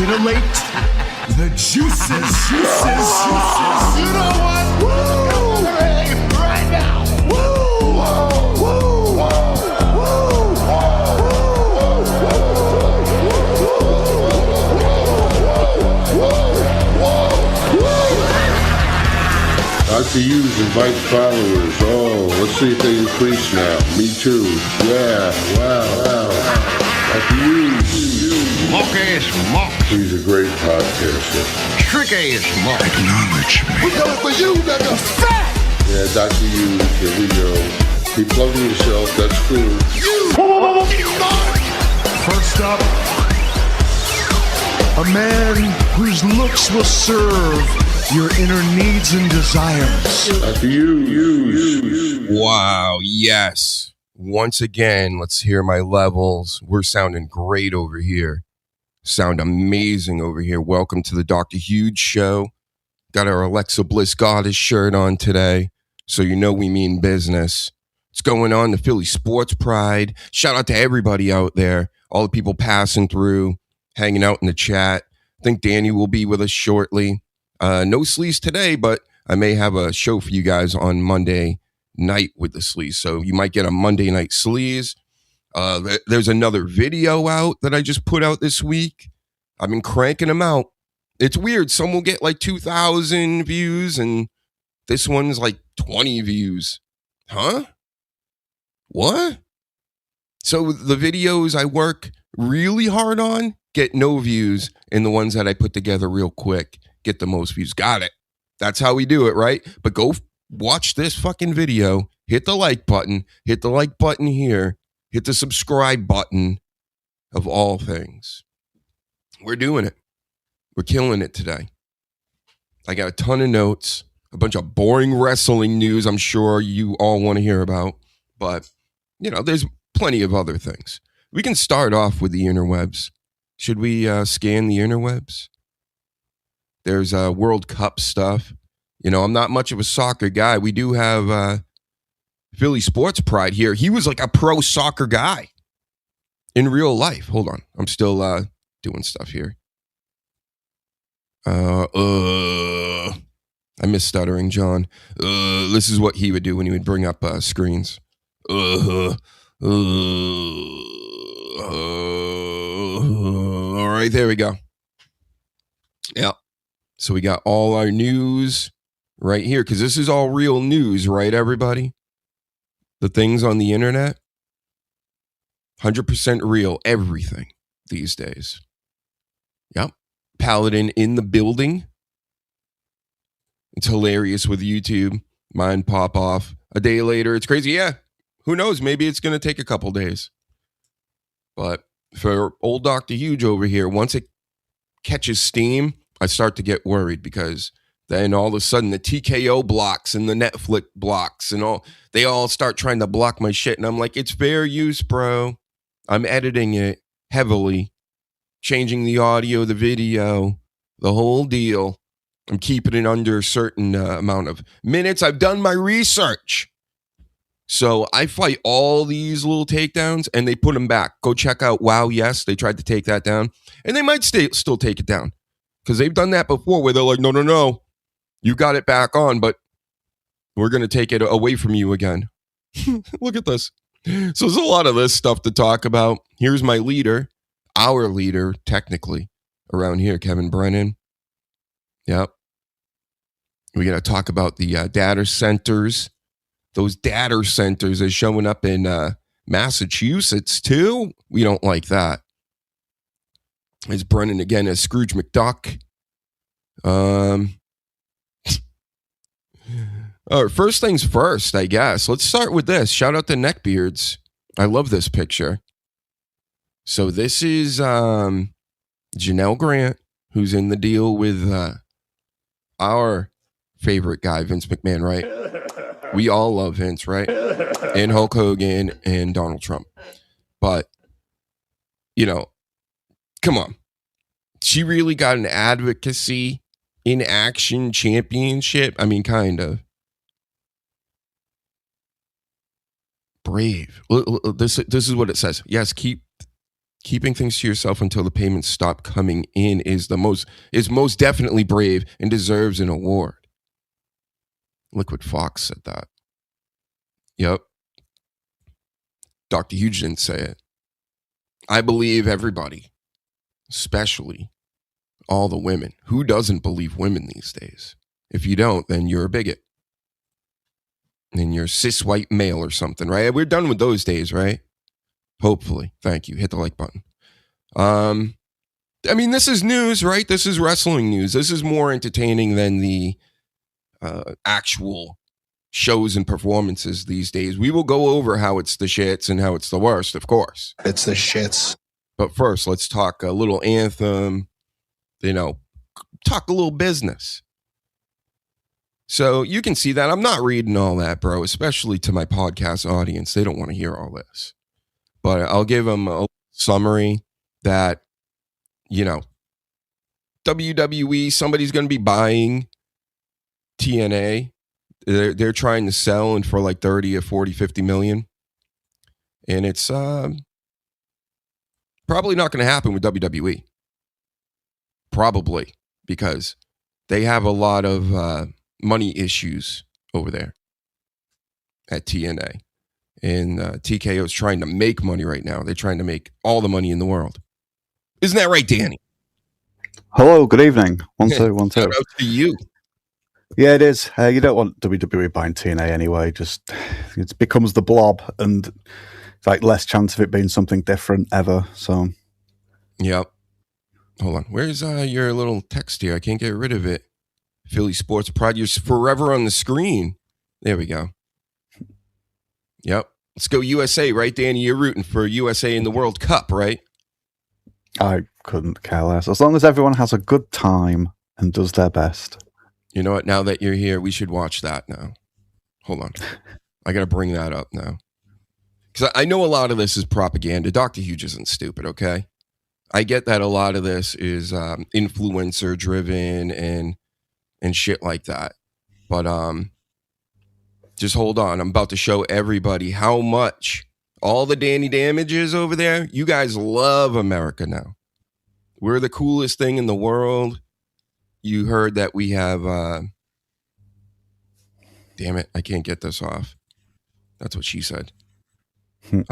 titillate the juices. You know what? Woo! Right now. Woo! Woo! Dr. Hughes invites followers. Oh, let's see if they increase now. Me too. Yeah, wow. Dr. Hughes. Mock-ass mock. He's a great podcaster. Trick-ass mock. Acknowledge me. We're coming for you, nigga. Fat! Yeah, Dr. Hughes, here we go. Keep plugging yourself, that's cool. First up, a man whose looks will serve your inner needs and desires. Dr. Hughes. Wow, yes. Once again, let's hear my levels. We're sounding great over here. Sound amazing over here. Welcome to the Dr. Hughes Show. Got our Alexa Bliss Goddess shirt on today, so you know we mean business. What's going on? The Philly Sports Pride. Shout out to everybody out there, all the people passing through, hanging out in the chat. I think Danny will be with us shortly. No sleaze today, but I may have a show for you guys on Monday night with the sleaze. So you might get a Monday night sleaze. There's another video out that I just put out this week. I've been cranking them out. It's weird. Some will get like 2,000 views and this one's like 20 views. Huh? What? So the videos I work really hard on get no views, and the ones that I put together real quick get the most views. Got it. That's how we do it, right? But go watch this fucking video. Hit the like button. Hit the like button here. Hit the subscribe button of all things. We're doing it. We're killing it today. I got a ton of notes, a bunch of boring wrestling news I'm sure you all want to hear about. But, there's plenty of other things. We can start off with the interwebs. Should we scan the interwebs? There's World Cup stuff. I'm not much of a soccer guy. We do have Philly Sports Pride here. He was like a pro soccer guy in real life. Hold on. I'm still doing stuff here. I miss stuttering, John. This is what he would do when he would bring up screens. All right, there we go. Yeah. So we got all our news right here, because this is all real news, right, everybody? The things on the internet, 100% real, everything these days. Yep. Paladin in the building. It's hilarious with YouTube. Mine pop off a day later. It's crazy. Yeah. Who knows? Maybe it's going to take a couple days. But for old Dr. Hughes over here, once it catches steam, I start to get worried, because then all of a sudden the TKO blocks and the Netflix blocks and they all start trying to block my shit. And I'm like, it's fair use, bro. I'm editing it heavily, changing the audio, the video, the whole deal. I'm keeping it under a certain amount of minutes. I've done my research. So I fight all these little takedowns and they put them back. Go check out Wow Yes. They tried to take that down and they might still take it down, because they've done that before where they're like, no. You got it back on, but we're going to take it away from you again. Look at this. So there's a lot of this stuff to talk about. Here's my leader, our leader, technically, around here, Kevin Brennan. Yep. We got to talk about the data centers. Those data centers are showing up in Massachusetts, too. We don't like that. There's Brennan again as Scrooge McDuck. All right, first things first, I guess. Let's start with this. Shout out to Neckbeards. I love this picture. So this is Janelle Grant, who's in the deal with our favorite guy, Vince McMahon, right? We all love Vince, right? And Hulk Hogan and Donald Trump. But, come on. She really got an advocacy in action championship. I mean, kind of. Brave. This is what it says. Yes, keep Keeping things to yourself until the payments stop coming in is most definitely brave and deserves an award. Liquid Fox said that. Yep. Dr. Huge didn't say it. I believe everybody, especially all the women. Who doesn't believe women these days? If you don't, then you're a bigot. And you're cis white male or something, right? We're done with those days, right? Hopefully. Thank you. Hit the like button. I mean, this is news, right? This is wrestling news. This is more entertaining than the actual shows and performances these days. We will go over how it's the shits and how it's the worst, of course. It's the shits. But first, let's talk a little anthem, talk a little business. So you can see that I'm not reading all that, bro, especially to my podcast audience. They don't want to hear all this. But I'll give them a summary that, WWE, somebody's going to be buying TNA. They're trying to sell and for like 30 or 40, 50 million. And it's probably not going to happen with WWE. Probably because they have a lot of money issues over there at TNA. And TKO is trying to make money right now. They're trying to make all the money in the world. Isn't that right, Danny? Hello, good evening. 1 2 1 2. Shout out to you. Yeah, it is. You don't want WWE buying TNA anyway. Just it becomes the Blob, and it's like less chance of it being something different ever. So, yep. Hold on. Where's your little text here? I can't get rid of it. Philly Sports Pride. You're forever on the screen. There we go. Yep. Let's go USA, right, Danny? You're rooting for USA in the World Cup, right? I couldn't care less. As long as everyone has a good time and does their best. You know what? Now that you're here, we should watch that now. Hold on. I got to bring that up now. Because I know a lot of this is propaganda. Dr. Huge isn't stupid, okay? I get that a lot of this is influencer driven and shit like that. But just hold on. I'm about to show everybody how much all the Danny damages over there. You guys love America now. We're the coolest thing in the world. You heard that we have, damn it, I can't get this off. That's what she said. If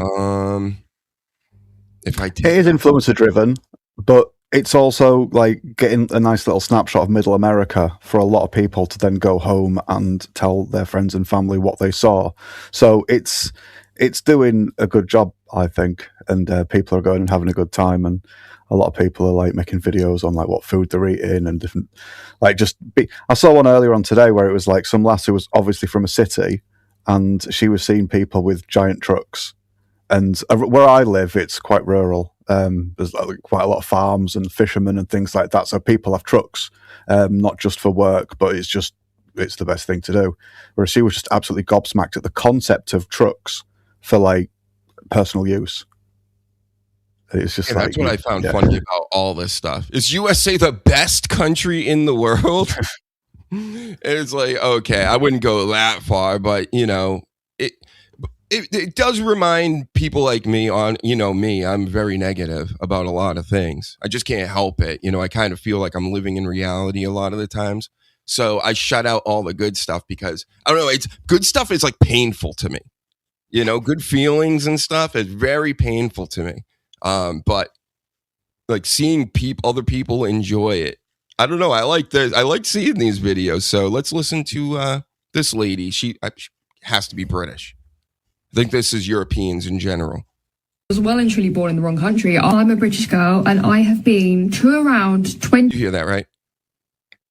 I take It is influencer driven, but it's also like getting a nice little snapshot of Middle America for a lot of people to then go home and tell their friends and family what they saw. So it's doing a good job, I think, and people are going and having a good time, and a lot of people are like making videos on like what food they're eating and different, like I saw one earlier on today where it was like some lass who was obviously from a city, and she was seeing people with giant trucks, and where I live, it's quite rural. There's quite a lot of farms and fishermen and things like that, so people have trucks, not just for work, but it's the best thing to do. Whereas she was just absolutely gobsmacked at the concept of trucks for like personal use. It's just that's what I found funny about all this stuff. Is USA the best country in the world? It's like, okay, I wouldn't go that far, but it does remind people like me me. I'm very negative about a lot of things. I just can't help it. I kind of feel like I'm living in reality a lot of the times. So I shut out all the good stuff because I don't know. It's good stuff is like painful to me. Good feelings and stuff is very painful to me. But like seeing other people enjoy it. I don't know. I like this. I like seeing these videos. So let's listen to this lady. She has to be British. I think this is Europeans in general. I was well and truly born in the wrong country. I'm a British girl and I have been to around You hear that, right?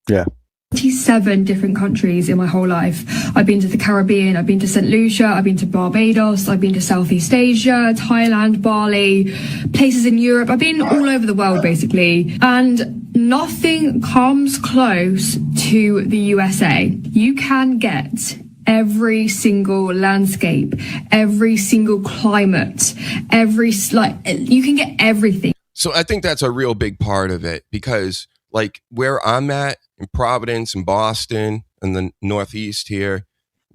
Yeah. 27 different countries in my whole life. I've been to the Caribbean, I've been to St. Lucia, I've been to Barbados, I've been to Southeast Asia, Thailand, Bali, places in Europe. I've been all over the world basically. And nothing comes close to the USA. You can get every single landscape, every single climate, you can get everything. So I think that's a real big part of it because like where I'm at in Providence and Boston and the Northeast here,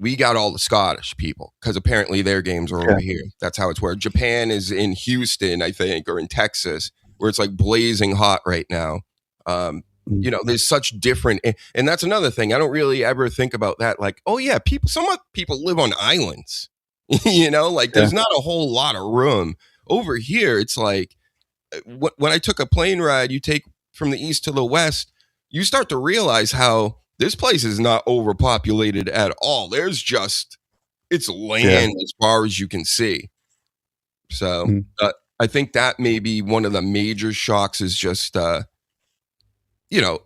we got all the Scottish people because apparently their games are over here. That's how it's where Japan is in Houston, I think, or in Texas, where it's like blazing hot right now. You know, there's such different, and that's another thing. I don't really ever think about that. Like, oh yeah, some people live on islands, you know, like there's not a whole lot of room over here. It's like when I took a plane ride, you take from the east to the west, you start to realize how this place is not overpopulated at all. There's just, it's land as far as you can see. So I think that may be one of the major shocks is just, you know,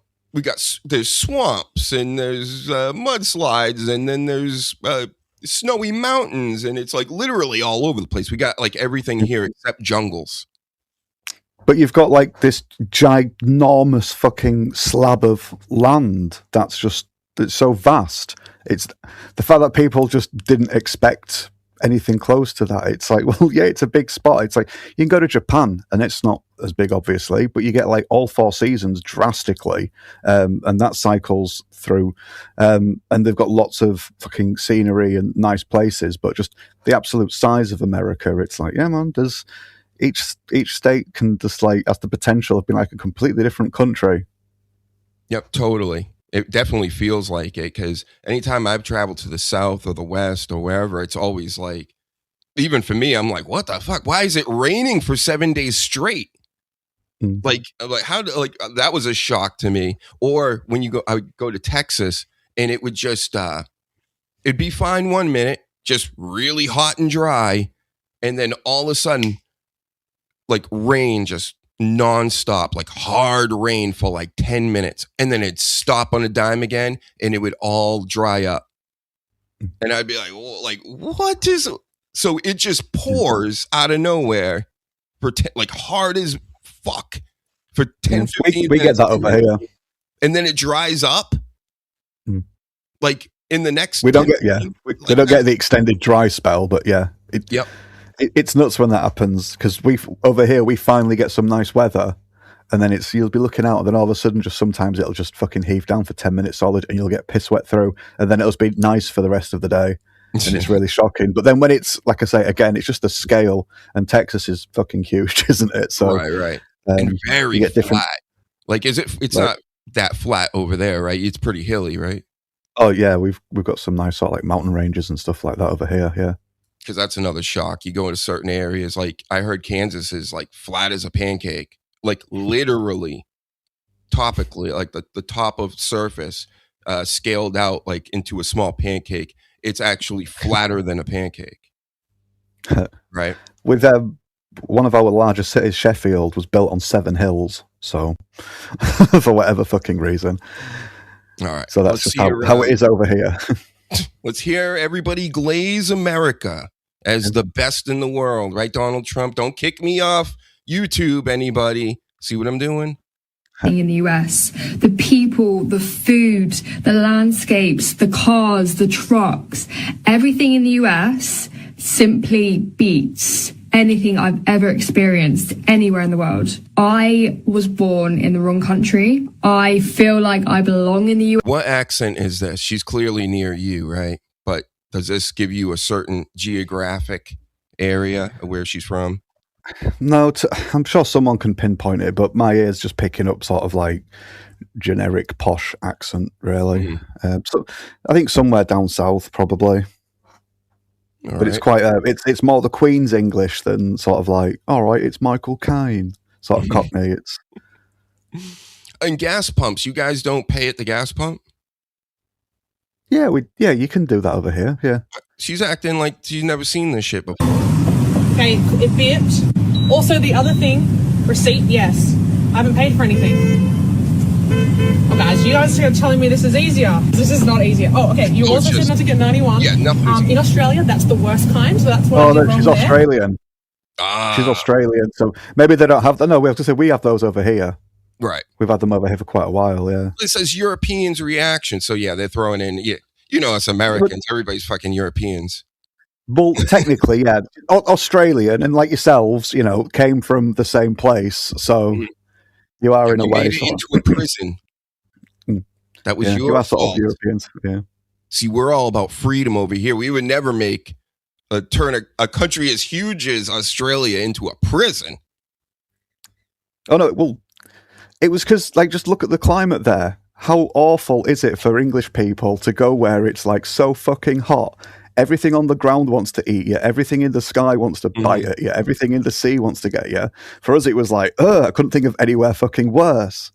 there's swamps and there's mudslides and then there's snowy mountains and it's like literally all over the place. We got like everything here except jungles. But you've got like this ginormous fucking slab of land it's so vast. It's the fact that people just didn't expect anything close to that. It's like, well, yeah, it's a big spot. It's like you can go to Japan and it's not as big, obviously, but you get like all 4 seasons drastically, and that cycles through. And they've got lots of fucking scenery and nice places, but just the absolute size of America. It's like, yeah, man, there's each state can just like has the potential of being like a completely different country. Yep, totally. It definitely feels like it because anytime I've traveled to the South or the West or wherever, it's always like, even for me, I'm like, what the fuck? Why is it raining for 7 days straight? Like how? Like that was a shock to me. Or when I would go to Texas and it would just, it'd be fine 1 minute, just really hot and dry, and then all of a sudden, like rain just nonstop, like hard rain for like 10 minutes. And then it'd stop on a dime again and it would all dry up. And I'd be like, well, like, what is, so it just pours out of nowhere for like hard as fuck for 10, 15 we minutes. get that over here. And then it dries up. Like in the next, we don't get, we don't get the extended dry spell, but yeah. It's nuts when that happens because over here we finally get some nice weather, and then you'll be looking out, and then all of a sudden, just sometimes it'll just fucking heave down for 10 minutes solid, and you'll get piss wet through, and then it'll be nice for the rest of the day, and it's really shocking. But then when it's like I say again, it's just the scale, and Texas is fucking huge, isn't it? So right, and very flat. Different, like, is it? It's not that flat over there, right? It's pretty hilly, right? Oh yeah, we've got some nice sort of like mountain ranges and stuff like that over here. Yeah. Because that's another shock. You go into certain areas, like I heard Kansas is like flat as a pancake, like literally topically, like the top of surface scaled out like into a small pancake. It's actually flatter than a pancake. Right. With one of our largest cities, Sheffield, was built on 7 hills. So for whatever fucking reason. All right. So that's just how it is over here. Let's hear everybody glaze America as the best in the world, right, Donald Trump? Don't kick me off YouTube, anybody. See what I'm doing? In the US, the people, the food, the landscapes, the cars, the trucks, everything in the US simply beats anything I've ever experienced anywhere in the world. I was born in the wrong country. I feel like I belong in the US. What accent is this? She's clearly near you, right? But does this give you a certain geographic area of where she's from? No, I'm sure someone can pinpoint it, but my ear's just picking up sort of like generic posh accent, really. So I think somewhere down south, probably. But it's quite it's more the Queen's English than sort of like, all right, it's Michael Caine sort of Cockney. It's and gas pumps. You guys don't pay at the gas pump? Yeah, you can do that over here. Yeah, she's acting like she's never seen this shit before. Okay, it bit. Also, the other thing, receipt. Yes, I haven't paid for anything. Oh, guys, you guys are telling me this is easier. This is not easier. Oh, okay. You also said not to get 91. Yeah, nothing. In Australia, that's the worst kind, so that's what I did wrong she's there. Australian. She's Australian, so maybe they don't have. No, we have to say we have those over here. Right. We've had them over here for quite a while, yeah. It says Europeans' reaction, so yeah, they're throwing in. Yeah, you know, us Americans, everybody's fucking Europeans. Well, technically, yeah, Australian and like yourselves, you know, came from the same place, so you are in a way made it into a prison. That was your you are sort fault. of Europeans, yeah. See, we're all about freedom over here. We would never turn a country as huge as Australia into a prison. Oh no, well, it was because, like, just look at the climate there. How awful is it for English people to go where it's like so fucking hot? Everything on the ground wants to eat you. Everything in the sky wants to bite at you. Everything in the sea wants to get you. For us, it was like, I couldn't think of anywhere fucking worse.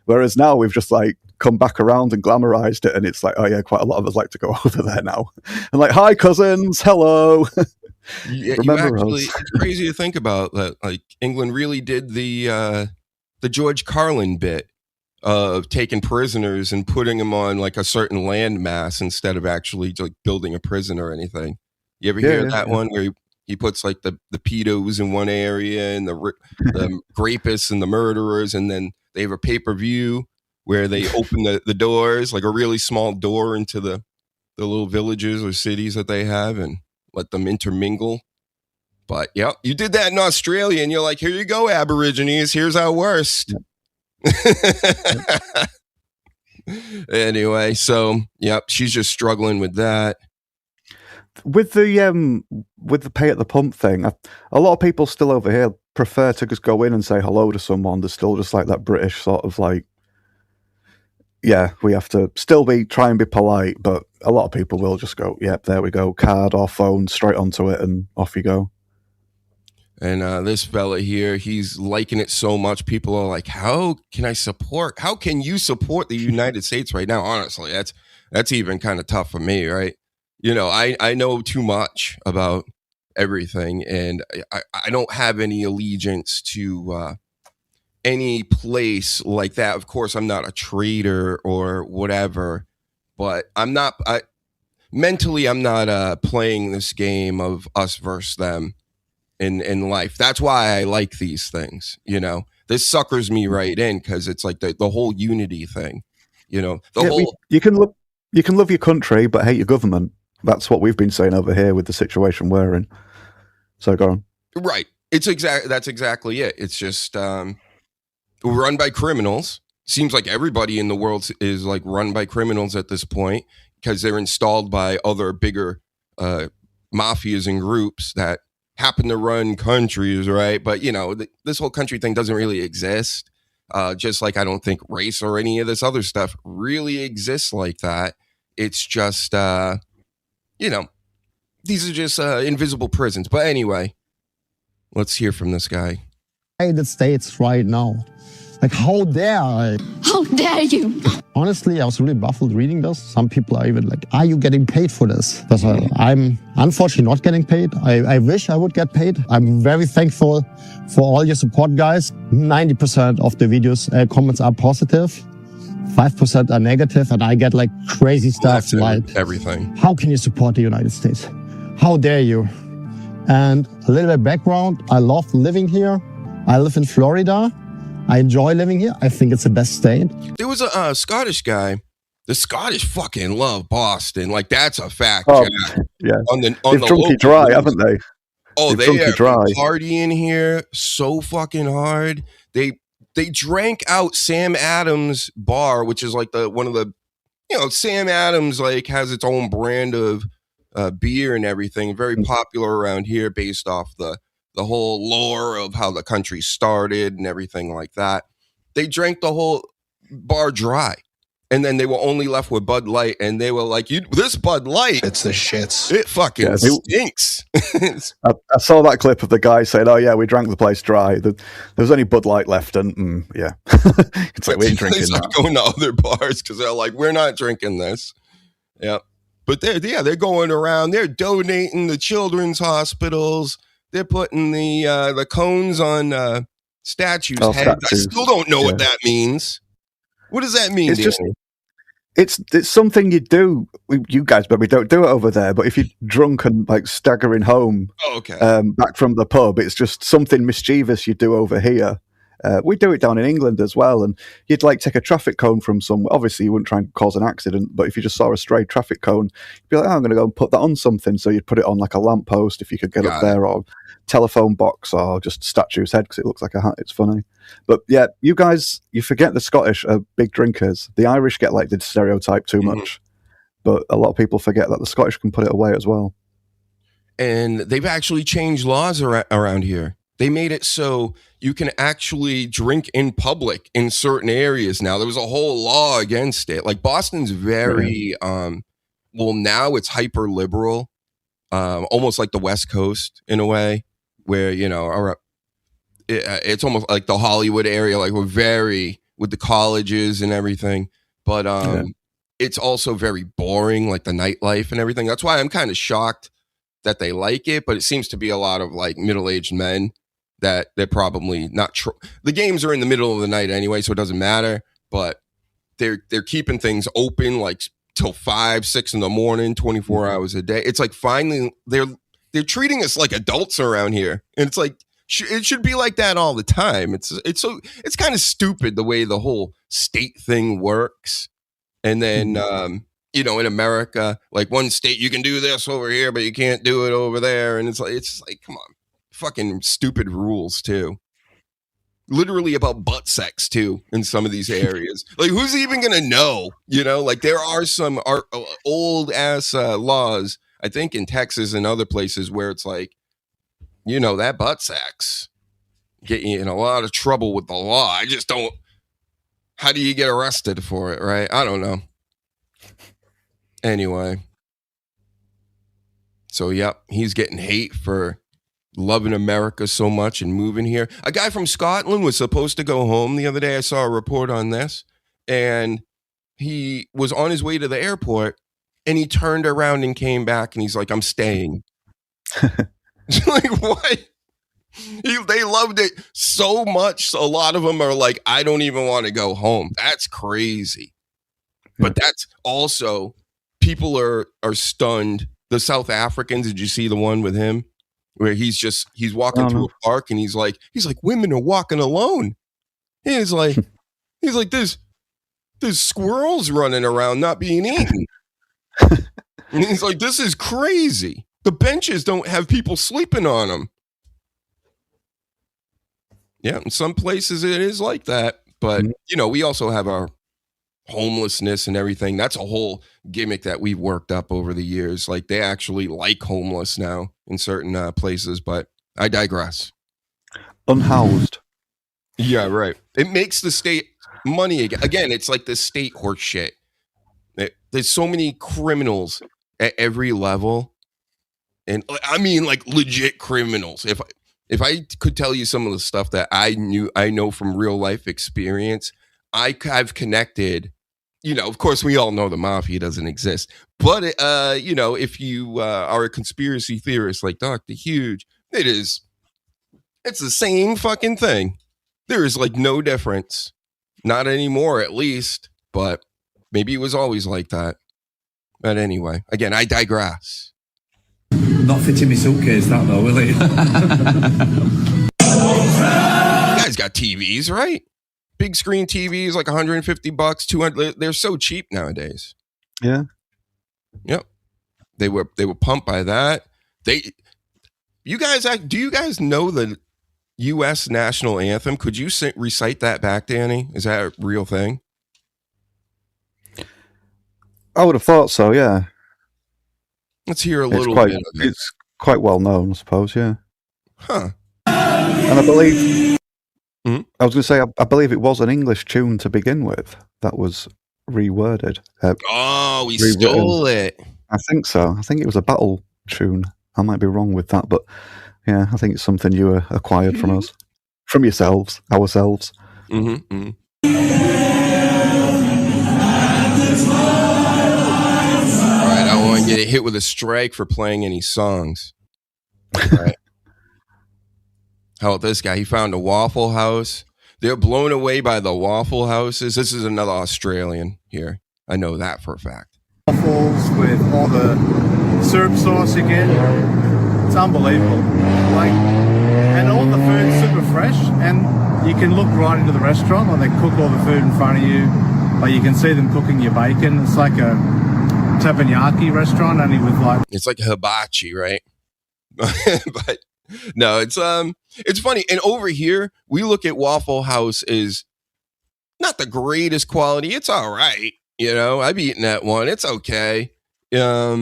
Whereas now we've just like come back around and glamorized it, and it's like, oh yeah, quite a lot of us like to go over there now. And like, hi cousins, hello. Yeah, Remember it's us? crazy to think about that. Like England really did the George Carlin bit of taking prisoners and putting them on like a certain land mass instead of actually like building a prison or anything. You ever hear that one where he puts like the pedos in one area and the rapists and the murderers, and then they have a pay-per-view where they open the doors, like a really small door into the little villages or cities that they have, and let them intermingle. But yeah, you did that in Australia, and you're like, here you go, Aborigines, here's our worst. Anyway, so yep, she's just struggling with that. With the pay at the pump thing, a lot of people still over here prefer to just go in and say hello to someone. There's still just like that British sort of like, yeah, we have to still try and be polite, but a lot of people will just go, yep, there we go, card or phone, straight onto it, and off you go. And this fella here, he's liking it so much. People are like, how can you support the United States right now? Honestly, that's even kind of tough for me, right? You know, I know too much about everything, and I don't have any allegiance to any place like that. Of course, I'm not a traitor or whatever, but mentally, I'm not playing this game of us versus them in life. That's why I like these things. You know, this suckers me right in because it's like the whole unity thing. You know, you can love your country but hate your government. That's what we've been saying over here with the situation we're in. So go on. Right. That's exactly it. It's just run by criminals. Seems like everybody in the world is like run by criminals at this point because they're installed by other bigger mafias and groups that happen to run countries, right? But, you know, this whole country thing doesn't really exist. Just like I don't think race or any of this other stuff really exists like that. It's just, you know, these are just invisible prisons. But anyway, let's hear from this guy. United States right now. Like, how dare I? How dare you? Honestly, I was really baffled reading this. Some people are even like, are you getting paid for this? Because I'm unfortunately not getting paid. I wish I would get paid. I'm very thankful for all your support, guys. 90% of the videos, comments are positive. 5% are negative, and I get like crazy stuff like everything. How can you support the United States? How dare you? And a little bit of background. I love living here. I live in Florida. I enjoy living here. I think it's the best state. There was a Scottish guy. The Scottish fucking love Boston. Like, that's a fact. Oh, yeah. They've drunk you dry, haven't they? Oh, they are partying here so fucking hard. They drank out Sam Adams bar, which is like one of the, you know, Sam Adams like has its own brand of beer and everything. Very popular around here based off the whole lore of how the country started and everything like that. They drank the whole bar dry. And then they were only left with Bud Light. And they were like, this Bud Light. It's the shits. It fucking stinks. I saw that clip of the guy saying, oh yeah, we drank the place dry. There was only Bud Light left. And yeah, it's like we ain't drinking that. Going to other bars because they're like, we're not drinking this. Yeah. But they're going around. They're donating to children's hospitals. They're putting the cones on statues' heads. Statues. I still don't know what that means. What does that mean? It's something you do. You guys maybe don't do it over there, but if you're drunk and like staggering home, back from the pub, it's just something mischievous you do over here. We do it down in England as well, and you'd like take a traffic cone from somewhere. Obviously, you wouldn't try and cause an accident, but if you just saw a stray traffic cone, you'd be like, oh, I'm going to go and put that on something. So you'd put it on like a lamppost if you could get up there, or telephone box, or just statue's head because it looks like a hat. It's funny. But yeah, you guys, you forget the Scottish are big drinkers. The Irish get like the stereotype too much. But a lot of people forget that the Scottish can put it away as well. And they've actually changed laws around here. They made it so you can actually drink in public in certain areas now. There was a whole law against it. Like Boston's very, well, now it's hyper liberal, almost like the West Coast in a way, where, you know, it's almost like the Hollywood area. Like we're very with the colleges and everything, but it's also very boring, like the nightlife and everything. That's why I'm kind of shocked that they like it, but it seems to be a lot of like middle-aged men that they're probably not the games are in the middle of the night anyway, so it doesn't matter, but they're keeping things open like till 5, 6 in the morning, 24 hours a day. It's like finally they're treating us like adults around here. And it's like it should be like that all the time. It's kind of stupid the way the whole state thing works. And then you know, in America, like one state you can do this over here, but you can't do it over there. And it's like, come on, fucking stupid rules too. Literally about butt sex too in some of these areas. Like, who's even gonna know? You know, like there are some old ass laws, I think in Texas and other places where it's like, you know, that butt sex get you in a lot of trouble with the law. I just don't. How do you get arrested for it, right? I don't know. Anyway, so yep, he's getting hate for loving America so much and moving here. A guy from Scotland was supposed to go home the other day. I saw a report on this, and he was on his way to the airport, and he turned around and came back, and he's like, "I'm staying." Like, what? They loved it so much. A lot of them are like, "I don't even want to go home." That's crazy. But that's also, people are stunned. The South Africans, did you see the one with him where he's walking through a park and he's like, women are walking alone. He's like, there's squirrels running around not being eaten. And he's like, this is crazy. The benches don't have people sleeping on them. Yeah, in some places it is like that. But, you know, we also have our homelessness and everything. That's a whole gimmick that we've worked up over the years. Like, they actually like homeless now in certain places, but I digress. Unhoused. Yeah, right. It makes the state money again. Again, it's like the state horse shit. There's so many criminals at every level. And I mean, like, legit criminals. If I could tell you some of the stuff that I know from real life experience, I've connected. You know, of course, we all know the mafia doesn't exist. But, you know, if you are a conspiracy theorist like Dr. Huge, it's the same fucking thing. There is like no difference. Not anymore, at least. But maybe it was always like that. But anyway, again, I digress. Not fitting my suitcase, that though, will it? You guys got TVs, right? Big screen TVs, like $150, $200. They're so cheap nowadays. Yeah. Yep. They were pumped by that. Do you guys know the U.S. national anthem? Could you recite that back, Danny? Is that a real thing? I would have thought so. Yeah. Let's hear a little bit of it. It's quite well known, I suppose. Yeah. Huh. And I believe. I was going to say, I believe it was an English tune to begin with that was reworded. We stole it. I think so. I think it was a battle tune. I might be wrong with that, but yeah, I think it's something you acquired from us, from yourselves, ourselves. Mm-hmm. Mm-hmm. All right, I want you to get hit with a strike for playing any songs. All right. How about this guy? He found a Waffle House. They're blown away by the Waffle Houses. This is another Australian here. I know that for a fact. Waffles with all the syrup sauce again. It's unbelievable. Like, and all the food's super fresh, and you can look right into the restaurant when they cook all the food in front of you. Like, you can see them cooking your bacon. It's like a teppanyaki restaurant, only with like... It's like hibachi, right? But no, it's funny. And over here, we look at Waffle House as not the greatest quality. It's all right. You know, I've eaten that one. It's okay. They're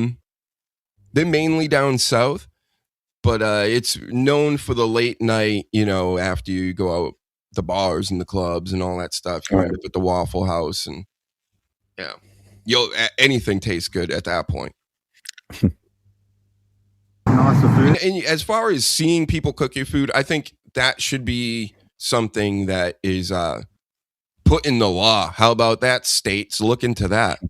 mainly down south, but it's known for the late night, you know, after you go out the bars and the clubs and all that stuff. You end up at the Waffle House, and anything tastes good at that point. And as far as seeing people cook your food, I think that should be something that is put in the law. How about that, states? Look into that.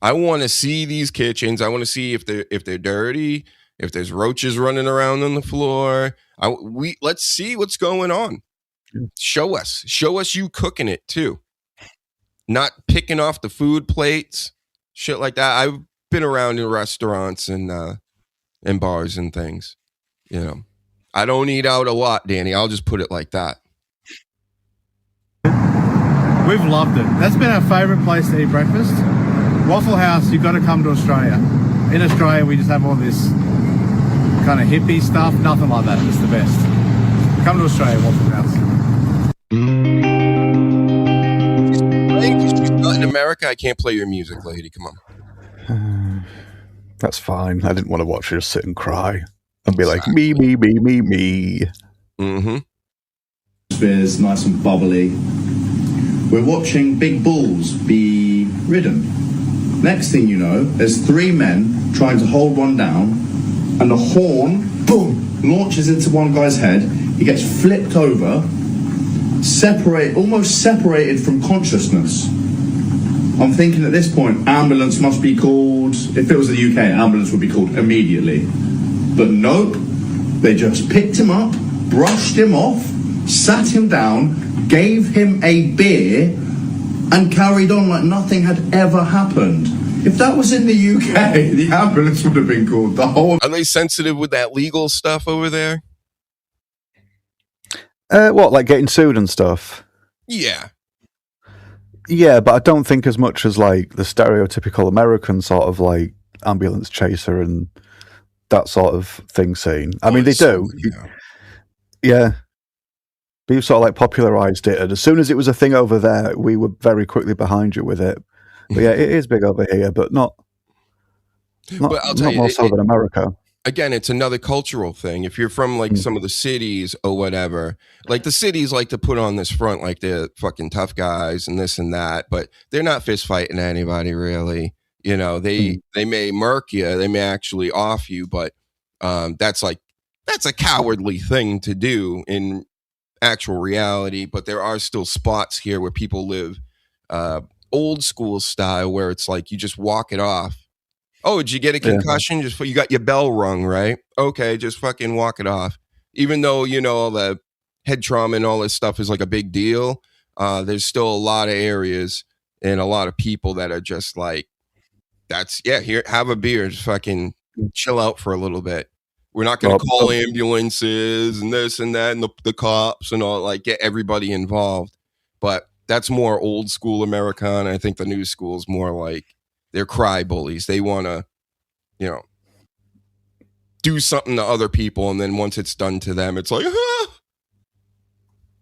I want to see these kitchens. I want to see if they're dirty, if there's roaches running around on the floor. Let's see what's going on. Show us you cooking it too, not picking off the food plates, shit like that. I've been around in restaurants and bars and things. You know, I don't eat out a lot, Danny. I'll just put it like that. We've loved it. That's been our favourite place to eat breakfast. Waffle House, you've got to come to Australia. In Australia, we just have all this kind of hippie stuff. Nothing like that. It's the best. Come to Australia, Waffle House. In America, I can't play your music, lady. Come on. That's fine. I didn't want to watch her just sit and cry and be like, me. Mm-hmm. It's nice and bubbly. We're watching big bulls be ridden. Next thing you know, there's three men trying to hold one down, and the horn, boom, launches into one guy's head. He gets flipped over, almost separated from consciousness. I'm thinking at this point, ambulance must be called. If it was the UK, ambulance would be called immediately. But nope, they just picked him up, brushed him off, sat him down, gave him a beer, and carried on like nothing had ever happened. If that was in the UK, the ambulance would have been called. Are they sensitive with that legal stuff over there? What, like getting sued and stuff? Yeah. Yeah, but I don't think as much as like the stereotypical American sort of like ambulance chaser and that sort of thing scene. I mean, they do. Yeah. But you've sort of like popularized it. And as soon as it was a thing over there, we were very quickly behind you with it. But yeah, it is big over here, but not more so than America. Again, it's another cultural thing. If you're from like some of the cities or whatever, like the cities like to put on this front like they're fucking tough guys and this and that, but they're not fist fighting anybody really. You know, they may murk you, they may actually off you, but that's a cowardly thing to do in actual reality. But there are still spots here where people live old school style where it's like you just walk it off. Oh, did you get a concussion? Just you got your bell rung, right? Okay, just fucking walk it off. Even though, you know, the head trauma and all this stuff is like a big deal, there's still a lot of areas and a lot of people that are just like, here, have a beer, just fucking chill out for a little bit. We're not going to call ambulances and this and that and the cops and all, like get everybody involved. But that's more old school Americana. I think the new school is more like, they're cry bullies. They want to, you know, do something to other people, and then once it's done to them, it's like,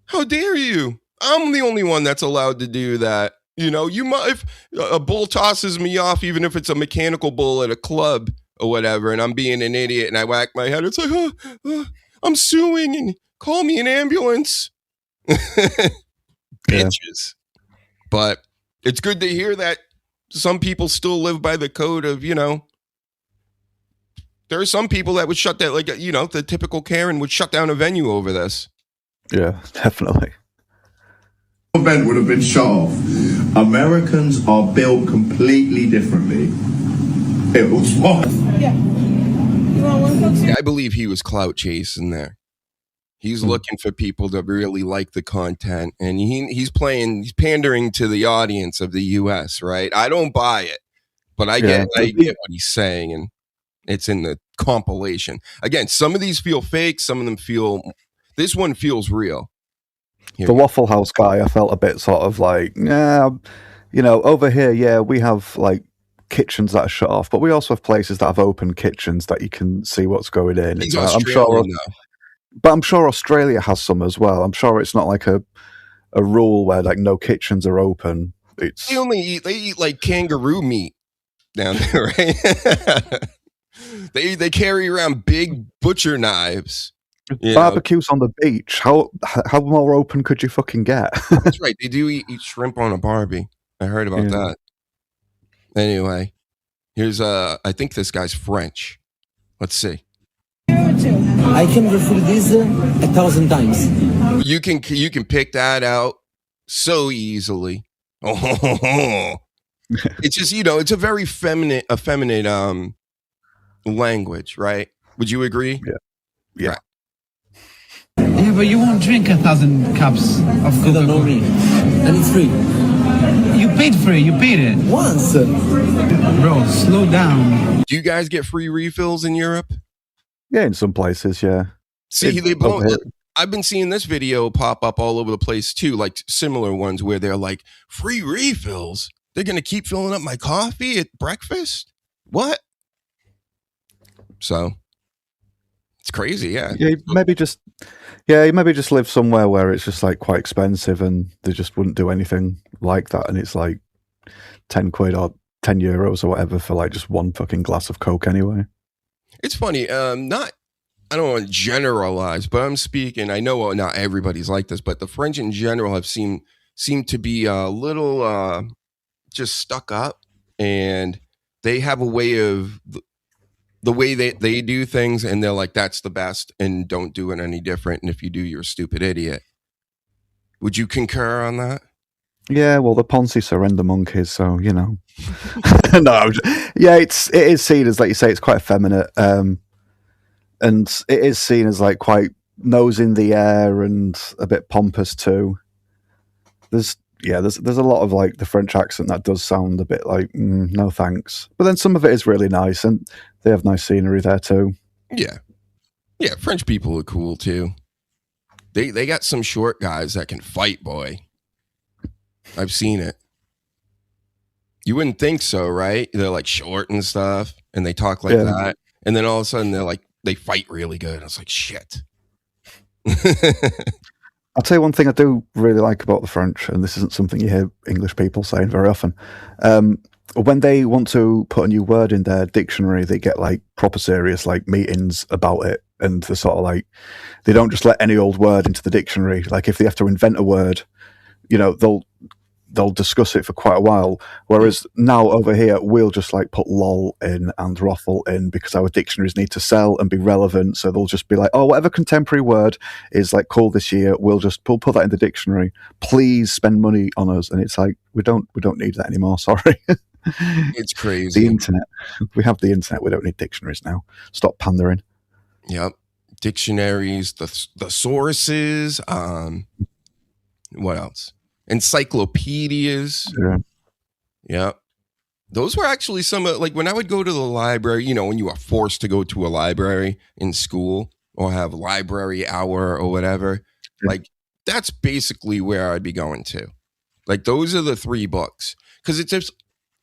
how dare you? I'm the only one that's allowed to do that. You know, if a bull tosses me off, even if it's a mechanical bull at a club or whatever, and I'm being an idiot and I whack my head, it's like, I'm suing and call me an ambulance. Bitches. But it's good to hear that some people still live by the code of, you know, there are some people that would shut that, like, you know, the typical Karen would shut down a venue over this. Yeah, definitely. Event would have been shut off. Americans are built completely differently. It was what? Yeah. You want one Coke, sir? I believe he was clout chasing there. He's looking for people to really like the content, and he's pandering to the audience of the U.S., right? I don't buy it, but I get what he's saying, and it's in the compilation. Again, some of these feel fake, some of them this one feels real. The Waffle House guy, I felt a bit sort of like, you know, over here, we have like kitchens that are shut off, but we also have places that have open kitchens that you can see what's going in. I'm sure Australia has some as well. I'm sure it's not like a rule where like no kitchens are open. it's they eat like kangaroo meat down there, right? they carry around big butcher knives. barbecues on the beach. How more open could you fucking get? That's right. They do eat shrimp on a barbie. I heard about that. Anyway, here's I think this guy's French. Let's see. I can refill this 1,000 times. You can pick that out so easily. Oh, it's just it's a very effeminate language, right? Would you agree? Yeah. Right. Yeah, but you won't drink 1,000 cups of Coca-Cola. You don't know me. And it's free. You paid for it. You paid it. Once. Bro, slow down. Do you guys get free refills in Europe? Yeah, in some places, yeah. See, I've been seeing this video pop up all over the place too, like similar ones where they're like, free refills? They're going to keep filling up my coffee at breakfast? What? So, it's crazy, yeah. Yeah, maybe just live somewhere where it's just like quite expensive and they just wouldn't do anything like that. And it's like 10 quid or 10 euros or whatever for like just one fucking glass of Coke anyway. It's funny. I don't want to generalize, but I'm speaking. I know not everybody's like this, but the French in general have seem to be a little just stuck up, and they have a way of the way they do things, and they're like, that's the best, and don't do it any different. And if you do, you're a stupid idiot. Would you concur on that? Yeah, well, the Ponzi surrender monkeys, so no. It is seen as, like you say, it's quite effeminate, and it is seen as like quite nose in the air and a bit pompous too. There's a lot of like the French accent that does sound a bit like no thanks, but then some of it is really nice, and they have nice scenery there too. Yeah, French people are cool too. They got some short guys that can fight, boy. I've seen it. You wouldn't think so, right? They're like short and stuff, and they talk like that, and then all of a sudden they're like, they fight really good. I was like, shit. I'll tell you one thing I do really like about the French, and this isn't something you hear English people saying very often. When they want to put a new word in their dictionary, they get like proper serious like meetings about it, and they're sort of like, they don't just let any old word into the dictionary. Like if they have to invent a word, they'll discuss it for quite a while. Whereas now over here, we'll just like put lol in and roffle in because our dictionaries need to sell and be relevant. So they'll just be like, oh, whatever contemporary word is like cool this year, we'll put that in the dictionary. Please spend money on us. And it's like, we don't need that anymore. Sorry. It's crazy. The internet. We have the internet. We don't need dictionaries now. Stop pandering. Yep. Dictionaries, the sources. What else? Encyclopedias. Yeah. Those were actually some of, like, when I would go to the library, when you are forced to go to a library in school or have library hour or whatever, like, that's basically where I'd be going to. Like, those are the 3 books. Because it's just,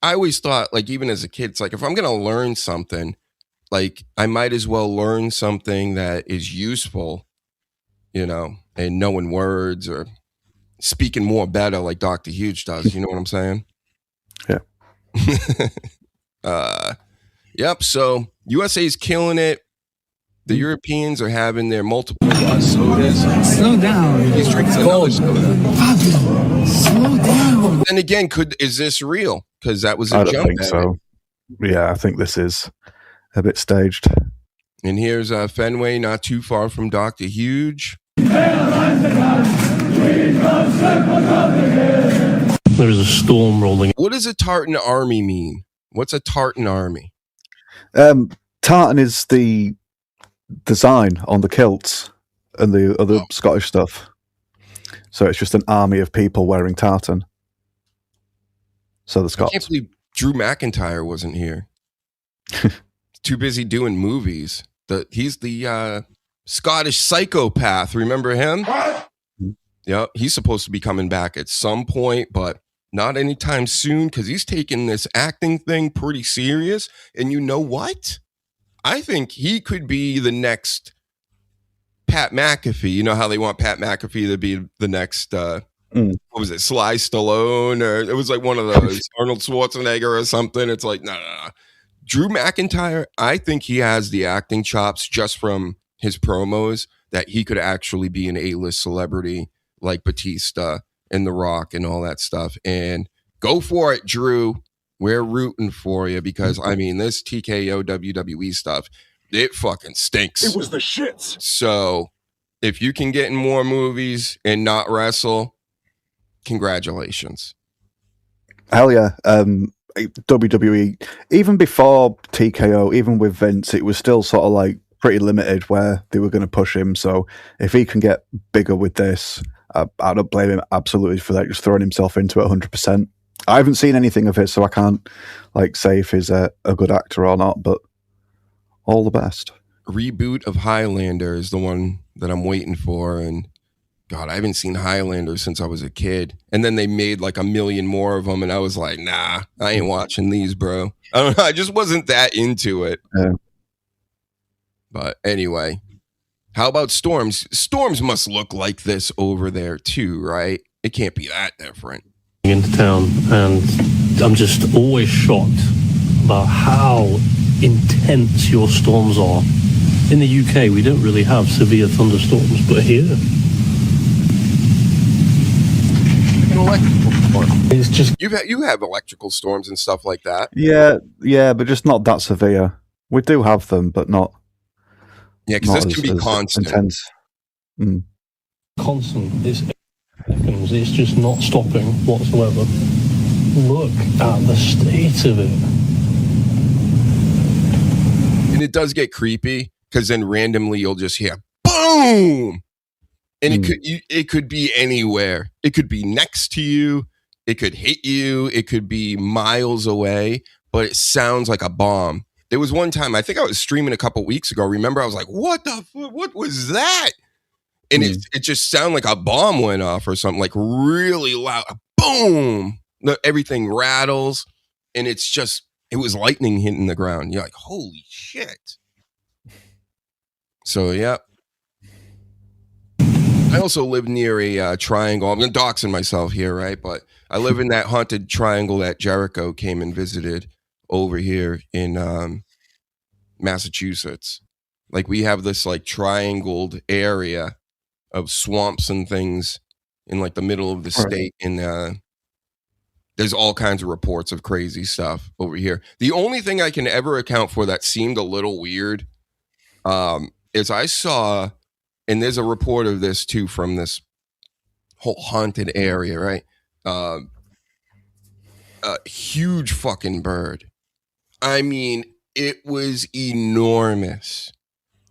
I always thought, like, even as a kid, it's like, if I'm going to learn something, like, I might as well learn something that is useful, and knowing words or speaking more better like Dr. Huge does. You know what I'm saying? Yeah. Yep. So USA's killing it. The Europeans are having their multiple sodas. Slow down. He's drinking another soda. Pablo, slow down. And again, is this real? Because that was a I jump. don't think so. Yeah, I think this is a bit staged. And here's Fenway, not too far from Dr. Huge. There's a storm rolling. What does a tartan army mean? What's a tartan army? Tartan is the design on the kilts and the other Scottish stuff. So it's just an army of people wearing tartan. So the Scots. I can't believe Drew McIntyre wasn't here. Too busy doing movies. He's the Scottish psychopath. Remember him? Yeah, he's supposed to be coming back at some point, but not anytime soon because he's taking this acting thing pretty serious. And you know what? I think he could be the next Pat McAfee. You know how they want Pat McAfee to be the next what was it, Sly Stallone, or it was like one of those Arnold Schwarzenegger or something. It's like, no. Drew McIntyre, I think he has the acting chops just from his promos that he could actually be an A-list celebrity like Batista and The Rock and all that stuff. And go for it, Drew. We're rooting for you because, I mean, this TKO WWE stuff, it fucking stinks. It was the shits. So if you can get in more movies and not wrestle, congratulations. Hell yeah. WWE, even before TKO, even with Vince, it was still sort of like pretty limited where they were going to push him. So if he can get bigger with this, I don't blame him absolutely for that, just throwing himself into it 100%. I haven't seen anything of it, so I can't like say if he's a good actor or not, but all the best. Reboot of Highlander is the one that I'm waiting for, and God, I haven't seen Highlander since I was a kid. And then they made like 1 million more of them, and I was like, nah, I ain't watching these, bro. I don't know, I just wasn't that into it. Yeah. But anyway, how about Storms? Storms must look like this over there too, right? It can't be that different. Into town, and I'm just always shocked about how intense your storms are. In the UK, we don't really have severe thunderstorms, but here it's just you have electrical storms and stuff like that. Yeah, but just not that severe. We do have them, but not. Yeah, because this can be constant. Intense. Constant. It's seconds. It's just not stopping whatsoever. Look at the state of it. And it does get creepy because then randomly you'll just hear boom, and it could be anywhere. It could be next to you. It could hit you. It could be miles away, but it sounds like a bomb. There was one time, I think I was streaming a couple weeks ago. Remember, I was like, what the fuck? What was that? And it just sounded like a bomb went off or something, like really loud. Boom! Everything rattles. And it was lightning hitting the ground. You're like, holy shit. So, yeah. I also live near a triangle. I'm doxing myself here, right? But I live in that haunted triangle that Jericho came and visited over here in Massachusetts. Like, we have this like triangled area of swamps and things in like the middle of the state, and there's all kinds of reports of crazy stuff over here. The only thing I can ever account for that seemed a little weird is I saw, and there's a report of this too from this whole haunted area, right? A huge fucking bird. I mean, it was enormous,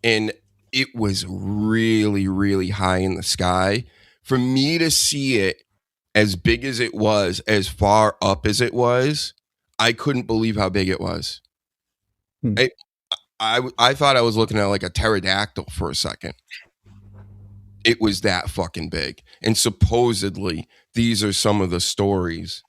and it was really, really high in the sky. For me to see it as big as it was, as far up as it was, I couldn't believe how big it was. I thought I was looking at like a pterodactyl for a second. It was that fucking big. And supposedly, these are some of the stories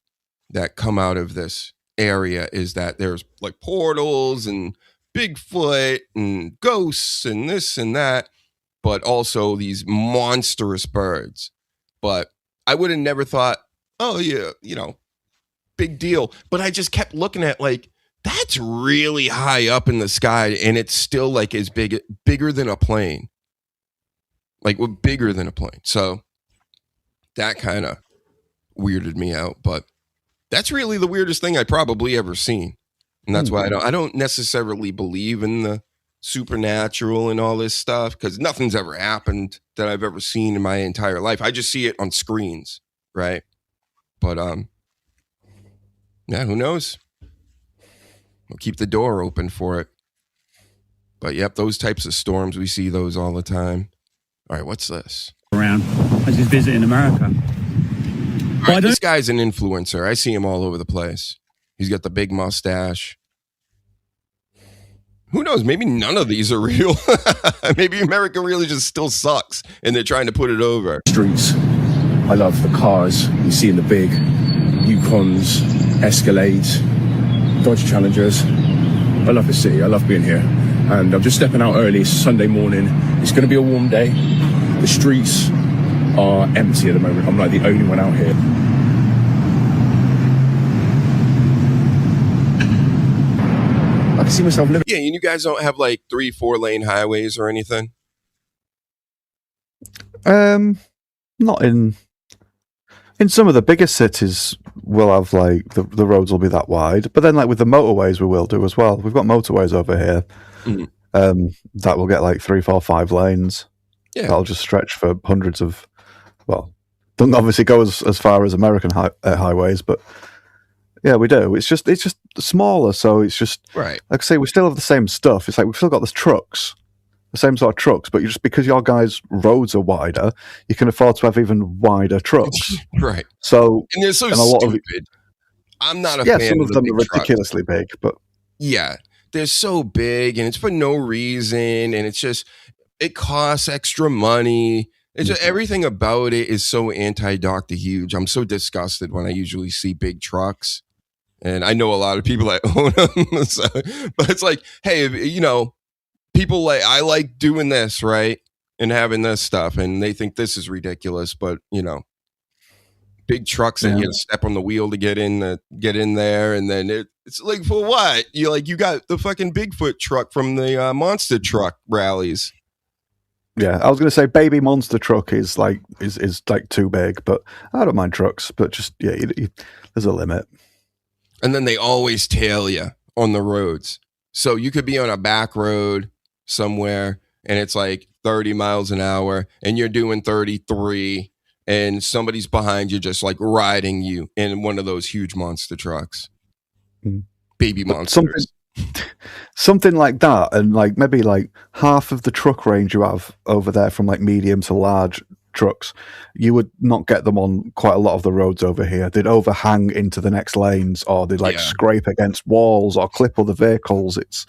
that come out of this area, is that there's like portals and Bigfoot and ghosts and this and that, but also these monstrous birds. But I would have never thought, oh yeah, big deal. But I just kept looking at like, that's really high up in the sky, and it's still like as bigger than a plane. Like, bigger than a plane. So that kind of weirded me out, but that's really the weirdest thing I probably ever seen. And that's why I don't necessarily believe in the supernatural and all this stuff, because nothing's ever happened that I've ever seen in my entire life. I just see it on screens, right? But yeah, who knows? We'll keep the door open for it. But yep, those types of storms, we see those all the time. All right, what's this? Around. I was just visiting America. All right, this guy's an influencer. I see him all over the place. He's got the big mustache. Who knows? Maybe none of these are real. Maybe America really just still sucks, and they're trying to put it over. Streets. I love the cars you see in the big Yukons, Escalades, Dodge Challengers. I love the city. I love being here. And I'm just stepping out early. It's Sunday morning. It's going to be a warm day. The streets are empty at the moment. I'm like the only one out here. I can see myself living. Yeah, and you guys don't have like 3-4 lane highways or anything? Not in some of the biggest cities. We'll have like the roads will be that wide, but then like with the motorways, we will do as well. We've got motorways over here that will get like 3, 4, 5 lanes. Yeah, that'll just stretch for hundreds of. Well, doesn't obviously go as far as American highways, but yeah, we do. It's just smaller, so it's just right. Like I say, we still have the same stuff. It's like we've still got the trucks, the same sort of trucks, but just because your guys' roads are wider, you can afford to have even wider trucks. Right. So and they're so and a lot stupid. I'm not a yeah, fan some of them the are big ridiculously big, but yeah, they're so big, and it's for no reason, and it's just it costs extra money. It's just, everything about it is so anti-Dr. Huge. I'm so disgusted when I usually see big trucks, and I know a lot of people that own them. So, but it's like, hey, you know, people like I like doing this, right, and having this stuff, and they think this is ridiculous, but you know, big trucks and you have to step on the wheel to get in there, and then it's like, for what? You got the fucking Bigfoot truck from the monster truck rallies. yeah, I was going to say baby monster truck is like too big, but I don't mind trucks, but just there's a limit. And then they always tail you on the roads, so you could be on a back road somewhere and it's like 30 miles an hour and you're doing 33 and somebody's behind you just like riding you in one of those huge monster trucks. Baby monsters. Something like that, and like maybe like half of the truck range you have over there from like medium to large trucks, you would not get them on quite a lot of the roads over here. They'd overhang into the next lanes, or they'd like scrape against walls or clip other vehicles. It's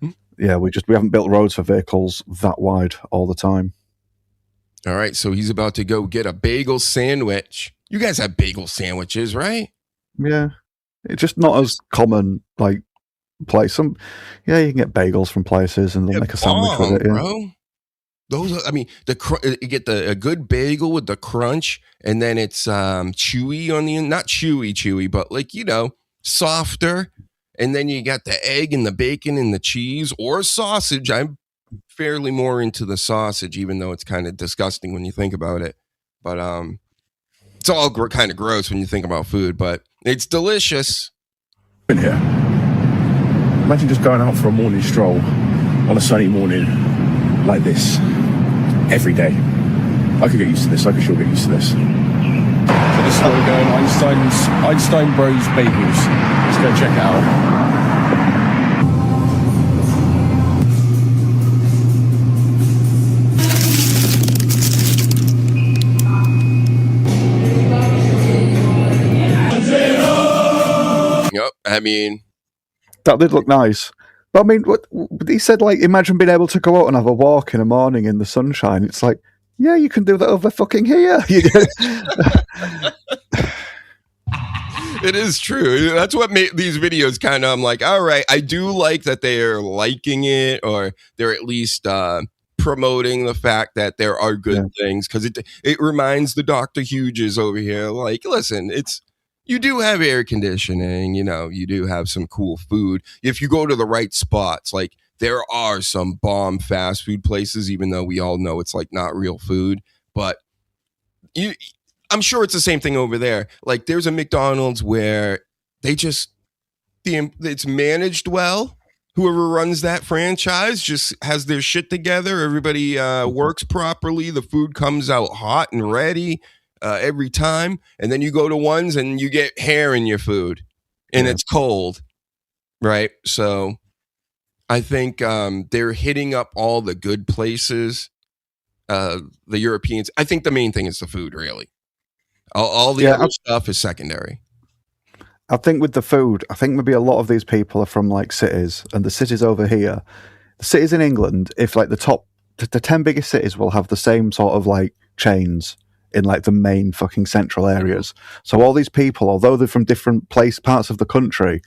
we haven't built roads for vehicles that wide all the time. All right, so he's about to go get a bagel sandwich. You guys have bagel sandwiches, right? Yeah, it's just not as common like place. You can get bagels from places and they'll make a sandwich with it. Yeah. Bro. Those are, I mean, you get a good bagel with the crunch, and then it's chewy on the end. Not chewy, but like, you know, softer. And then you got the egg and the bacon and the cheese or sausage. I'm fairly more into the sausage, even though it's kind of disgusting when you think about it. But it's all kind of gross when you think about food, but it's delicious. In here. Imagine just going out for a morning stroll on a sunny morning like this every day. I could get used to this. I could sure get used to this. So this is where we're going. Einstein Bros Bagels. Let's go check it out. Yep. I mean, that did look nice. But I mean, what he said, like, imagine being able to go out and have a walk in the morning in the sunshine. It's like, yeah, you can do that over fucking here. It is true. That's what made these videos kind of, I'm like, all right, I do like that they're liking it, or they're at least promoting the fact that there are good things, because it reminds the Dr. Huges over here, like, listen, you do have air conditioning, you know, you do have some cool food. If you go to the right spots, like there are some bomb fast food places, even though we all know it's like not real food, but I'm sure it's the same thing over there. Like there's a McDonald's where it's managed well. Whoever runs that franchise just has their shit together. Everybody works properly. The food comes out hot and ready every time. And then you go to ones and you get hair in your food and it's cold. Right. So I think they're hitting up all the good places. The Europeans. I think the main thing is the food, really. All the other stuff is secondary. I think with the food, I think maybe a lot of these people are from like cities, and the cities over here, the cities in England, if like the 10 biggest cities will have the same sort of like chains in like the main fucking central areas. So all these people, although they're from different parts of the country,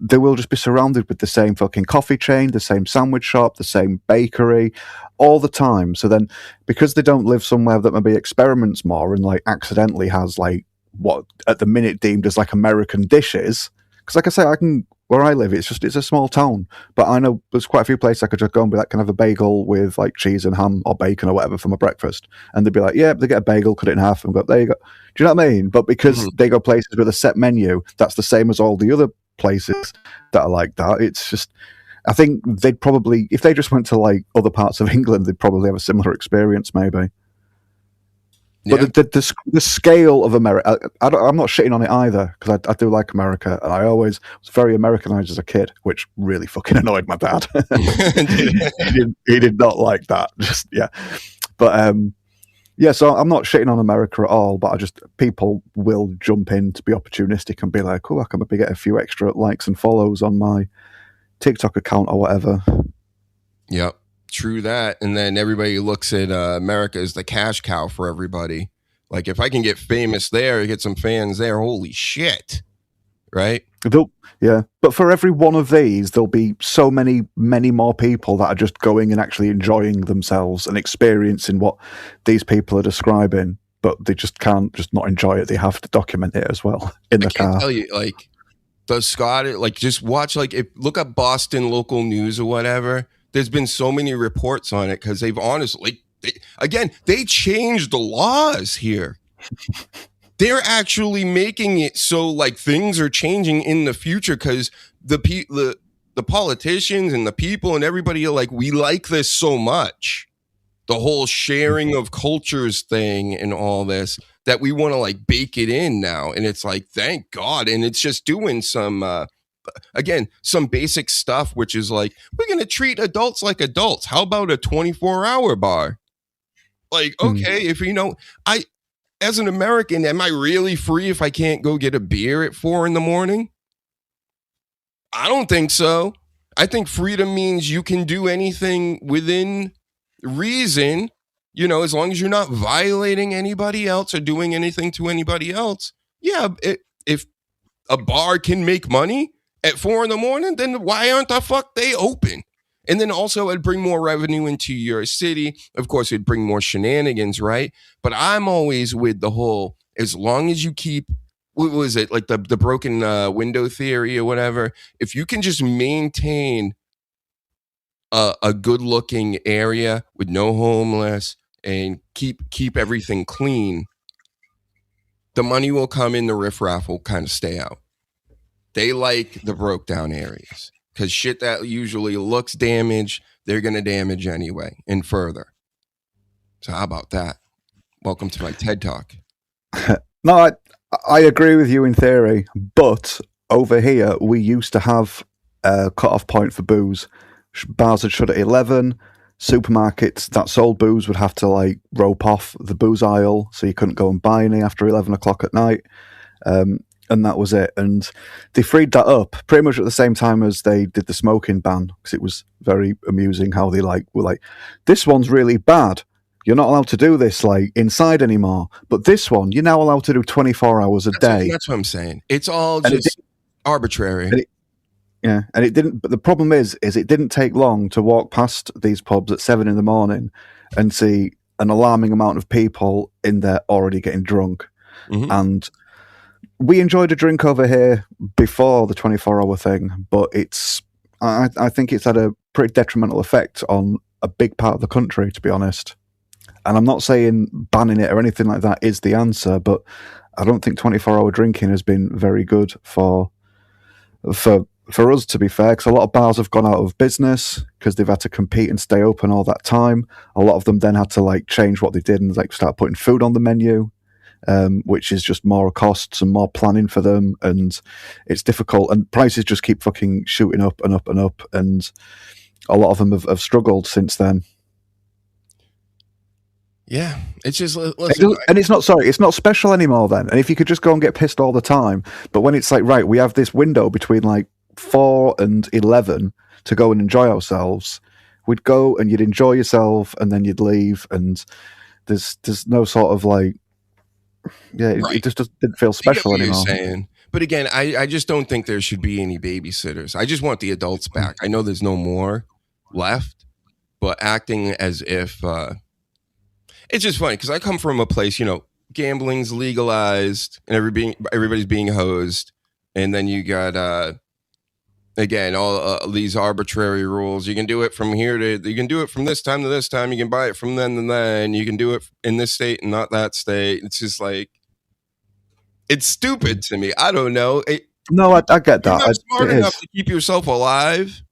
they will just be surrounded with the same fucking coffee chain, the same sandwich shop, the same bakery, all the time. So then, because they don't live somewhere that maybe experiments more and like accidentally has like what at the minute deemed as like American dishes, because like I say, where I live, it's a small town, but I know there's quite a few places I could just go and be like, can I have a bagel with like cheese and ham or bacon or whatever for my breakfast? And they'd be like, yeah, they get a bagel, cut it in half, and go, there you go. Do you know what I mean? But because they go places with a set menu, that's the same as all the other places that are like that. It's just, I think they'd probably, if they just went to like other parts of England, they'd probably have a similar experience, maybe. Yeah. But the scale of America, I'm not shitting on it either, because I do like America, and I always was very Americanized as a kid, which really fucking annoyed my dad. he did not like that. Just yeah, but yeah. So I'm not shitting on America at all, but people will jump in to be opportunistic and be like, oh, I can maybe get a few extra likes and follows on my TikTok account or whatever. Yep. True that. And then everybody looks at America as the cash cow for everybody. Like, if I can get famous there, get some fans there, holy shit. Right? Yeah. But for every one of these, there'll be so many more people that are just going and actually enjoying themselves and experiencing what these people are describing. But they just can't just not enjoy it. They have to document it as well in the car. I tell you, like, the Scottish, like, just watch, like, look up Boston local news or whatever. There's been so many reports on it because they've honestly, they changed the laws here. They're actually making it so like things are changing in the future because the politicians and the people and everybody are like, we like this so much. The whole sharing of cultures thing and all this that we want to like bake it in now. And it's like, thank God. And it's just doing some, some basic stuff, which is like, we're going to treat adults like adults. How about a 24-hour bar? Like, okay, if as an American, am I really free if I can't go get a beer at 4 a.m? I don't think so. I think freedom means you can do anything within reason, as long as you're not violating anybody else or doing anything to anybody else. Yeah, if a bar can make money at 4 a.m, then why aren't the fuck they open? And then also it'd bring more revenue into your city. Of course, it'd bring more shenanigans, right? But I'm always with the whole, as long as you keep, what was it, like the broken window theory or whatever, if you can just maintain a good-looking area with no homeless and keep everything clean, the money will come in, the riffraff will kind of stay out. They like the broke down areas because shit that usually looks damaged, they're going to damage anyway and further. So how about that? Welcome to my TED Talk. No, I agree with you in theory, but over here we used to have a cut-off point for booze. Bars would shut at 11. Supermarkets that sold booze would have to like rope off the booze aisle, so you couldn't go and buy any after 11 o'clock at night. And that was it. And they freed that up pretty much at the same time as they did the smoking ban, because it was very amusing how they were like, this one's really bad. You're not allowed to do this like inside anymore. But this one, you're now allowed to do 24 hours a day. That's what I'm saying. It's all just arbitrary. And it didn't. But the problem is it didn't take long to walk past these pubs at 7 a.m. and see an alarming amount of people in there already getting drunk. Mm-hmm. And we enjoyed a drink over here before the 24-hour thing, but I think it's had a pretty detrimental effect on a big part of the country, to be honest. And I'm not saying banning it or anything like that is the answer, but I don't think 24-hour drinking has been very good for us, to be fair, because a lot of bars have gone out of business because they've had to compete and stay open all that time. A lot of them then had to like change what they did and like start putting food on the menu. Which is just more costs and more planning for them, and it's difficult, and prices just keep fucking shooting up and up and up, and a lot of them have struggled since then. Yeah, it's just listen, and it's not special anymore then. And if you could just go and get pissed all the time, but when it's like, right, we have this window between like 4 and 11 to go and enjoy ourselves, we'd go and you'd enjoy yourself and then you'd leave, and there's no sort of like, yeah, right. It just didn't feel special anymore. Saying. But again, I just don't think there should be any babysitters. I just want the adults back. I know there's no more left, but acting as if it's just funny because I come from a place, gambling's legalized and everybody's being hosed, and then you got again all these arbitrary rules. You can do it from here to you can do it from this time to this time. You can buy it from then to then. You can do it in this state and not that state. It's just like it's stupid to me. I don't know. No, I get that. You're not smart enough to keep yourself alive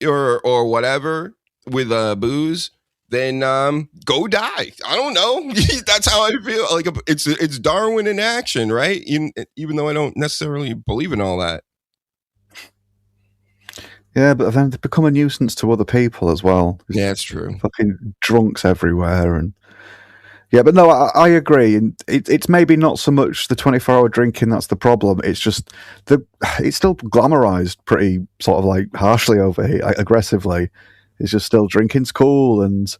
or whatever with booze. Then go die. I don't know. That's how I feel. Like it's Darwin in action, right? Even though I don't necessarily believe in all that. Yeah, but then they become a nuisance to other people as well. Yeah, it's true. Fucking drunks everywhere, and yeah, but no, I agree. And it's maybe not so much the 24-hour drinking that's the problem. It's just it's still glamorized pretty sort of like harshly over here, aggressively. It's just still drinking's cool, and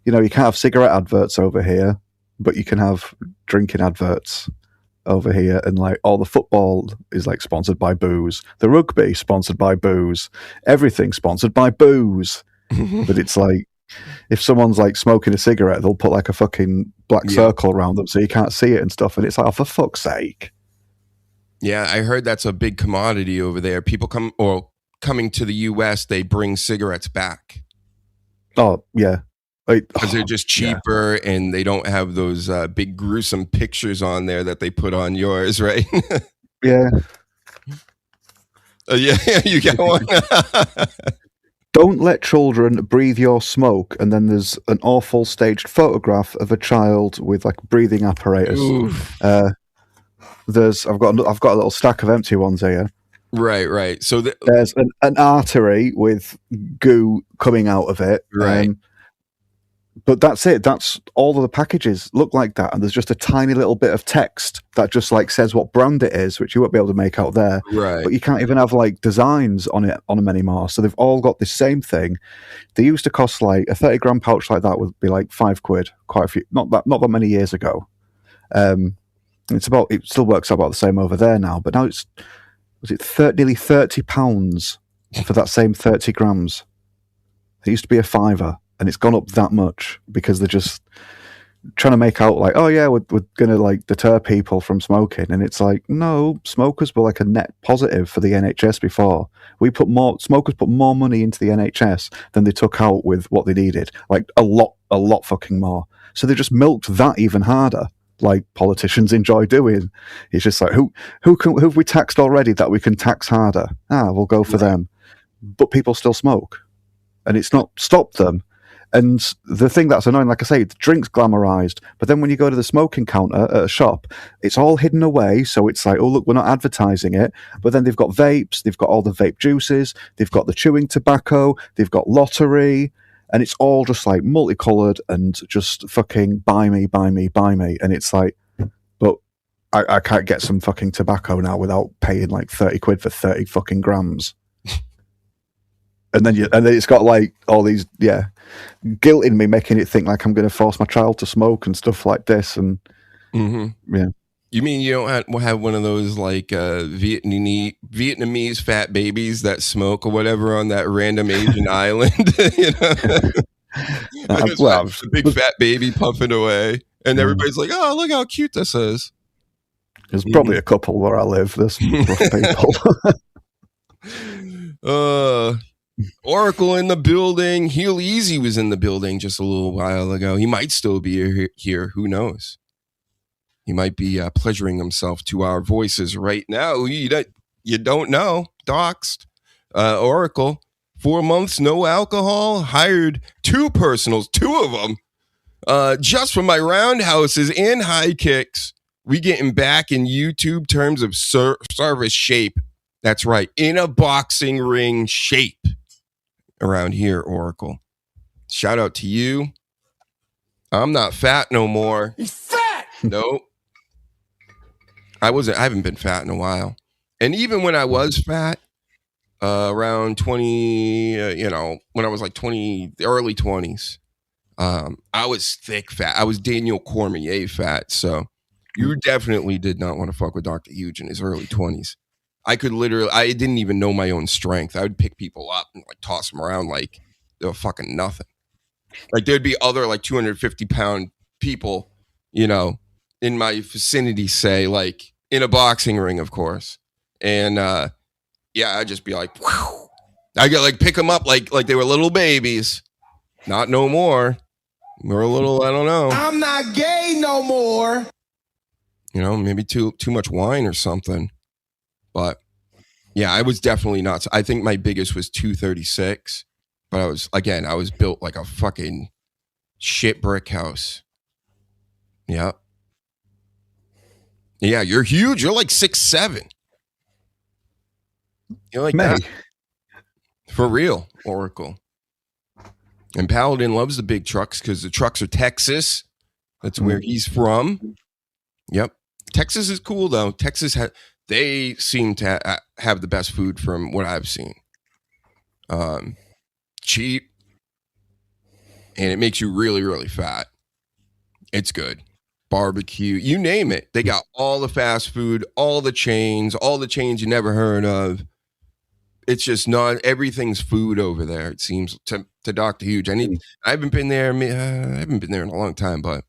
you can't have cigarette adverts over here, but you can have drinking adverts over here, and like all the football is like sponsored by booze, the rugby sponsored by booze, everything sponsored by booze. But it's like if someone's like smoking a cigarette, they'll put like a fucking black circle around them so you can't see it and stuff, and it's like, oh, for fuck's sake. Yeah, I heard that's a big commodity over there. People coming to the US, they bring cigarettes back. Oh, yeah. Because they're just cheaper and they don't have those big gruesome pictures on there that they put on yours, right? Yeah. Yeah, you get one. Don't let children breathe your smoke. And then there's an awful staged photograph of a child with like breathing apparatus. I've got a little stack of empty ones here. Right. So there's an artery with goo coming out of it. Right. But that's it. That's all of the packages look like that. And there's just a tiny little bit of text that just like says what brand it is, which you won't be able to make out there. Right. But you can't even have like designs on them anymore. So they've all got the same thing. They used to cost like a 30-gram pouch like that would be like £5, quite a few, not that many years ago. It still works out about the same over there now, but now nearly £30 for that same 30 grams. It used to be a £5, and it's gone up that much because they're just trying to make out like, oh yeah, we're going to like deter people from smoking. And it's like, no, smokers were like a net positive for the NHS before. Smokers put more money into the NHS than they took out with what they needed. Like a lot fucking more. So they just milked that even harder. Like politicians enjoy doing. It's just like who have we taxed already that we can tax harder? We'll go for them. But people still smoke, and it's not stopped them. And the thing that's annoying, like I say, the drink's glamorized, but then when you go to the smoking counter at a shop, it's all hidden away. So it's like, oh look, we're not advertising it. But then they've got vapes, they've got all the vape juices, they've got the chewing tobacco, they've got lottery. And it's all just like multicolored and just fucking buy me. And it's like, but I can't get some fucking tobacco now without paying like 30 quid for 30 fucking grams. and then it's got like all these, guilt in me, making it think like I'm going to force my child to smoke and stuff like this. And yeah. You mean you don't have one of those like Vietnamese fat babies that smoke or whatever on that random Asian island? A big fat baby puffing away, and everybody's like, "Oh, look how cute this is." There's probably a couple where I live. There's rough people. Oracle in the building. Heel Easy was in the building just a little while ago. He might still be here. Who knows? He might be pleasuring himself to our voices right now. You don't know. Doxed. Oracle, 4 months, no alcohol. Hired 2 personals, 2 of them. Just for my roundhouses and high kicks. We getting back in YouTube terms of service shape. That's right. In a boxing ring shape. Around here, Oracle. Shout out to you. I'm not fat no more. He's fat! Nope. I haven't been fat in a while. And even when I was fat, around 20, when I was like 20, early 20s, I was thick fat. I was Daniel Cormier fat. So You definitely did not want to fuck with Dr. Huge in his early 20s. I didn't even know my own strength. I would pick people up and like toss them around like they were fucking nothing. Like there'd be other like 250-pound people, you know, in my vicinity, say like in a boxing ring, of course. And yeah, I'd just be like, whew. I get like pick them up like they were little babies. Not no more. We're a little, I don't know. I'm not gay no more. You know, maybe too much wine or something. But yeah, I was definitely not. I think my biggest was 236. But I was built like a fucking shit brick house. Yeah. Yeah, you're huge. You're like 6'7". You're like that. For real, Oracle. And Paladin loves the big trucks because the trucks are Texas. That's where he's from. Yep. Texas is cool, though. Texas, they seem to have the best food from what I've seen. Cheap. And it makes you really, really fat. It's good. Barbecue, you name it. They got all the fast food, all the chains you never heard of. It's just not everything's food over there. It seems to Dr. Huge. I haven't been there. I haven't been there in a long time, but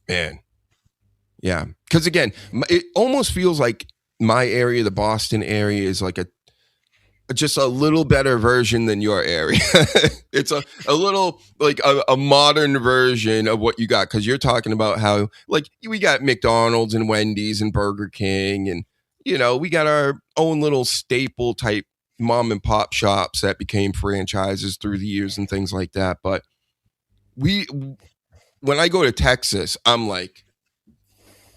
man, yeah. Because again, it almost feels like my area, the Boston area, is like just a little better version than your area. It's a little like a modern version of what you got. Because you're talking about how like we got McDonald's and Wendy's and Burger King, and you know we got our own little staple type mom and pop shops that became franchises through the years and things like that. But when I go to Texas, I'm like,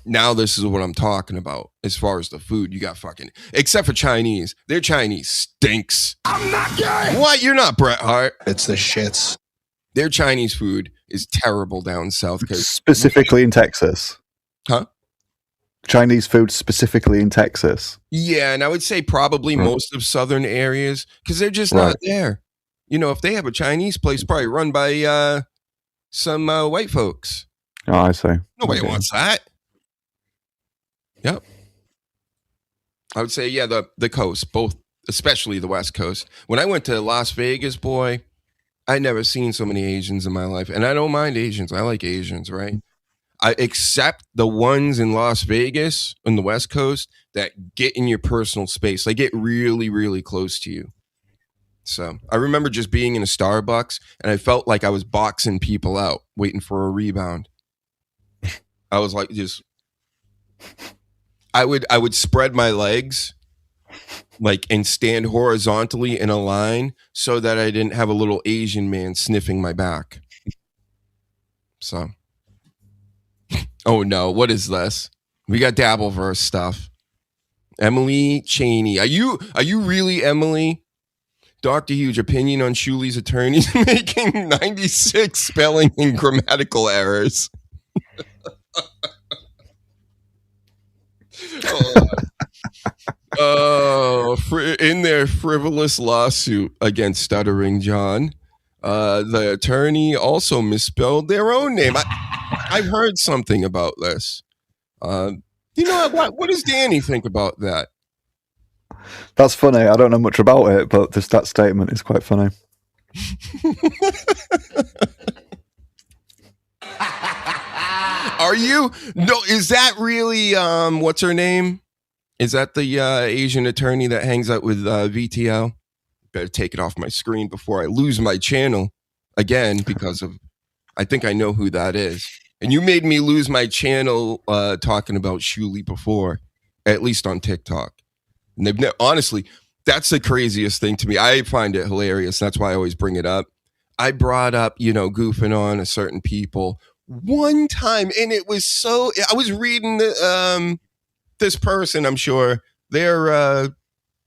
now this is what I'm talking about as far as the food. You got fucking, except for Chinese. Their Chinese stinks. I'm not gay. What? You're not Bret Hart. It's the shits. Their Chinese food is terrible down south. Specifically in Texas. Huh? Chinese food specifically in Texas. Yeah, and I would say probably most of southern areas because they're just not there. You know, if they have a Chinese place, probably run by some white folks. Oh, I see. Nobody wants that. Yep. I would say, yeah, the coast, both, especially the West Coast. When I went to Las Vegas, boy, I'd never seen so many Asians in my life. And I don't mind Asians. I like Asians, right? Except the ones in Las Vegas on the West Coast that get in your personal space. They get really, really close to you. So I remember just being in a Starbucks and I felt like I was boxing people out, waiting for a rebound. I was like, I would spread my legs like and stand horizontally in a line so that I didn't have a little Asian man sniffing my back. So, oh no, what is this? We got dabbleverse stuff. Emily Cheney. Are you really Emily? Dr. Huge, opinion on Shuli's attorneys making 96 spelling and grammatical errors. In their frivolous lawsuit against Stuttering John, the attorney also misspelled their own name. I've heard something about this. You know what does Danny think about that? That's funny. I don't know much about it, but that statement is quite funny. Are you? No, is that really, what's her name? Is that the Asian attorney that hangs out with VTL? Better take it off my screen before I lose my channel again because of, I think I know who that is. And you made me lose my channel talking about Shuli before, at least on TikTok. And they've honestly, that's the craziest thing to me. I find it hilarious. That's why I always bring it up. I brought up, goofing on a certain people one time, and it was so. I was reading this person, I'm sure, their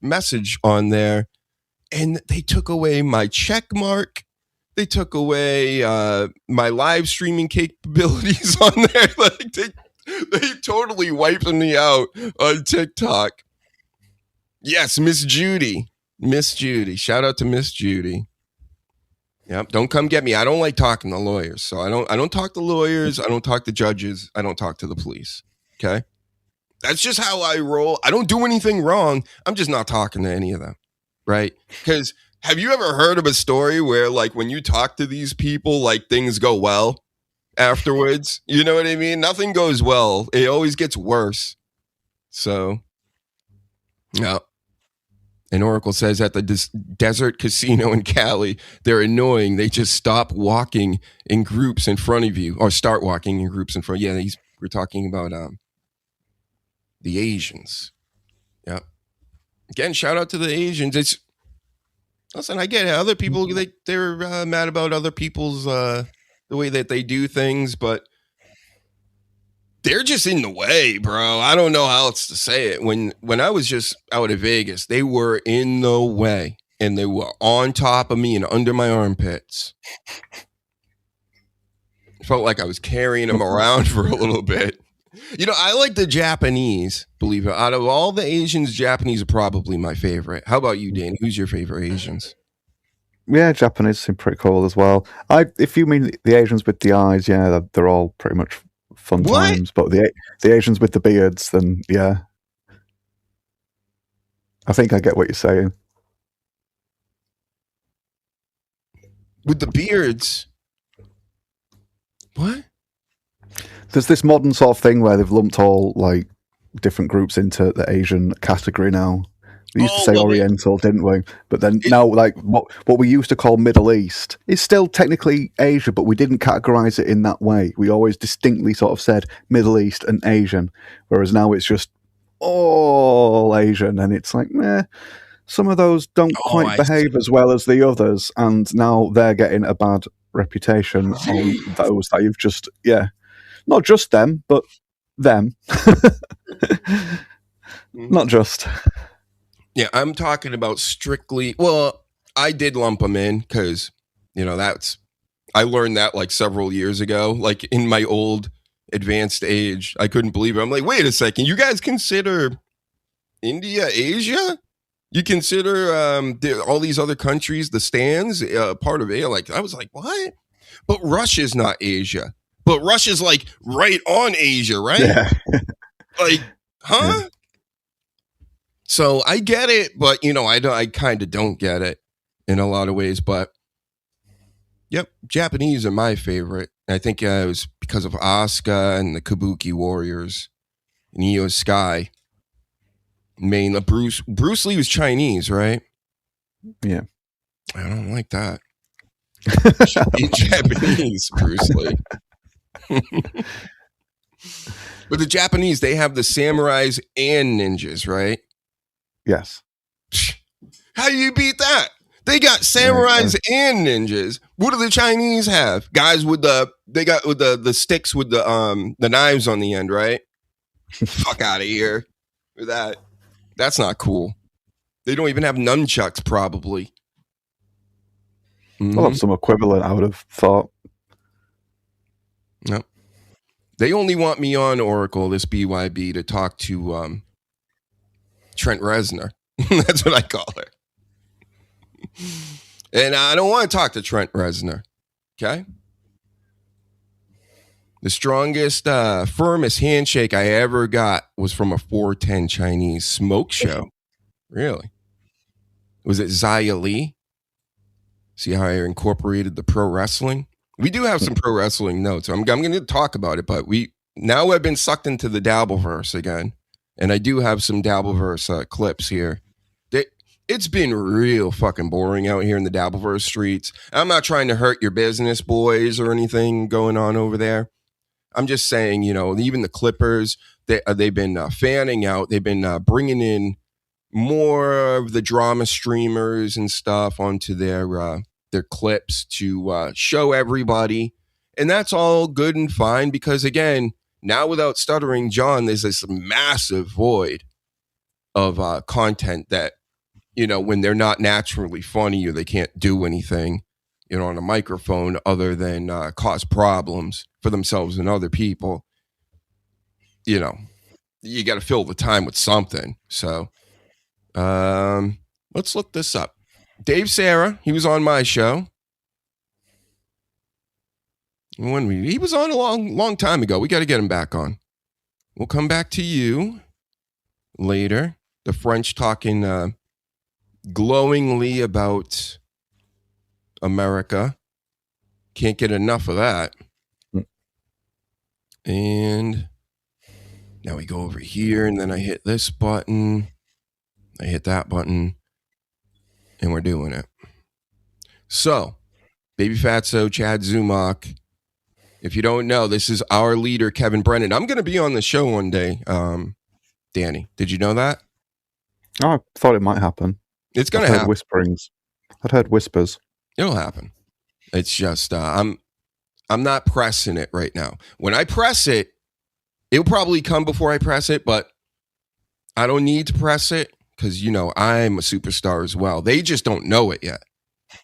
message on there, and they took away my check mark. They took away my live streaming capabilities on there. Like they totally wiped me out on TikTok. Yes, Miss Judy. Shout out to Miss Judy. Yep. Don't come get me. I don't like talking to lawyers. So I don't talk to lawyers. I don't talk to judges. I don't talk to the police. Okay. That's just how I roll. I don't do anything wrong. I'm just not talking to any of them. Right. Because have you ever heard of a story where, like, when you talk to these people, like, things go well afterwards? You know what I mean? Nothing goes well. It always gets worse. So, yeah. And Oracle says at the desert casino in Cali, they're annoying. They just stop walking in groups in front of you, or start walking in groups in front. Yeah, we're talking about the Asians. Yeah. Again, shout out to the Asians. Listen, I get it. Other people, they're mad about other people's the way that they do things, but they're just in the way, bro. I don't know how else to say it. When I was just out of Vegas, they were in the way, and they were on top of me and under my armpits. Felt like I was carrying them around for a little bit. You know, I like the Japanese, believe it. Out of all the Asians, Japanese are probably my favorite. How about you, Dane? Who's your favorite Asians? Yeah, Japanese seem pretty cool as well. If you mean the Asians with the eyes, yeah, they're all pretty much fun times. But the Asians with the beards, then yeah, I think I get what you're saying. With the beards, what? There's this modern sort of thing where they've lumped all like different groups into the Asian category now. We used to say Oriental, didn't we? But then now, like what we used to call Middle East is still technically Asia, but we didn't categorize it in that way. We always distinctly sort of said Middle East and Asian, whereas now it's just all Asian, and it's like, some of those don't quite behave as well as the others, and now they're getting a bad reputation on those that you've just, not just them, but them. Not just. Yeah, I'm talking about strictly. Well, I did lump them in because, I learned that like several years ago, like in my old advanced age. I couldn't believe it. I'm like, wait a second, you guys consider India Asia? You consider all these other countries, the stands, part of Asia? Like, I was like, what? But Russia's not Asia. But Russia's like right on Asia, right? Yeah. Like, huh? Yeah. So I get it, but I kind of don't get it in a lot of ways. But yep, Japanese are my favorite. I think it was because of Asuka and the Kabuki Warriors and Io Sky. Mainly Bruce Lee was Chinese, right? Yeah. I don't like that. In Japanese, Bruce Lee. But the Japanese, they have the samurais and ninjas, right? Yes. How do you beat that? They got samurais and ninjas. What do the Chinese have? Guys with the sticks with the knives on the end, right? Fuck out of here with that. That's not cool. They don't even have nunchucks, probably. I'll have some equivalent, I would have thought. No. They only want me on Oracle, this BYB, to talk to Trent Reznor. That's what I call her. And I don't want to talk to Trent Reznor. Okay? The strongest, firmest handshake I ever got was from a 410 Chinese smoke show. Really? Was it Xia Li? See how I incorporated the pro wrestling? We do have some pro wrestling notes. I'm going to talk about it, but now I've been sucked into the dabbleverse again. And I do have some dabbleverse clips here. It's been real fucking boring out here in the dabbleverse streets. I'm not trying to hurt your business, boys, or anything going on over there. I'm just saying, even the Clippers, they've been fanning out. They've been bringing in more of the drama streamers and stuff onto their clips to show everybody. And that's all good and fine because, again, now without stuttering, John, there's this massive void of content that, when they're not naturally funny or they can't do anything, on a microphone other than cause problems for themselves and other people, you got to fill the time with something. So let's look this up. Dave Sarah, he was on my show. He was on a long time ago. We got to get him back on. we'll come back to you later. The French talking glowingly about America. Can't get enough of that. And now we go over here, and then I hit this button. I hit that button, and we're doing it. So, Baby Fatso, Chad Zumach. If you don't know, this is our leader, Kevin Brennan. I'm going to be on the show one day. Danny, did you know that? Oh, I thought it might happen. It's going to happen. Whisperings. I'd heard whispers. It'll happen. It's just I'm not pressing it right now. When I press it, it'll probably come before I press it, but I don't need to press it because, you know, I'm a superstar as well. They just don't know it yet.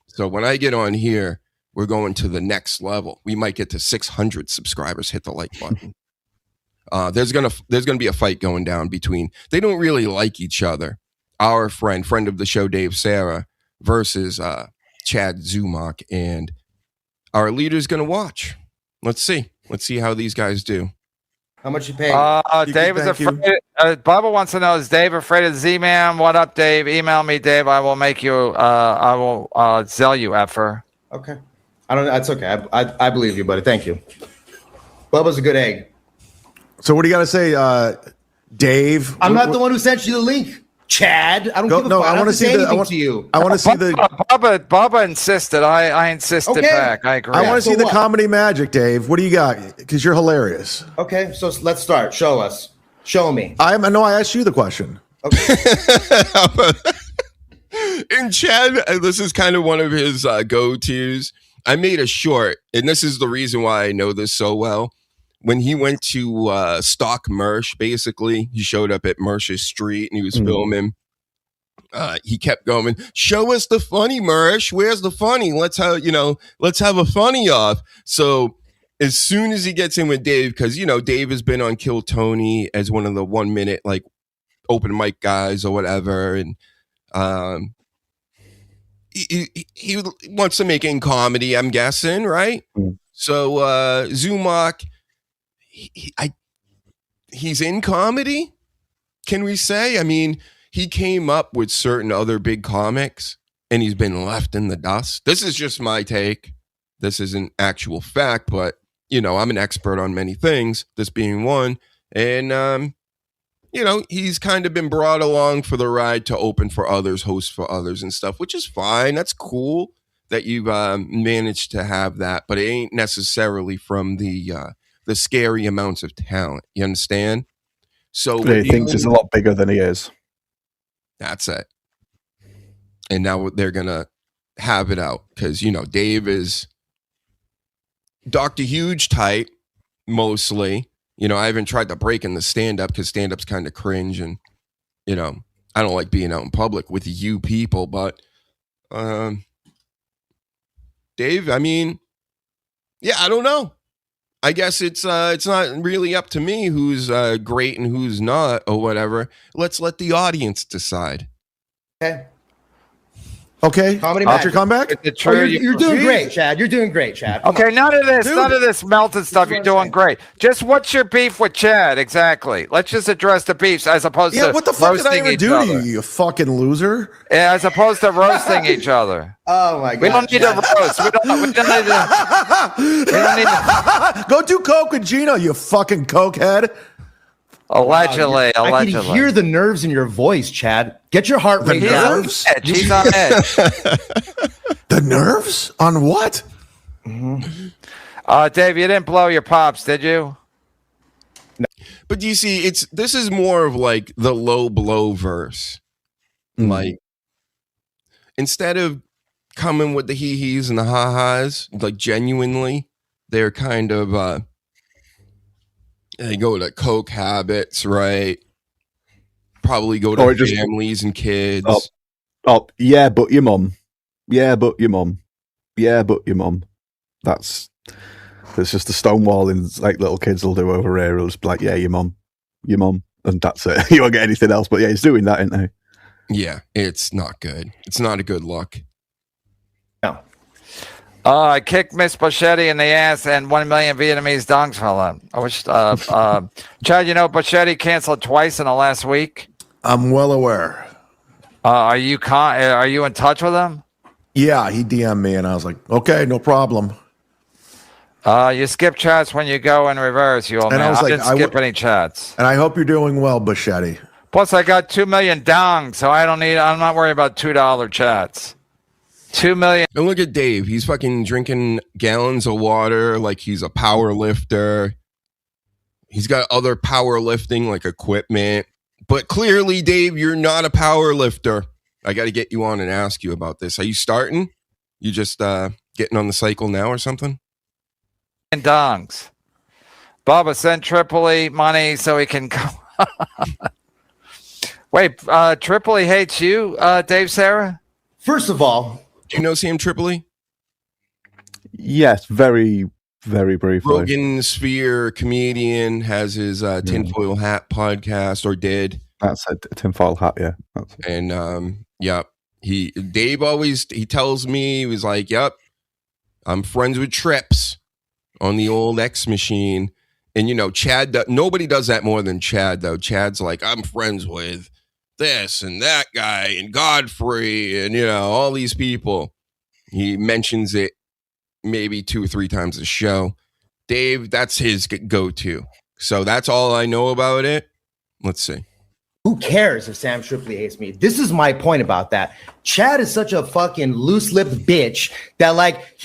So when I get on here, we're going to the next level. We might get to 600 subscribers. Hit the like button. There's gonna be a fight going down between. They don't really like each other. Our friend of the show, Dave Sarah, versus Chad Zumach, and our leader's gonna watch. Let's see how these guys do. How much you pay? Dave is afraid. Bubba wants to know: is Dave afraid of Z-Man? What up, Dave? Email me, Dave. I will make you. I will sell you, effer. Okay. I don't know. That's okay. I believe you, buddy. Thank you. Bubba's a good egg. So what do you got to say, Dave? I'm not the one who sent you the link, Chad. I don't give a fuck. I want to see the. I want to see the. Bubba insisted. I insisted back. I agree. I want to see the comedy magic, Dave. What do you got? Because you're hilarious. Okay, so let's start. Show us. Show me. I asked you the question. And Chad, this is kind of one of his go-tos. I made a short, and this is the reason why I know this so well. When he went to stalk Mersh, basically, he showed up at Mersh's street and he was filming. He kept going, show us the funny, Mersh. Where's the funny? Let's have a funny off. So as soon as he gets in with Dave, because, you know, Dave has been on Kill Tony as one of the 1 minute, like, open mic guys or whatever. And he wants to make it in comedy, I'm guessing, right? So Zumach, he's in comedy, can we say? I mean, he came up with certain other big comics and he's been left in the dust. This is just my take. This isn't actual fact, but, you know, I'm an expert on many things, this being one. And, you know, he's kind of been brought along for the ride to open for others, host for others and stuff, which is fine. That's cool that you've managed to have that, but it ain't necessarily from the scary amounts of talent. You understand? So he thinks he's a lot bigger than he is. That's it. And now they're going to have it out because, you know, Dave is Dr. Huge type, mostly. You know, I haven't tried to break in the stand-up because stand-up's kind of cringe and, you know, I don't like being out in public with you people, but Dave, I mean, yeah, I don't know. I guess it's not really up to me who's great and who's not or whatever. Let's let the audience decide. Okay. Comedy After comeback? You're doing great, Chad. You're doing great, Chad. Okay, none of this melted stuff. You're doing great. Just what's your beef with Chad? Exactly. Let's just address the beefs as opposed to what the fuck did I ever do other. to you, you fucking loser? Yeah, as opposed to roasting each other. Oh my god. We don't need to roast. We don't need to. Go do coke with Gino, you fucking cokehead. Allegedly. I can hear the nerves in your voice, Chad. Get your heart rate down. He's on edge. The nerves? On what? Dave, you didn't blow your pops, did you? No. But you see, this is more of like the low blow verse. Like, instead of coming with the hee-hees and the ha-has, like genuinely, they're kind of they go to coke habits, right? Probably go to families and kids. Yeah, but your mum. Yeah, but your mum. Yeah, but your mum. It's just the stonewalling like little kids will do over here. It'll just be like, yeah, your mum, and that's it. You won't get anything else. But yeah, he's doing that, isn't he? Yeah, it's not good. It's not a good look. No. I kicked Miss Boschetti in the ass and 1 million Vietnamese dongs fell in. I wish, Chad, you know, Boschetti canceled twice in the last week. I'm well aware. Are you in touch with him? Yeah, he DM'd me and I was like, okay, no problem. You skip chats when you go in reverse, you old man. I didn't skip any chats. And I hope you're doing well, Boschetti. Plus, I got 2 million dongs, so I'm not worried about $2 chats. 2 million. And look at Dave. He's fucking drinking gallons of water like he's a power lifter. He's got other powerlifting like equipment. But clearly, Dave, you're not a power lifter. I got to get you on and ask you about this. Are you starting? You just getting on the cycle now or something? And dongs. Bubba, send Tripoli money so he can go. Wait, Tripoli hates you, Dave Sarah? First of all, do you know Sam Tripoli? Yes, very, very briefly. Rogan Sphere comedian, has his tinfoil hat podcast, or did. That's a tinfoil hat, yeah. And Dave always tells me, he was like, yep, I'm friends with Trips on the old X machine. And you know, Chad, nobody does that more than Chad, though. Chad's like, I'm friends with this and that guy and Godfrey and, you know, all these people. He mentions it maybe 2 or 3 times a show. Dave, that's his go-to. So that's all I know about it. Let's see. Who cares if Sam Tripoli hates me? This is my point about that. Chad is such a fucking loose-lipped bitch that, like,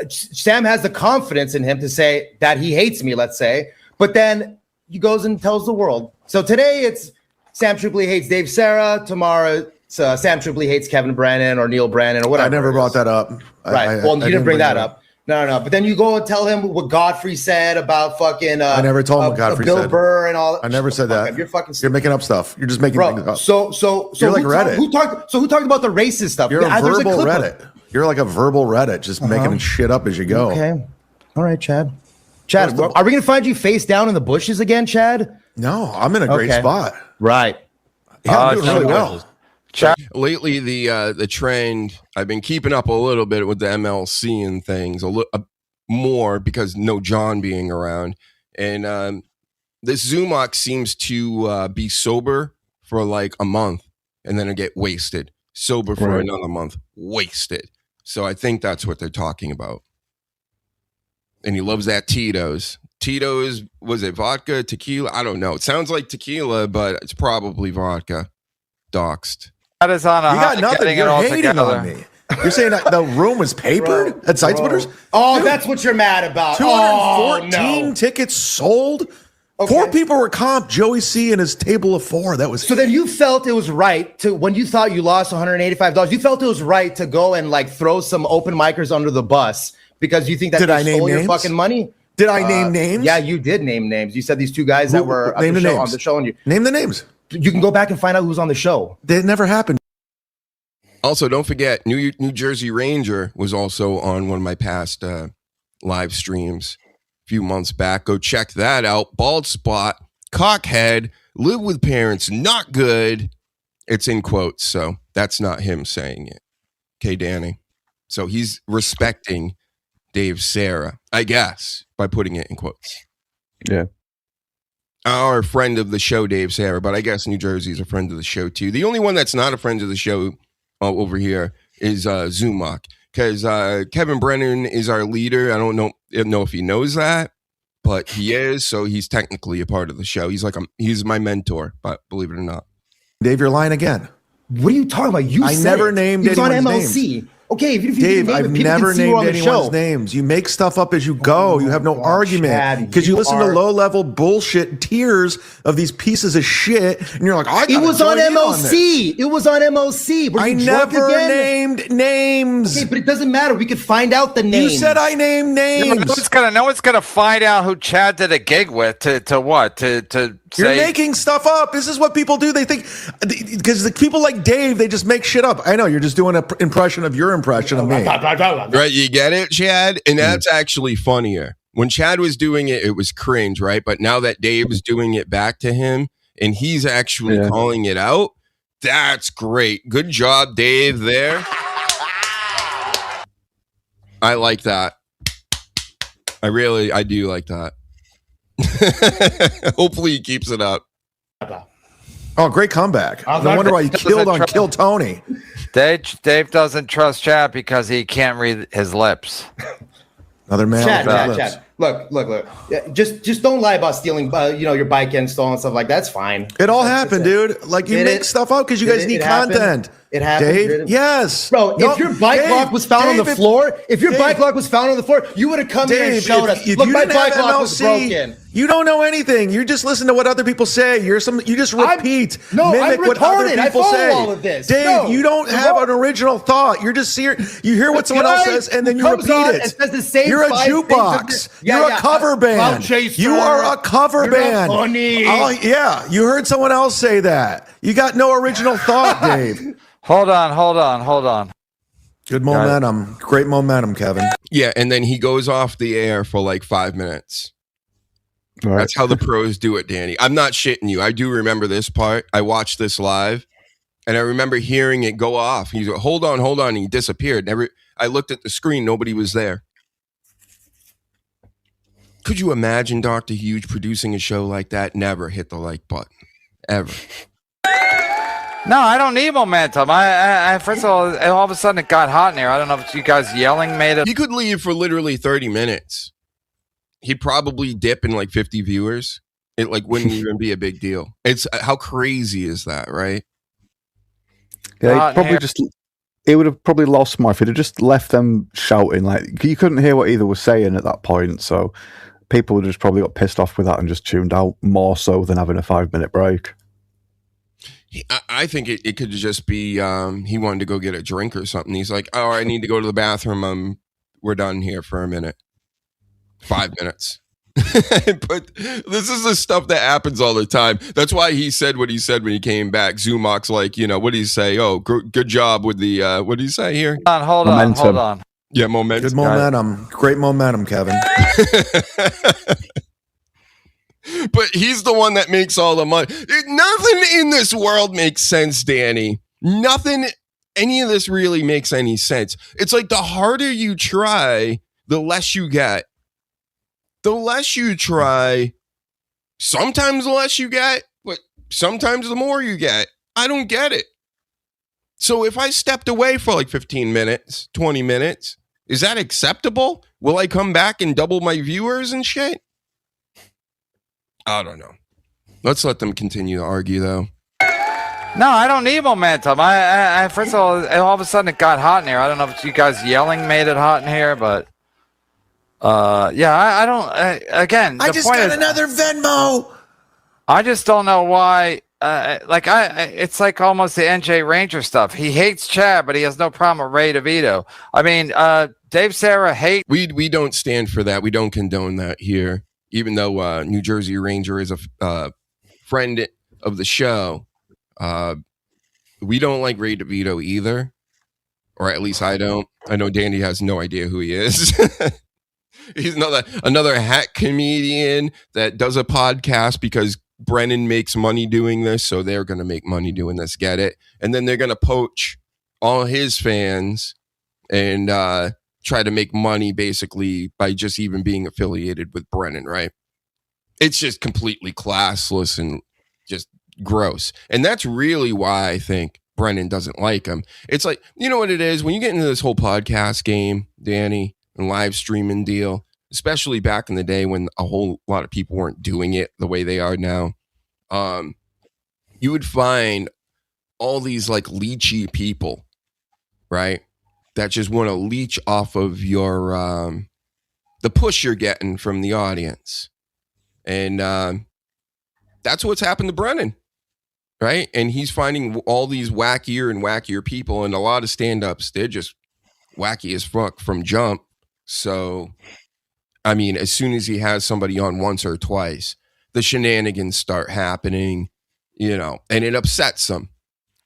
Sam has the confidence in him to say that he hates me, let's say, but then he goes and tells the world. So today it's Sam Tripoli hates Dave Sarah. Tomorrow Sam Tripoli hates Kevin Brennan or Neil Brennan or whatever. I never brought that up. Right. Well, you didn't bring that up. No. But then you go and tell him what Godfrey said about fucking. I never told him what Godfrey Bill said. Burr and all. I never said that. You're making up stuff. You're just making things up. So you're like Reddit. Who talked about the racist stuff? You're a verbal Reddit. You're like a verbal Reddit, just making shit up as you go. Okay. All right, Chad. Chad, are we gonna find you face down in the bushes again, Chad? No, I'm in a great spot. Right. Yeah, I'm doing really well. Lately, the trend, I've been keeping up a little bit with the MLC and things, more because no John being around. And this Zumach seems to be sober for like a month and then get wasted. Sober for another month, wasted. So I think that's what they're talking about. And he loves that Tito's. Tito's, was it vodka, tequila? I don't know. It sounds like tequila, but it's probably vodka. Doxed. That is on a you got nothing. You're hating on me. You're saying that the room was papered at Sidesplitters? Oh, dude, that's what you're mad about. 214 tickets sold. Okay. 4 people were comped. Joey C and his table of 4. That was so. Then you felt it was right to, when you thought you lost $185. You felt it was right to go and like throw some open micers under the bus because you think that they stole your fucking money. Did I name names? Yeah, you did name names. You said these 2 guys that were on the show, and you name the names. You can go back and find out who's on the show. That never happened. Also, don't forget, New Jersey Ranger was also on one of my past live streams a few months back. Go check that out. Bald spot, cockhead, live with parents, not good. It's in quotes, so that's not him saying it. Okay, Danny. So he's respecting Dave Sarah, I guess, by putting it in quotes. Yeah. Our friend of the show, Dave Sarah, but I guess New Jersey's a friend of the show too. The only one that's not a friend of the show over here is Zumach, because Kevin Brennan is our leader. I don't know if he knows that, but he is, so he's technically a part of the show. He's my mentor, but believe it or not. Dave, you're lying again. What are you talking about? I never named anyone's on names. MLC. Okay, if Dave, I've never named anyone's names. You make stuff up as you go. You have no argument because you listen to low-level bullshit tiers of these pieces of shit, and you're like, it was on MLC. It was on MLC. I never named names. Okay, but it doesn't matter. We could find out the names. You said I named names. No one's gonna find out who Chad did a gig with. To what? To You're say making stuff up. This is what people do. They think because the people like Dave, they just make shit up. I know you're just doing an impression of your impression of me. Right, you get it, Chad? And that's actually funnier. When Chad was doing it, it was cringe, right? But now that Dave's doing it back to him and he's actually calling it out, that's great. Good job, Dave, there. I like that. I do like that. Hopefully he keeps it up. Oh, great comeback. No wonder why you killed on Kill Tony. Dave doesn't trust Chad because he can't read his lips. Another man. Chad. Look. Yeah, just don't lie about stealing, your bike and stolen and stuff like that's fine. It all happened, dude. Like you make stuff up because you guys need content. It happened, Dave. Yes, bro. If your bike lock was found on the floor, you would have come here and showed us. Look, my bike lock was broken. You don't know anything. You just listen to what other people say. You just repeat, mimic what other people say. All of this. Dave, you don't have an original thought. You're just here. You hear what someone else says and then you repeat it. You're a jukebox. You're a cover band. You are a cover band. Oh, yeah, you heard someone else say that. You got no original thought, Dave. Hold on. Good momentum. Great momentum, Kevin. Yeah, and then he goes off the air for like 5 minutes. Right. That's how the pros do it, Danny. I'm not shitting you. I do remember this part. I watched this live, and I remember hearing it go off. He's like, hold on. And he disappeared. I looked at the screen. Nobody was there. Could you imagine Dr. Huge producing a show like that? Never hit the like button. Ever. No, I don't need momentum. I first of all of a sudden it got hot in here. I don't know if you guys yelling made it. He could leave for literally 30 minutes. He'd probably dip in like 50 viewers. It like wouldn't even be a big deal. It's how crazy is that, right? Yeah, it would have probably lost more if he'd have just left them shouting. Like you couldn't hear what either was saying at that point, so people would have just probably got pissed off with that and just tuned out more so than having a 5-minute break. I think it could just be he wanted to go get a drink or something. He's like, oh, I need to go to the bathroom. We're done here for a minute. 5 minutes. But this is the stuff that happens all the time. That's why he said what he said when he came back. Zumach's like, what did he say? Oh, good job with the, what did he say here? Hold on. Yeah, momentum. Good momentum. Great momentum, Kevin. But he's the one that makes all the money. Nothing in this world makes sense, Danny. Nothing, any of this really makes any sense. It's like the harder you try, the less you get. The less you try, sometimes the less you get, but sometimes the more you get. I don't get it. So if I stepped away for like 15 minutes, 20 minutes, is that acceptable? Will I come back and double my viewers and shit? I don't know. Let's let them continue to argue, though. No, I don't need momentum. I first of all of a sudden it got hot in here. I don't know if you guys yelling made it hot in here, but I don't. Again, I just got another Venmo. I just don't know why. It's like almost the NJ Ranger stuff. He hates Chad, but he has no problem with Ray DeVito. I mean, Dave Sarah hate. We don't stand for that. We don't condone that here. Even though New Jersey Ranger is a friend of the show, we don't like Ray DeVito either, or at least I don't. I know Danny has no idea who he is. He's another hack comedian that does a podcast because Brennan makes money doing this, so they're going to make money doing this. Get it? And then they're going to poach all his fans and try to make money basically by just even being affiliated with Brennan, right? It's just completely classless and just gross. And that's really why I think Brennan doesn't like him. It's like, you know what it is? When you get into this whole podcast game, Danny, and live streaming deal, especially back in the day when a whole lot of people weren't doing it the way they are now, you would find all these like leechy people, right? That just want to leech off of your the push you're getting from the audience. And that's what's happened to Brennan, right? And he's finding all these wackier and wackier people, and a lot of stand-ups, they're just wacky as fuck from jump. So, I mean, as soon as he has somebody on once or twice, the shenanigans start happening, and it upsets them.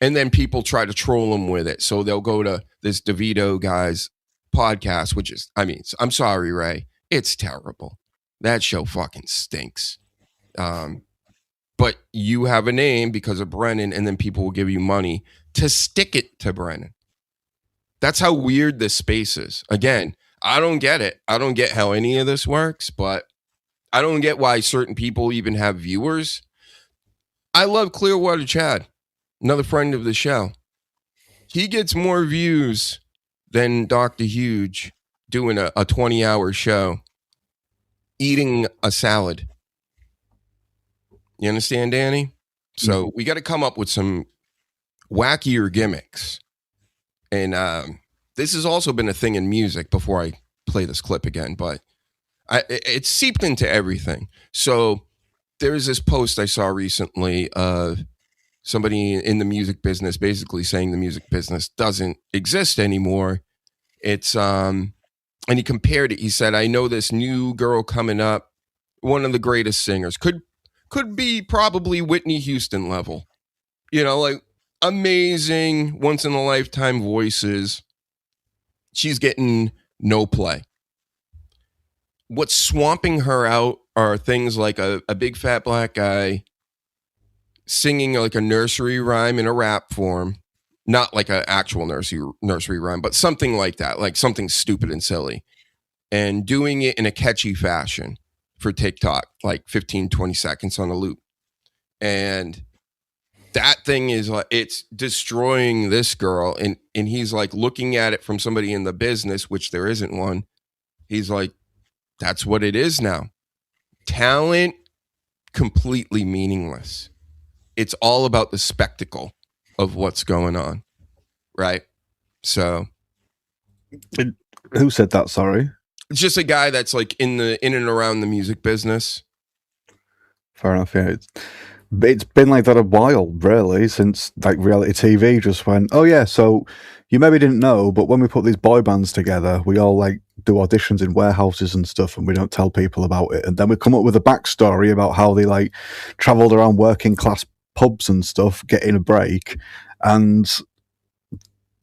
And then people try to troll him with it. So they'll go to this DeVito guy's podcast, which is, I mean, I'm sorry, Ray. It's terrible. That show fucking stinks. But you have a name because of Brennan, and then people will give you money to stick it to Brennan. That's how weird this space is. Again, I don't get it. I don't get how any of this works, but I don't get why certain people even have viewers. I love Clearwater Chad, another friend of the show. He gets more views than Dr. Huge doing a 20-hour show eating a salad. You understand, Danny? So we got to come up with some wackier gimmicks. And this has also been a thing in music before I play this clip again, but it's seeped into everything. So there's this post I saw recently of somebody in the music business basically saying the music business doesn't exist anymore. It's and he compared it. He said, I know this new girl coming up, one of the greatest singers, could be probably Whitney Houston level, you know, like amazing, once in a lifetime voices. She's getting no play. What's swamping her out are things like a big fat black guy singing like a nursery rhyme in a rap form, not like an actual nursery rhyme, but something like that, like something stupid and silly, and doing it in a catchy fashion for TikTok, like 15, 20 seconds on a loop. And that thing is like, it's destroying this girl. And he's like looking at it from somebody in the business, which there isn't one. He's like, that's what it is now. Talent, completely meaningless. It's all about the spectacle of what's going on. Right? So. Who said that? Sorry. It's just a guy that's like in and around the music business. Fair enough. Yeah. It's been like that a while, really, since like reality TV just went, oh yeah, so you maybe didn't know, but when we put these boy bands together, we all like do auditions in warehouses and stuff, and we don't tell people about it. And then we come up with a backstory about how they like traveled around working class pubs and stuff, getting a break, and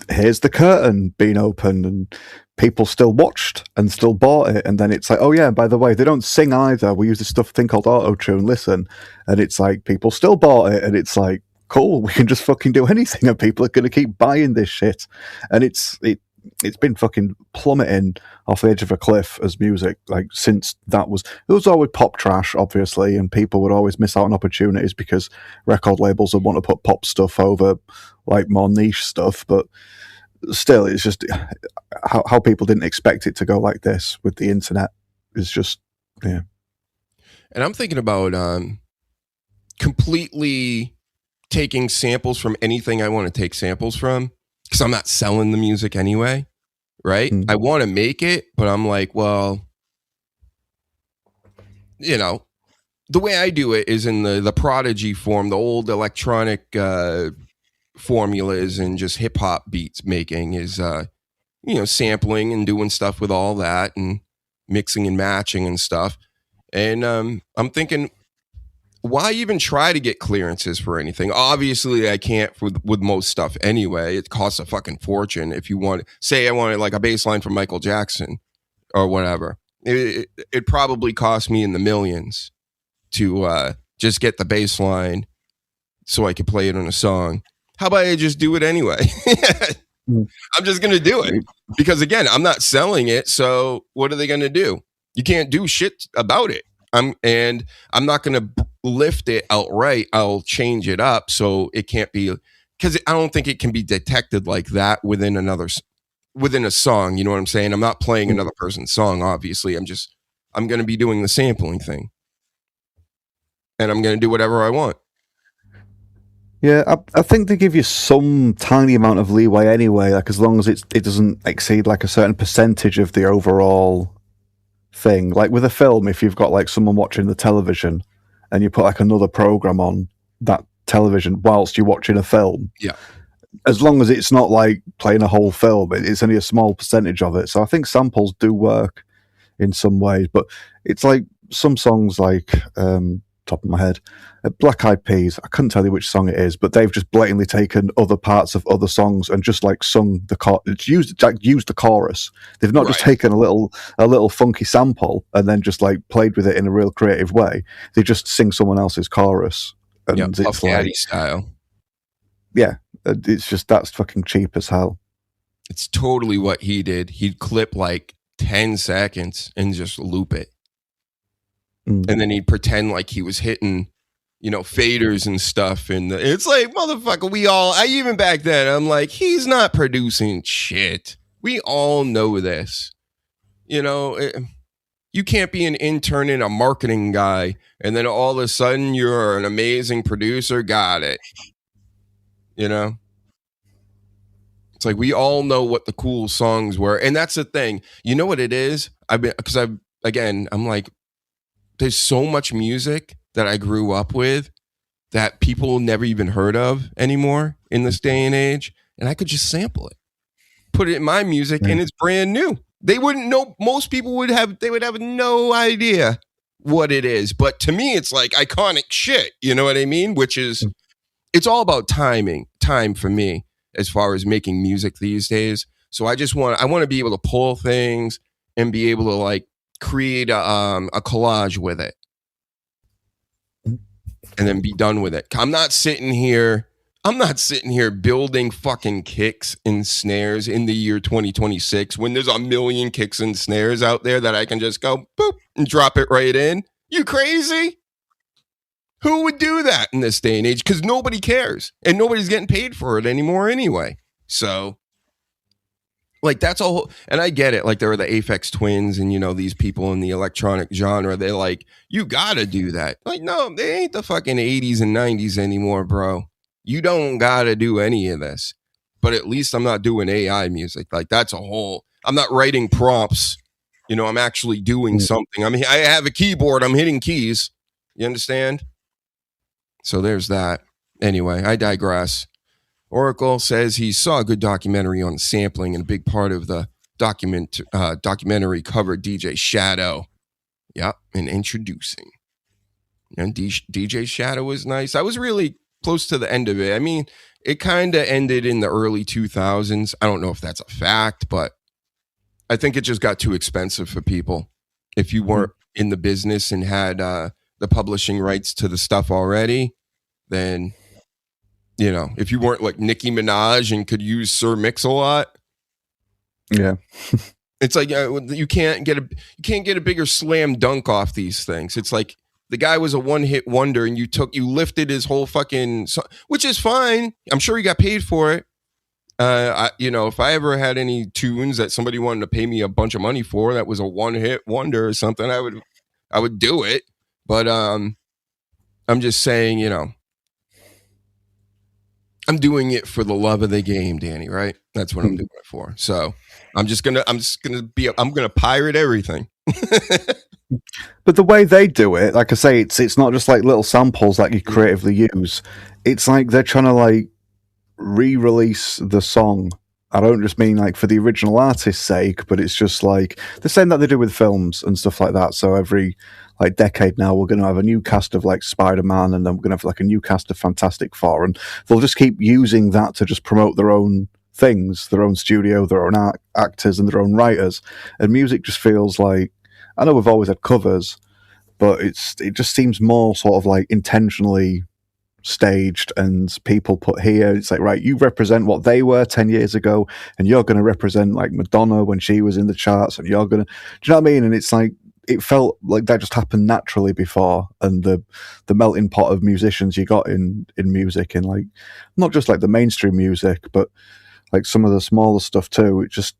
here's the curtain being opened, and people still watched and still bought it. And then it's like, oh yeah, by the way, they don't sing either. We use this thing called auto-tune, listen. And it's like, people still bought it. And it's like, cool, we can just fucking do anything and people are going to keep buying this shit. And it's been fucking plummeting off the edge of a cliff as music, like since it was always pop trash, obviously, and people would always miss out on opportunities because record labels would want to put pop stuff over like more niche stuff. But still, it's just how people didn't expect it to go like this with the internet is just, yeah. And I'm thinking about completely taking samples from anything I want to take samples from, because I'm not selling the music anyway, right? I want to make it, but I'm like, well, you know, the way I do it is in the Prodigy form, the old electronic formulas and just hip hop beats making is, you know, sampling and doing stuff with all that and mixing and matching and stuff. And I'm thinking, why even try to get clearances for anything? Obviously, I can't with most stuff anyway. It costs a fucking fortune. If you want, say I wanted like a bass line from Michael Jackson or whatever, it probably cost me in the millions to just get the bass line so I could play it on a song. How about I just do it anyway? I'm just going to do it because, again, I'm not selling it. So what are they going to do? You can't do shit about it. I'm not going to lift it outright. I'll change it up so it can't be, because I don't think it can be detected like that within a song. You know what I'm saying? I'm not playing another person's song. Obviously, I'm going to be doing the sampling thing, and I'm going to do whatever I want. Yeah, I think they give you some tiny amount of leeway anyway, like as long as it doesn't exceed like a certain percentage of the overall thing. Like with a film, if you've got like someone watching the television and you put like another program on that television whilst you're watching a film, yeah, as long as it's not like playing a whole film, it's only a small percentage of it. So I think samples do work in some ways, but it's like some songs like top of my head, Black Eyed Peas, I couldn't tell you which song it is, but they've just blatantly taken other parts of other songs and just like sung used the chorus. They've not just taken a little funky sample and then just like played with it in a real creative way. They just sing someone else's chorus, and it's Puff like Daddy style. Yeah, it's just, that's fucking cheap as hell. It's totally what he did. He'd clip like 10 seconds and just loop it. And then he'd pretend like he was hitting, faders and stuff. And it's like, motherfucker, I even back then, I'm like, he's not producing shit. We all know this. You can't be an intern and a marketing guy, and then all of a sudden you're an amazing producer. Got it. It's like we all know what the cool songs were, and that's the thing. You know what it is? I'm like, there's so much music that I grew up with that people never even heard of anymore in this day and age, and I could just sample it, put it in my music, and it's brand new. They wouldn't know. Most people would have no idea what it is. But to me, it's like iconic shit. You know what I mean? Which is, it's all about time for me as far as making music these days. So I want to be able to pull things and be able to like create a collage with it and then be done with it. I'm not sitting here building fucking kicks and snares in the year 2026 when there's a million kicks and snares out there that I can just go boop and drop it right in. You crazy? Who would do that in this day and age? Because nobody cares and nobody's getting paid for it anymore anyway. So like that's all. And I get it. Like there are the Aphex Twins and, these people in the electronic genre. They're like, you got to do that. Like, no, they ain't the fucking 80s and 90s anymore, bro. You don't gotta do any of this, but at least I'm not doing AI music. Like that's a whole. I'm not writing prompts. I'm actually doing something. I have a keyboard. I'm hitting keys. You understand? So there's that. Anyway, I digress. Oracle says he saw a good documentary on sampling, and a big part of the documentary covered DJ Shadow. Yep, and introducing. And DJ Shadow was nice. I was really close to the end of it. I mean, it kind of ended in the early 2000s. I don't know if that's a fact, but I think it just got too expensive for people. If you weren't in the business and had the publishing rights to the stuff already, then, if you weren't like Nicki Minaj and could use Sir Mix-a-Lot, yeah, it's like you can't get a bigger slam dunk off these things. It's like, the guy was a one-hit wonder, and you lifted his whole fucking, which is fine. I'm sure he got paid for it. If I ever had any tunes that somebody wanted to pay me a bunch of money for, that was a one-hit wonder or something, I would do it. But I'm just saying, I'm doing it for the love of the game, Danny. Right? That's what I'm doing it for. So I'm gonna pirate everything. But the way they do it, like I say, it's not just like little samples that you creatively use. It's like they're trying to like re-release the song. I don't just mean like for the original artist's sake, but it's just like the same that they do with films and stuff like that. So every like decade now, we're going to have a new cast of like Spider-Man, and then we're going to have like a new cast of Fantastic Four, and they'll just keep using that to just promote their own things, their own studio, their own actors, and their own writers. And music just feels like, I know we've always had covers, but it just seems more sort of like intentionally staged, and people put here, it's like, right, you represent what they were 10 years ago, and you're going to represent like Madonna when she was in the charts, and you're going to, do you know what I mean? And it's like, it felt like that just happened naturally before, and the melting pot of musicians you got in music, and like, not just like the mainstream music, but like some of the smaller stuff too, it just,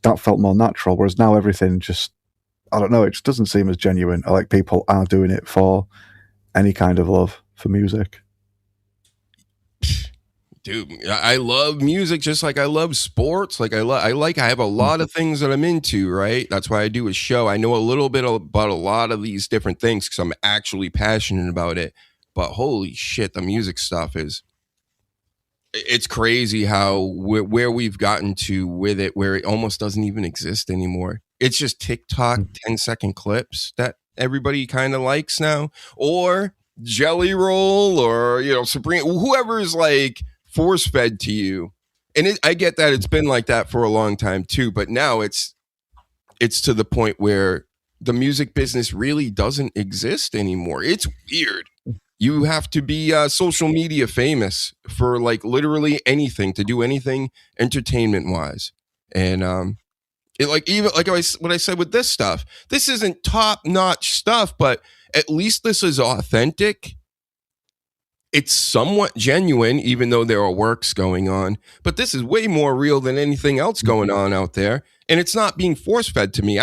that felt more natural, whereas now everything just, I don't know, it just doesn't seem as genuine. I like people are doing it for any kind of love for music. Dude, I love music just like I love sports. Like I have a lot of things that I'm into, right? That's why I do a show. I know a little bit about a lot of these different things because I'm actually passionate about it. But holy shit, the music stuff it's crazy how where we've gotten to with it, where it almost doesn't even exist anymore. It's just TikTok 10-second clips that everybody kind of likes now, or Jelly Roll, or Supreme, whoever's like force fed to you. And I get that it's been like that for a long time too, but now it's to the point where the music business really doesn't exist anymore. It's weird. You have to be social media famous for like literally anything, to do anything entertainment wise. And Even like what I said with this stuff, this isn't top-notch stuff, but at least this is authentic. It's somewhat genuine, even though there are works going on. But this is way more real than anything else going on out there. And it's not being force-fed to me.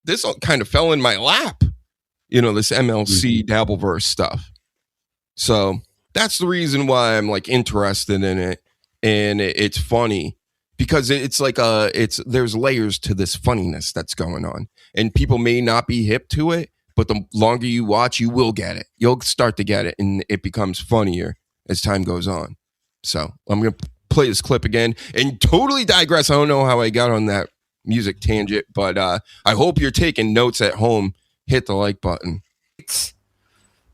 This kind of fell in my lap, this MLC dabbleverse stuff. So that's the reason why I'm like interested in it. And it's funny because it's like there's layers to this funniness that's going on. And people may not be hip to it, but the longer you watch, you will get it. You'll start to get it, and it becomes funnier as time goes on. So I'm going to play this clip again and totally digress. I don't know how I got on that music tangent, but I hope you're taking notes at home. Hit the like button. It's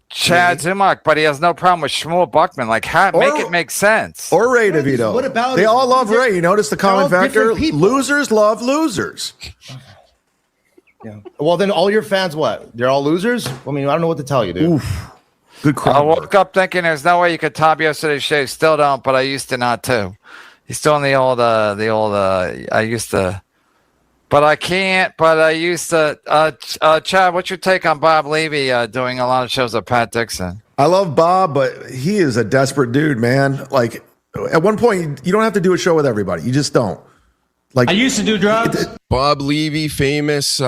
Chad Zumach, but he has no problem with Shmuel Buckman. Like, make it make sense. Or Ray DeVito. What about they all love Ray. You notice the common factor? Losers love losers. Yeah. Well, then all your fans, what? They're all losers? I mean, I don't know what to tell you, dude. Oof. Good I woke up thinking there's no way you could top yesterday's show. Still don't, but I used to not too. He's still in the old, I used to, but I can't, but I used to. Chad, what's your take on Bob Levy doing a lot of shows with Pat Dixon? I love Bob, but he is a desperate dude, man. Like, at one point, you don't have to do a show with everybody. You just don't. Like, I used to do drugs. Bob Levy, famous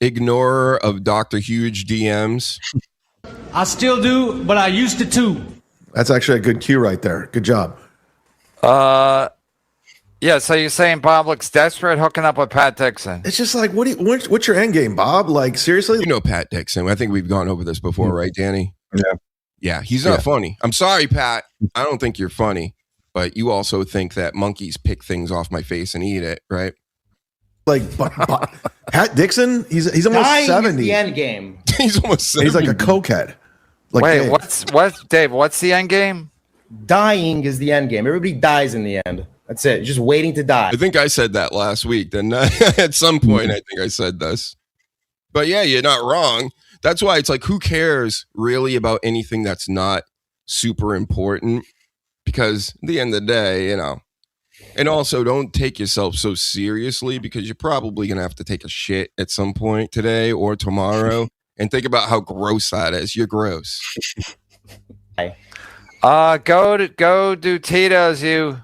ignorer of Dr. Huge DMs. I still do, but I used to too. That's actually a good cue right there. Good job. Yeah, so you're saying Bob looks desperate hooking up with Pat Dixon? It's just like, what's your end game, Bob? Like, seriously? You know Pat Dixon. I think we've gone over this before, right, Danny? Yeah. Yeah, he's not funny. I'm sorry, Pat. I don't think you're funny. But you also think that monkeys pick things off my face and eat it, right? Like, Pat Dixon, he's almost Dying 70. Is the end game. He's almost 70. He's like a cokehead. Like Wait, Dave. Dave, what's the end game? Dying is the end game. Everybody dies in the end. That's it. You're just waiting to die. I think I said that last week. Then at some point, I think I said this. But yeah, you're not wrong. That's why it's like, who cares really about anything that's not super important? Because at the end of the day, and also don't take yourself so seriously because you're probably going to have to take a shit at some point today or tomorrow. And think about how gross that is. You're gross. Go do Tito's, you.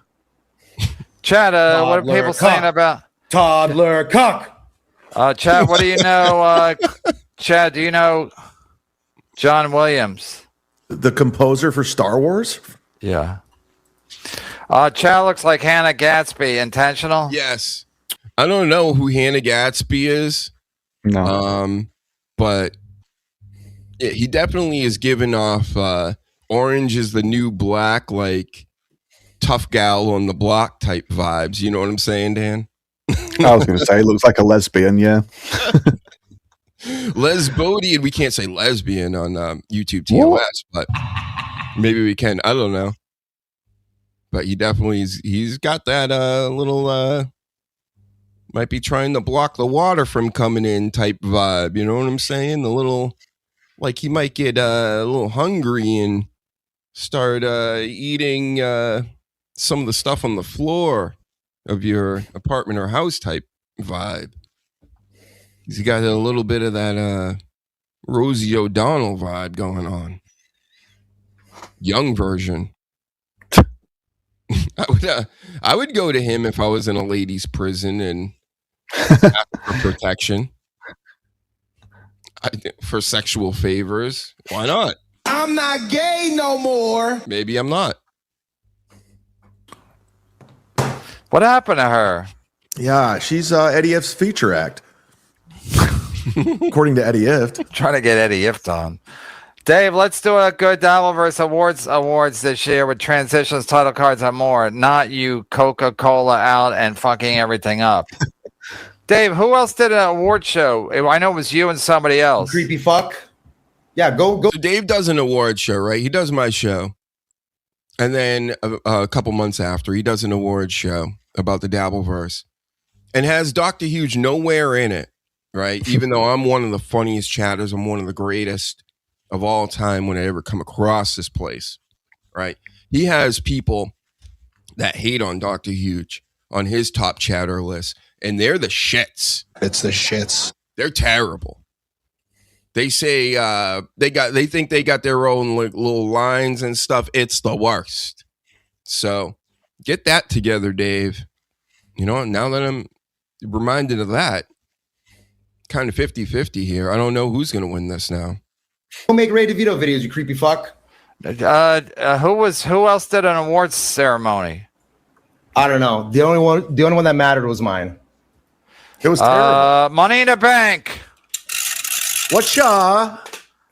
Chad, what are people saying about toddler cock? Chad, what do you know? Chad, do you know John Williams? The composer for Star Wars? Yeah. Chad looks like Hannah Gatsby. Intentional? Yes. I don't know who Hannah Gatsby is. No. But yeah, he definitely is giving off orange is the new black, like tough gal on the block type vibes. You know what I'm saying, Dan? I was going to say, it looks like a lesbian, yeah. Lesbodian. We can't say lesbian on YouTube TOS, but maybe we can. I don't know. But he definitely he's got that little might be trying to block the water from coming in type vibe. You know what I'm saying? The little, like he might get a little hungry and start eating some of the stuff on the floor of your apartment or house type vibe. He's got a little bit of that Rosie O'Donnell vibe going on. Young version. I would go to him if I was in a ladies' prison and ask for protection. For sexual favors. Why not? I'm not gay no more. Maybe I'm not. What happened to her? Yeah, she's Eddie Ift's feature act. According to Eddie Ift. Trying to get Eddie Ift on. Dave, let's do a good dabbleverse awards this year with transitions, title cards, and more. Not you Coca-Cola out and fucking everything up. Dave, who else did an award show? I know it was you and somebody else. Creepy fuck. Yeah, go. So Dave does an award show, right? He does my show. And then a couple months after, he does an award show about the dabbleverse and has Dr. Huge nowhere in it, right? Even though I'm one of the funniest chatters, I'm one of the greatest of all time when I ever come across this place, right? He has people that hate on Dr. Huge on his top chatter list, and they're the shits. It's the shits. They're terrible. They say they think they got their own little lines and stuff. It's the worst. So get that together, Dave. You know, now that I'm reminded of that, kind of 50-50 here. I don't know who's going to win this now. Who make Ray DeVito videos, you creepy fuck? Who else did an awards ceremony? I don't know. The only one that mattered was mine. It was terrible. Money in the Bank. Whatcha?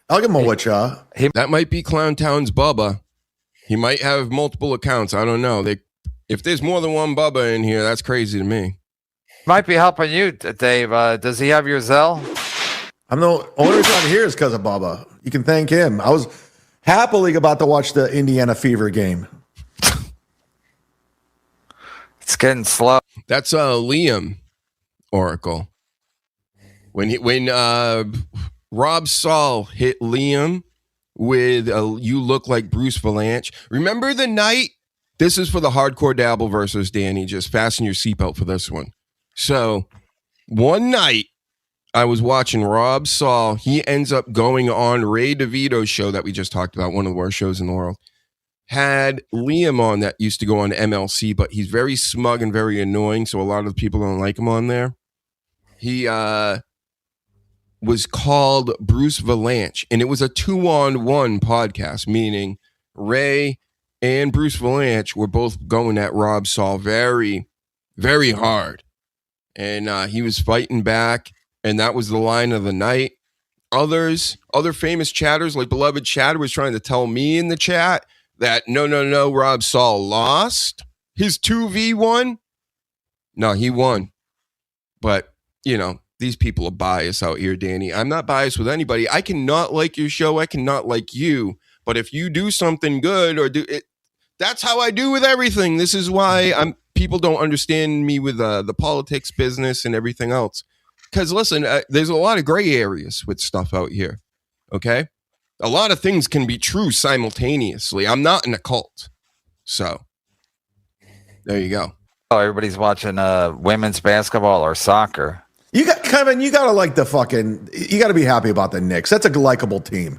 I'll give him a whatcha. That might be Clowntown's Bubba. He might have multiple accounts. I don't know. If there's more than one Bubba in here, that's crazy to me. Might be helping you, Dave. Does he have your Zelle? I'm the only reason I'm here is because of Bubba. You can thank him. I was happily about to watch the Indiana Fever game. It's getting slow. That's Liam Oracle. When Rob Saul hit Liam with "You Look Like Bruce Valanche." Remember the night? This is for the hardcore dabbleverses, Danny. Just fasten your seatbelt for this one. So one night I was watching Rob Saul. He ends up going on Ray DeVito's show that we just talked about, one of the worst shows in the world. Had Liam on that used to go on MLC, but he's very smug and very annoying, so a lot of the people don't like him on there. He was called Bruce Valanche, and it was a 2-on-1 podcast, meaning Ray and Bruce Valanche were both going at Rob Saul very, very hard. And he was fighting back, and that was the line of the night. Other famous chatters, like Beloved Chatter, was trying to tell me in the chat that no, Rob Saul lost his 2v1. No, he won. But, you know, these people are biased out here, Danny. I'm not biased with anybody. I cannot like your show. I cannot like you. But if you do something good or do it, that's how I do with everything. This is why people don't understand me with the politics business and everything else. Because listen, there's a lot of gray areas with stuff out here. Okay, a lot of things can be true simultaneously. I'm not in a cult, so there you go. Oh, everybody's watching women's basketball or soccer. You got Kevin. You gotta like the fucking. You gotta be happy about the Knicks. That's a likable team.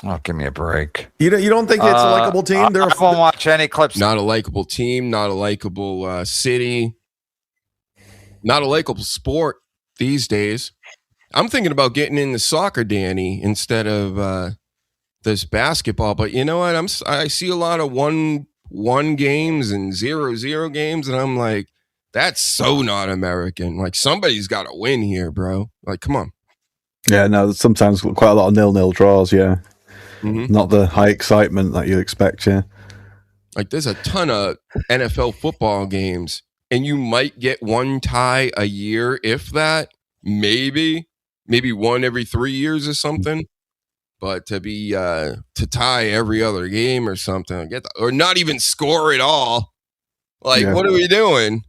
Oh, give me a break. You don't think it's a likable team? I won't watch any clips. Not a likable team. Not a likable city. Not a likable sport these days. I'm thinking about getting into soccer, Danny, instead of this basketball. But you know what? I see a lot of one games and 0-0 games, and I'm like, that's so not American. Like, somebody's got to win here, bro. Like, come on. Yeah, no, sometimes quite a lot of 0-0 draws, yeah. Mm-hmm. Not the high excitement that you expect, yeah. Like, there's a ton of NFL football games, and you might get one tie a year, if that. Maybe one every 3 years or something. But to tie every other game or something, or not even score at all. Like, What are we doing?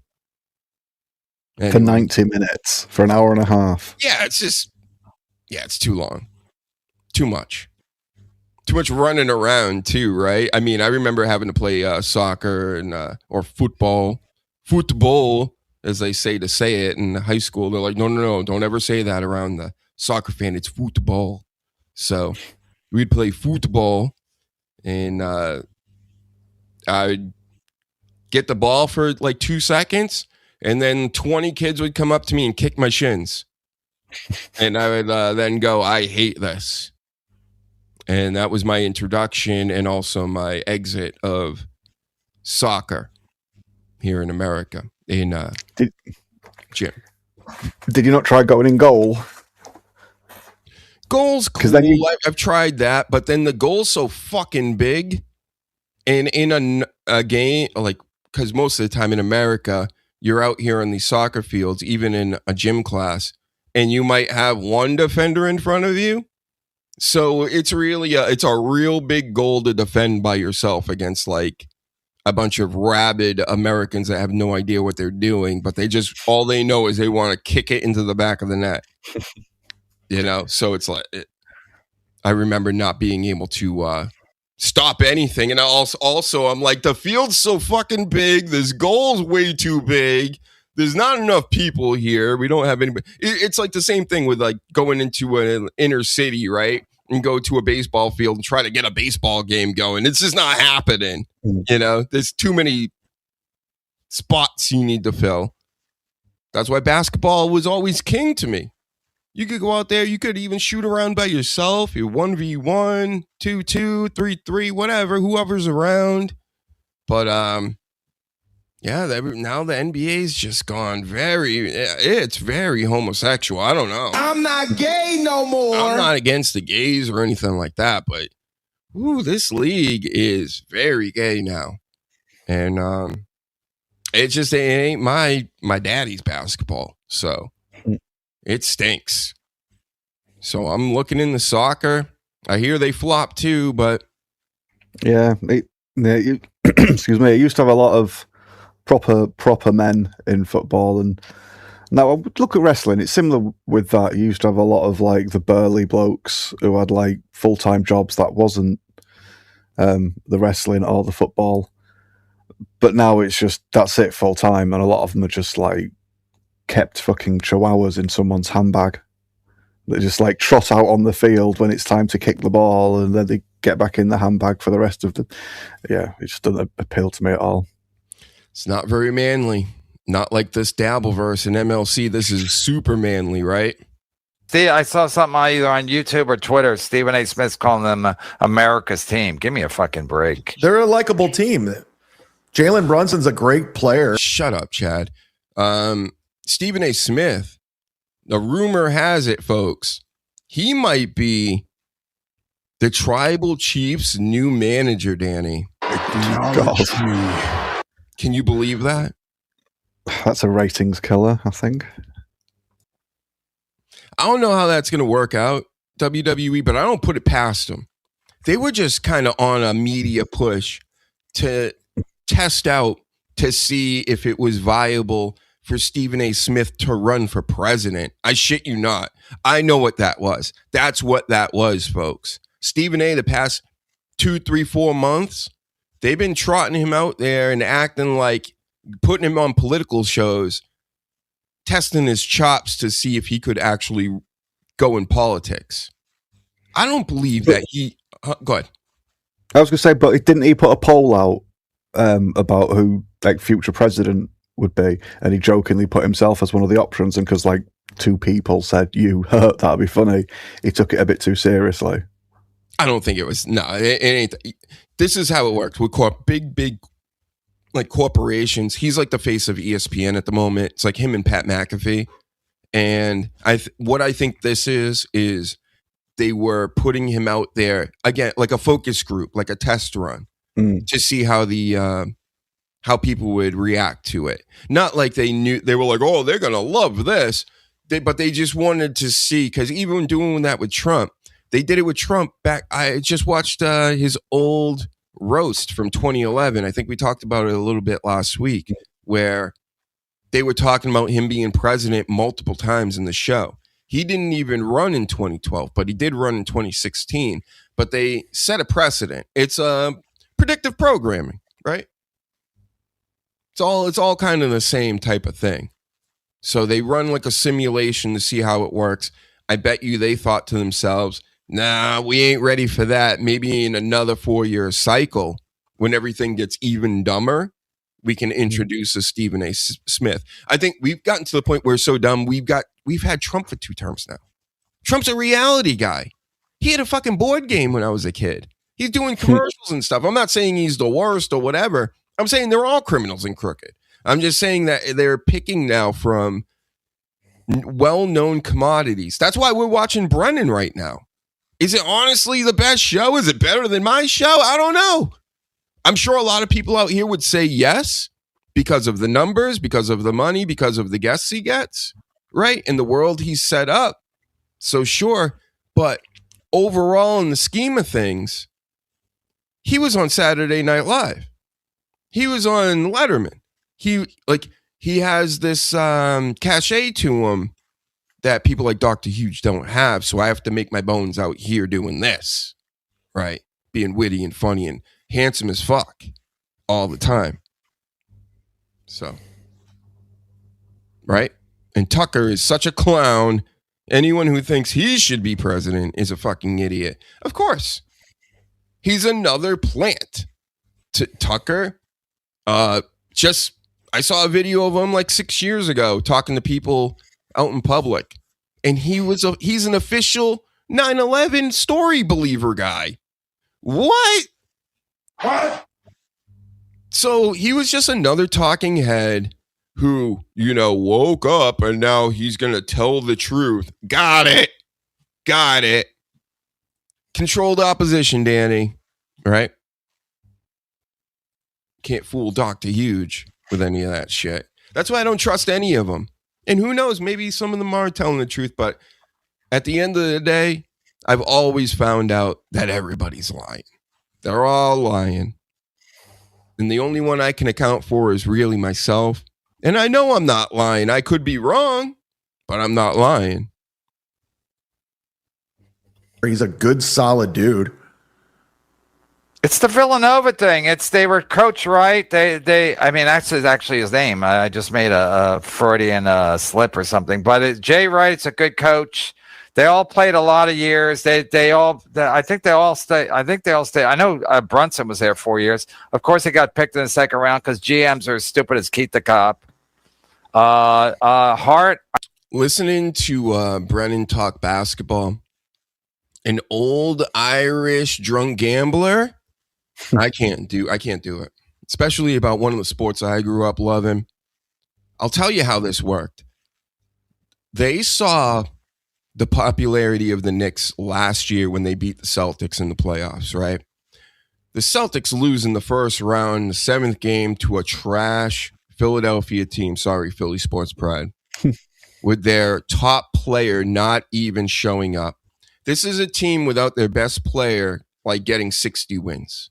Anyway. For 90 minutes, for an hour and a half. Yeah, it's too long. Too much running around too, right? I mean, I remember having to play soccer and or football, as they say it in high school. They're like, no, don't ever say that around the soccer fan. It's football. So we'd play football, and I'd get the ball for like 2 seconds, and then 20 kids would come up to me and kick my shins. And I would then go, I hate this. And that was my introduction and also my exit of soccer here in America. Jim. Did you not try going in goal? Goal's cool. Then I've tried that, but then the goal's so fucking big. And in a game, like, because most of the time in America, you're out here on these soccer fields, even in a gym class, and you might have one defender in front of you. So it's really it's a real big goal to defend by yourself against like a bunch of rabid Americans that have no idea what they're doing, but all they know is they want to kick it into the back of the net. So it's like I remember not being able to stop anything. And also I'm like, the field's so fucking big. This goal's way too big. There's not enough people here. We don't have anybody. It's like the same thing with like going into an inner city, right? And go to a baseball field and try to get a baseball game going. It's just not happening. You know, there's too many spots you need to fill. That's why basketball was always king to me. You could go out there, you could even shoot around by yourself. You're 1v1, 2-2, 3-3, whatever, whoever's around. But yeah, now the NBA's just gone it's very homosexual. I don't know. I'm not gay no more. I'm not against the gays or anything like that, but this league is very gay now. And it ain't my daddy's basketball. So it stinks. So I'm looking into soccer. I hear they flop too, but yeah, excuse me. It used to have a lot of proper men in football, and now I would look at wrestling. It's similar with that. You used to have a lot of like the burly blokes who had like full-time jobs that wasn't the wrestling or the football. But now it's just that's it full time, and a lot of them are just like kept fucking chihuahuas in someone's handbag. They just like trot out on the field when it's time to kick the ball, and then they get back in the handbag for the rest of the. Yeah, it just doesn't appeal to me at all. It's not very manly. Not like this dabbleverse in MLC. This is super manly, right? See, I saw something either on YouTube or Twitter. Stephen A. Smith's calling them America's team. Give me a fucking break. They're a likable team. Jalen Brunson's a great player. Shut up, Chad. Stephen A. Smith, the rumor has it, folks, he might be the Tribal Chiefs' new manager, Danny. God. Can you believe that? That's a ratings killer, I think. I don't know how that's going to work out, WWE, but I don't put it past them. They were just kind of on a media push to test out to see if it was viable for Stephen A. Smith to run for president. I shit you not. I know what that was. That's what that was, folks. Stephen A., the past 2, 3, 4 months, they've been trotting him out there and acting like, putting him on political shows, testing his chops to see if he could actually go in politics. I don't believe that he... go ahead. I was going to say, but didn't he put a poll out about who like future president would be, and he jokingly put himself as one of the options, and because like 2 people said you that'd be funny, he took it a bit too seriously. I don't think it was. No, it ain't. This is how it works with big like corporations. He's like the face of ESPN at the moment. It's like him and Pat McAfee. And what I think this is they were putting him out there again, like a focus group, like a test run, to see how how people would react to it. Not like they were like, oh, they're gonna love this. But they just wanted to see, because even doing that with Trump, they did it with Trump back. I just watched his old roast from 2011. I think we talked about it a little bit last week, where they were talking about him being president multiple times in the show. He didn't even run in 2012, but he did run in 2016. But they set a precedent. It's predictive programming, right? It's all kind of the same type of thing. So they run like a simulation to see how it works. I bet you they thought to themselves, nah, we ain't ready for that. Maybe in another 4-year cycle, when everything gets even dumber, we can introduce a Stephen A. Smith. I think we've gotten to the point where we're so dumb, we've had Trump for 2 terms now. Trump's a reality guy. He had a fucking board game when I was a kid. He's doing commercials and stuff. I'm not saying he's the worst or whatever. I'm saying they're all criminals and crooked. I'm just saying that they're picking now from well-known commodities. That's why we're watching Brennan right now. Is it honestly the best show? Is it better than my show? I don't know. I'm sure a lot of people out here would say yes, because of the numbers, because of the money, because of the guests he gets, right? In the world he's set up. So sure. But overall, in the scheme of things, he was on Saturday Night Live. He was on Letterman. He has this cachet to him that people like Dr. Huge don't have. So I have to make my bones out here doing this, right? being witty and funny and handsome as fuck all the time. So, right? And Tucker is such a clown. Anyone who thinks he should be president is a fucking idiot. Of course. He's another plant. Tucker, I saw a video of him like 6 years ago talking to people out in public. And he's an official 9/11 story believer guy. What? So he was just another talking head who, woke up and now he's going to tell the truth. Got it. Controlled opposition, Danny. Right? Can't fool Dr. Huge with any of that shit. That's why I don't trust any of them. And who knows, maybe some of them are telling the truth, but at the end of the day, I've always found out that everybody's lying. They're all lying. And the only one I can account for is really myself. And I know I'm not lying. I could be wrong, but I'm not lying. He's a good, solid dude. It's the Villanova thing. They were coached right. That's actually his name. I just made a Freudian slip or something. But Jay Wright's a good coach. They all played a lot of years. I think they all stay. I know Brunson was there 4 years. Of course, he got picked in the second round because GMs are as stupid as Keith the Cop. Hart. Listening to Brennan talk basketball, an old Irish drunk gambler. I can't do it, especially about one of the sports I grew up loving. I'll tell you how this worked. They saw the popularity of the Knicks last year when they beat the Celtics in the playoffs, right? The Celtics lose in the first round, the seventh game, to a trash Philadelphia team. Sorry, Philly Sports Pride. With their top player not even showing up. This is a team without their best player, like getting 60 wins.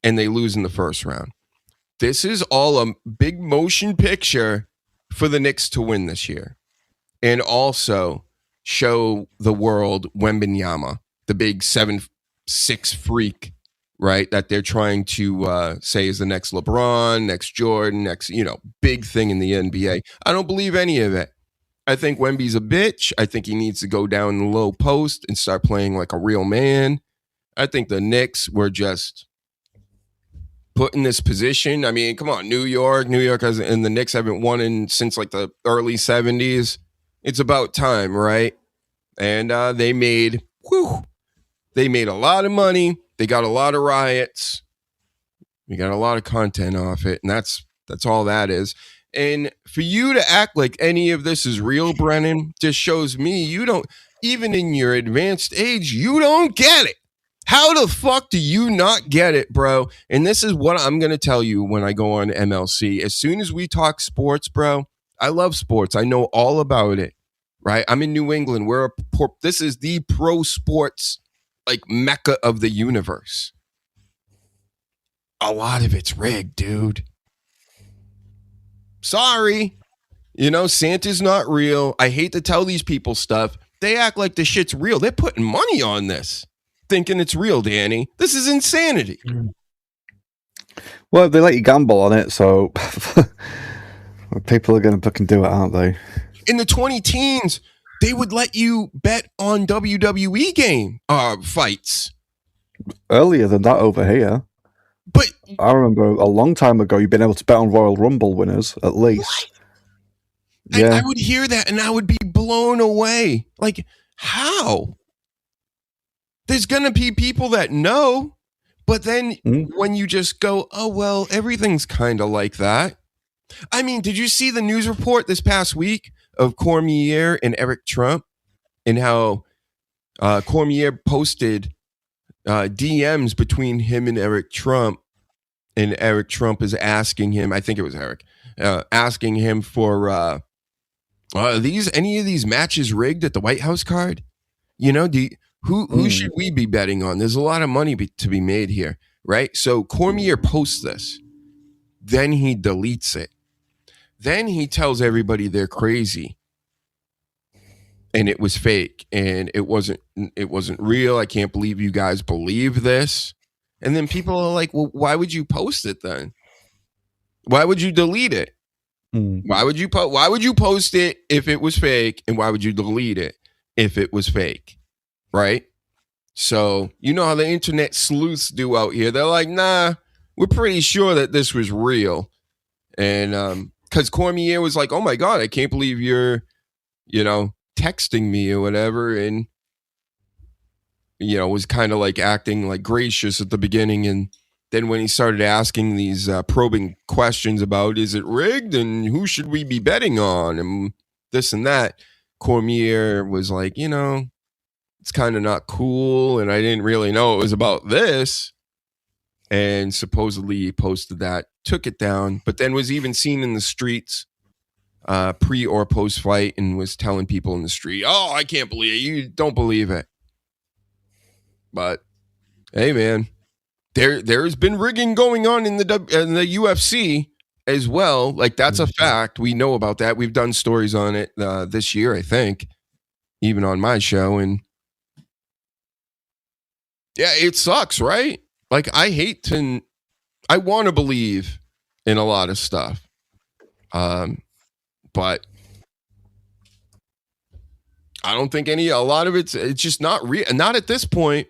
And they lose in the first round. This is all a big motion picture for the Knicks to win this year. And also show the world Wembanyama, the big 7'6" freak, right? That they're trying to say is the next LeBron, next Jordan, next, big thing in the NBA. I don't believe any of it. I think Wemby's a bitch. I think he needs to go down the low post and start playing like a real man. I think the Knicks were just put in this position. I mean, come on, New York has, and the Knicks haven't won since like the early 70s. It's about time, right? And they made a lot of money. They got a lot of riots. We got a lot of content off it, and that's all that is. And for you to act like any of this is real, Brennan, just shows me you don't, even in your advanced age, you don't get it. How the fuck do you not get it, bro? And this is what I'm going to tell you when I go on MLC. As soon as we talk sports, bro, I love sports. I know all about it, right? I'm in New England. This is the pro sports, like, mecca of the universe. A lot of it's rigged, dude. Sorry. Santa's not real. I hate to tell these people stuff. They act like the shit's real. They're putting money on this, thinking it's real, Danny. This is insanity. Well, they let you gamble on it, so people are going to fucking do it, aren't they? In the 20 teens, they would let you bet on WWE fights. Earlier than that over here. But I remember a long time ago, you've been able to bet on Royal Rumble winners, at least. What? Yeah. I would hear that and I would be blown away. Like, how? There's going to be people that know, but then when you just go, oh, well, everything's kind of like that. I mean, did you see the news report this past week of Cormier and Eric Trump and how Cormier posted DMs between him and Eric Trump is asking him, I think it was Eric, asking him for, are any of these matches rigged at the White House card? Who should we be betting on? There's a lot of money to be made here, right? So Cormier posts this. Then he deletes it. Then he tells everybody they're crazy. and it was fake, and it wasn't real. I can't believe you guys believe this. And then people are like, well, why would you post it then? Why would you delete it? Why would you post it if it was fake, and why would you delete it if it was fake? Right? So you know how the internet sleuths do out here. They're like, nah, we're pretty sure that this was real. And because Cormier was like, oh my God, I can't believe you're, texting me or whatever. And, was kind of like acting like gracious at the beginning. And then when he started asking these probing questions about, is it rigged and who should we be betting on and this and that, Cormier was like, it's kind of not cool. And I didn't really know it was about this. And supposedly he posted that, took it down, but then was even seen in the streets pre or post fight and was telling people in the street, oh, I can't believe it. You don't believe it. But hey, man, there's been rigging going on in the UFC as well. Like, that's a fact. We know about that. We've done stories on it this year, I think, even on my show. And yeah, it sucks, right? Like, I want to believe in a lot of stuff. But I don't think a lot of it's just not real. Not at this point.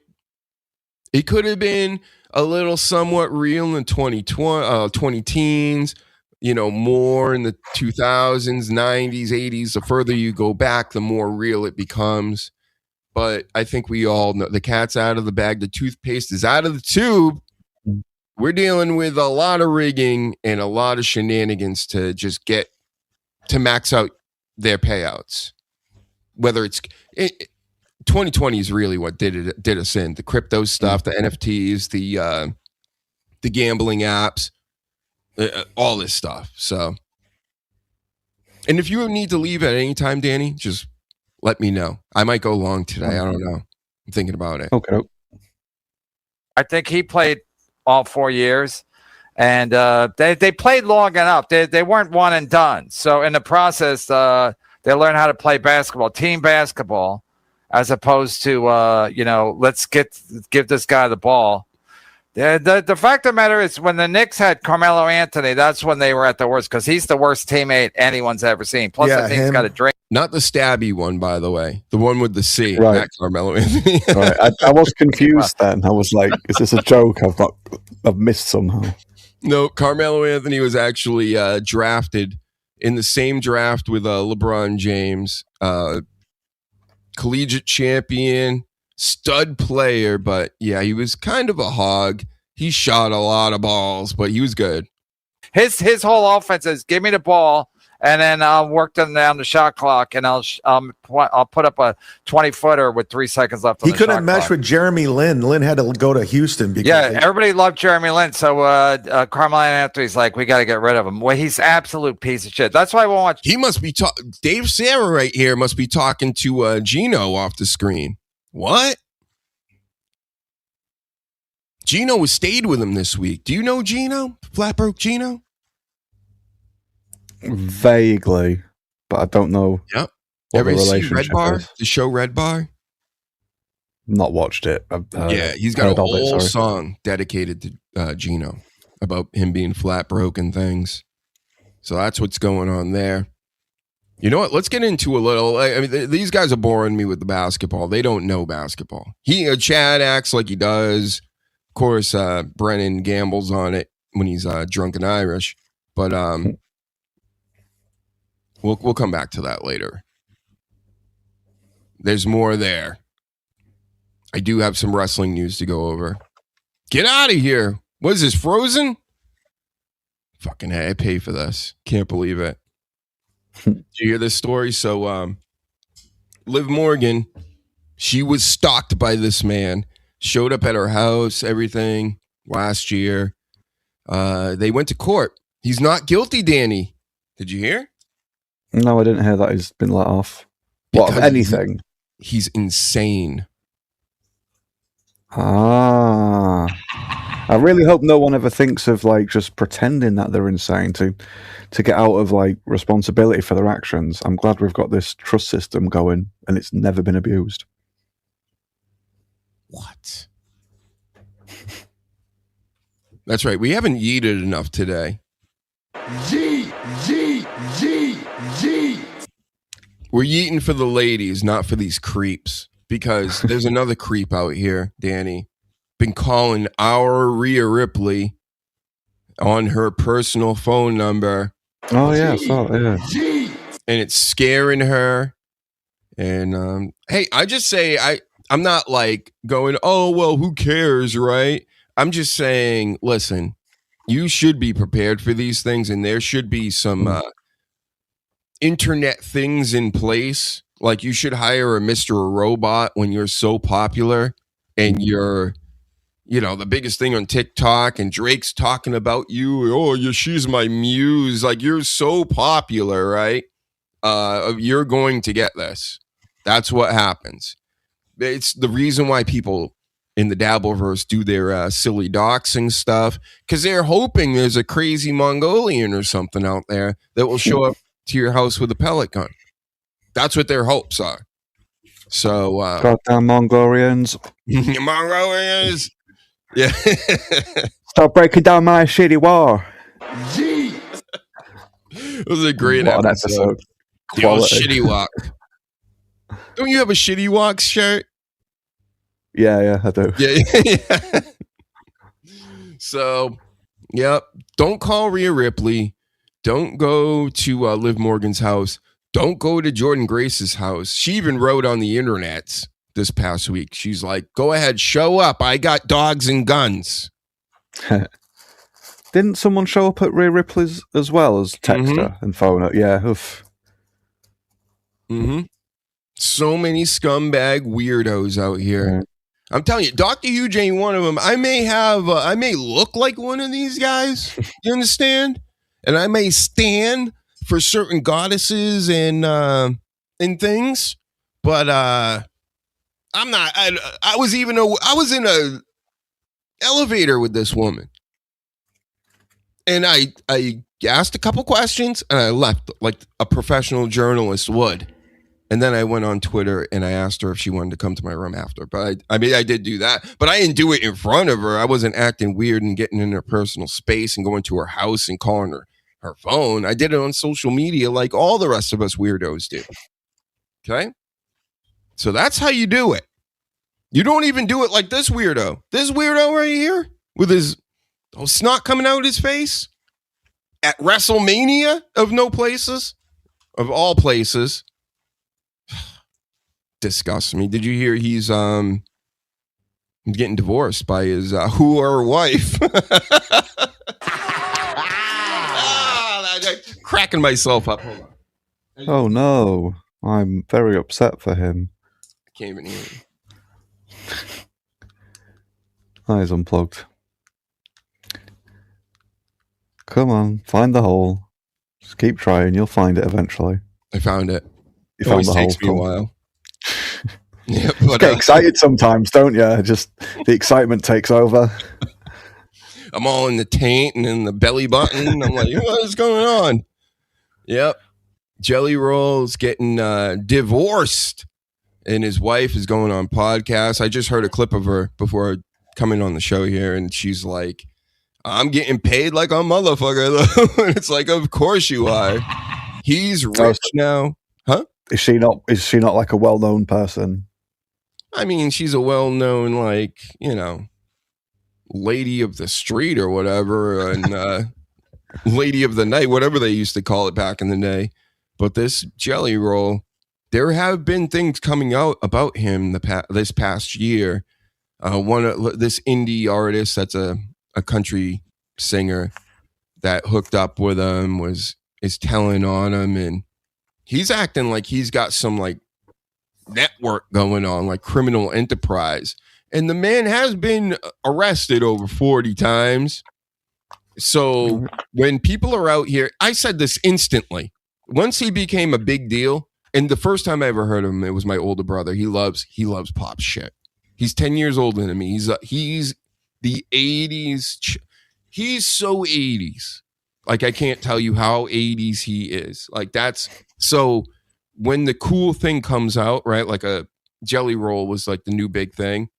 It could have been a little somewhat real in the 20 teens, more in the 2000s, 90s, 80s. The further you go back, the more real it becomes. But I think we all know the cat's out of the bag. The toothpaste is out of the tube. We're dealing with a lot of rigging and a lot of shenanigans to just get to max out their payouts. Whether it's 2020 is really what did us in. The crypto stuff, the NFTs, the gambling apps, all this stuff. So, and if you need to leave at any time, Danny, just let me know. I might go long today. I don't know. I'm thinking about it. Okay. I think he played all 4 years, and they played long enough. They weren't one and done. So in the process, they learned how to play basketball, team basketball, as opposed to let's give this guy the ball. The fact of the matter is, when the Knicks had Carmelo Anthony, that's when they were at the worst, because he's the worst teammate anyone's ever seen. Plus, I think he's got a drink. Not the stabby one, by the way. The one with the C. Right. Not Carmelo Anthony. Right. I was confused then. I was like, is this a joke I've missed somehow? No, Carmelo Anthony was actually drafted in the same draft with LeBron James. Collegiate champion, stud player, but yeah, he was kind of a hog. He shot a lot of balls, but he was good. His whole offense is give me the ball, and then I'll work them down the shot clock, and I'll put up a 20-footer with 3 seconds left. He couldn't mesh with Jeremy Lin. Lin had to go to Houston because everybody loved Jeremy Lin. So Carmelo Anthony's like, we got to get rid of him. Well, he's absolute piece of shit. That's why I won't watch. He must be Dave Sarah right here must be talking to Gino off the screen. What? Gino was stayed with him this week. Do you know Gino? Flat Broke Gino? Vaguely, but I don't know. Yep. What Ever the seen relationship Red Bar? is. The show Red Bar? Not watched it. He's got a whole song dedicated to Gino about him being flat broke and things. So that's what's going on there. You know what? Let's get into a little. I mean, these guys are boring me with the basketball. They don't know basketball. Chad acts like he does. Of course, Brennan gambles on it when he's drunk and Irish. But we'll come back to that later. There's more there. I do have some wrestling news to go over. Get out of here. What is this, Frozen? Fucking hey, I pay for this. Can't believe it. Did you hear this story? So Liv Morgan, she was stalked by this man. Showed up at her house, everything, last year. They went to court. He's not guilty, Danny. Did you hear? No, I didn't hear that he's been let off. What, of anything? He's insane. Ah. I really hope no one ever thinks of like just pretending that they're insane to get out of like responsibility for their actions. I'm glad we've got this trust system going and it's never been abused. What? That's right. We haven't yeeted enough today. Yeet, yeet, yeet, yeet. We're yeeting for the ladies, not for these creeps. Because there's another creep out here, Danny. Been calling our Rhea Ripley on her personal phone number. Oh, yeah. And it's scaring her. And, hey, I just say, I'm not like going, oh, well, who cares, right? I'm just saying, listen, you should be prepared for these things, and there should be some internet things in place. Like you should hire a Mr. Robot when you're so popular and you're, the biggest thing on TikTok and Drake's talking about you. Oh, she's my muse. Like you're so popular, right? You're going to get this. That's what happens. It's the reason why people in the dabbleverse do their silly doxing stuff, because they're hoping there's a crazy Mongolian or something out there that will show up to your house with a pellet gun. That's what their hopes are. So, goddamn Mongolians. Mongolians. Yeah. Stop breaking down my shitty wall. It was a great episode. The old shitty walk. Don't you have a shitty walk shirt? Yeah, I do. Yeah. So, yep. Don't call Rhea Ripley. Don't go to Liv Morgan's house. Don't go to Jordan Grace's house. She even wrote on the internet this past week. She's like, go ahead, show up. I got dogs and guns. Didn't someone show up at Rhea Ripley's as well as text her and phone her? Yeah. Oof. So many scumbag weirdos out here. I'm telling you, Dr. Huge ain't one of them. I may look like one of these guys. You understand? And I may stand for certain goddesses and things, but I'm not. I was in a elevator with this woman, and I asked a couple questions and I left like a professional journalist would. And then I went on Twitter and I asked her if she wanted to come to my room after. But I did do that, but I didn't do it in front of her. I wasn't acting weird and getting in her personal space and going to her house and calling her phone. I did it on social media like all the rest of us weirdos do. Okay? So that's how you do it. You don't even do it like this weirdo. This weirdo right here with his snot coming out of his face at WrestleMania of no places, of all places. Disgusts me. Did you hear he's getting divorced by his whore wife? Cracking myself up. Hold on. Oh no, I'm very upset for him. I can't even hear him. He's unplugged. Come on, find the hole. Just keep trying. You'll find it eventually. I found it. You found the hole. Takes me a while. Yeah, but get excited sometimes, don't you? Just the excitement takes over. I'm all in the taint and in the belly button. I'm like, what is going on? Yep. Jelly Roll's getting divorced, and his wife is going on podcasts. I just heard a clip of her before coming on the show here, and she's like, I'm getting paid like a motherfucker. And it's like, of course you are. He's rich now. Huh? Is she not like a well-known person? I mean, she's a well-known, like, lady of the street or whatever, and lady of the night, whatever they used to call it back in the day. But this Jelly Roll, there have been things coming out about him this past year. This indie artist that's a country singer that hooked up with him is telling on him, and he's acting like he's got some like network going on, like criminal enterprise. And the man has been arrested over 40 times. So when people are out here, I said this instantly. Once he became a big deal, and the first time I ever heard of him, it was my older brother. He loves pop shit. He's 10 years older than me. He's the 80s. He's so 80s. Like, I can't tell you how 80s he is. Like, that's so when the cool thing comes out, right? Like a Jelly Roll was like the new big thing.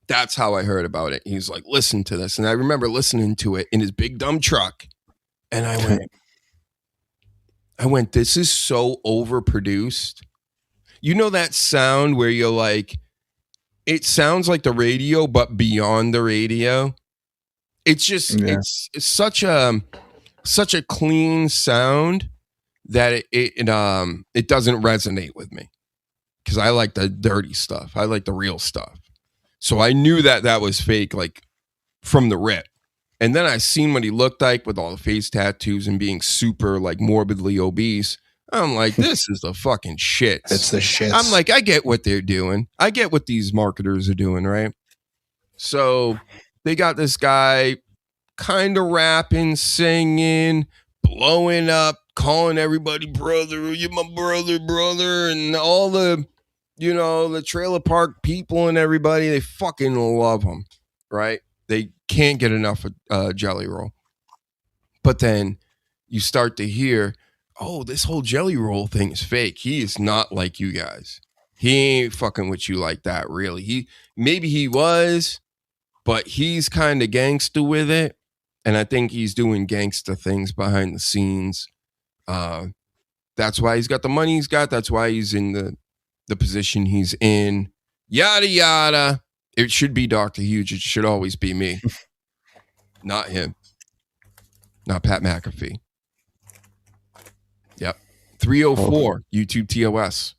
That's how I heard about it. He's like, listen to this. And I remember listening to it in his big dumb truck. And I went, this is so overproduced. You know that sound where you're like, it sounds like the radio, but beyond the radio. It's just, it's such a clean sound that it doesn't resonate with me. Because I like the dirty stuff. I like the real stuff. So I knew that was fake, like from the rip. And then I seen what he looked like with all the face tattoos and being super like morbidly obese. I'm like, this is the fucking shits. It's the shits. I'm like, I get what they're doing. I get what these marketers are doing, right? So they got this guy kind of rapping, singing, blowing up, calling everybody brother. You're my brother. And all the, the trailer park people and everybody, they fucking love him, right? They can't get enough of Jelly Roll. But then you start to hear, oh, this whole Jelly Roll thing is fake. He is not like you guys. He ain't fucking with you like that, really. Maybe he was, but he's kind of gangsta with it. And I think he's doing gangsta things behind the scenes. That's why he's got the money he's got. That's why he's in the position he's in. Yada, yada. It should be Dr. Huge. It should always be me. Not him. Not Pat McAfee. Yep. 304 YouTube TOS.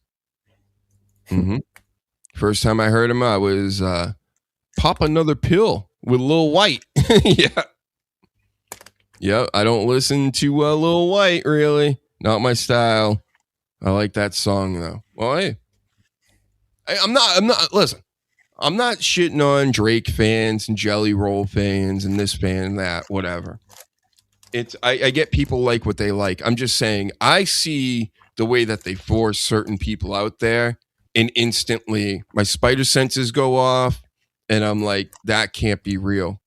Mm-hmm. First time I heard him, I was Pop Another Pill with Lil White. Yeah. Yep. I don't listen to Lil White, really. Not my style. I like that song, though. Well, hey. I'm not, listen. I'm not shitting on Drake fans and Jelly Roll fans and this fan and that, whatever. I get people like what they like. I'm just saying, I see the way that they force certain people out there, and instantly my spider senses go off, and I'm like, that can't be real.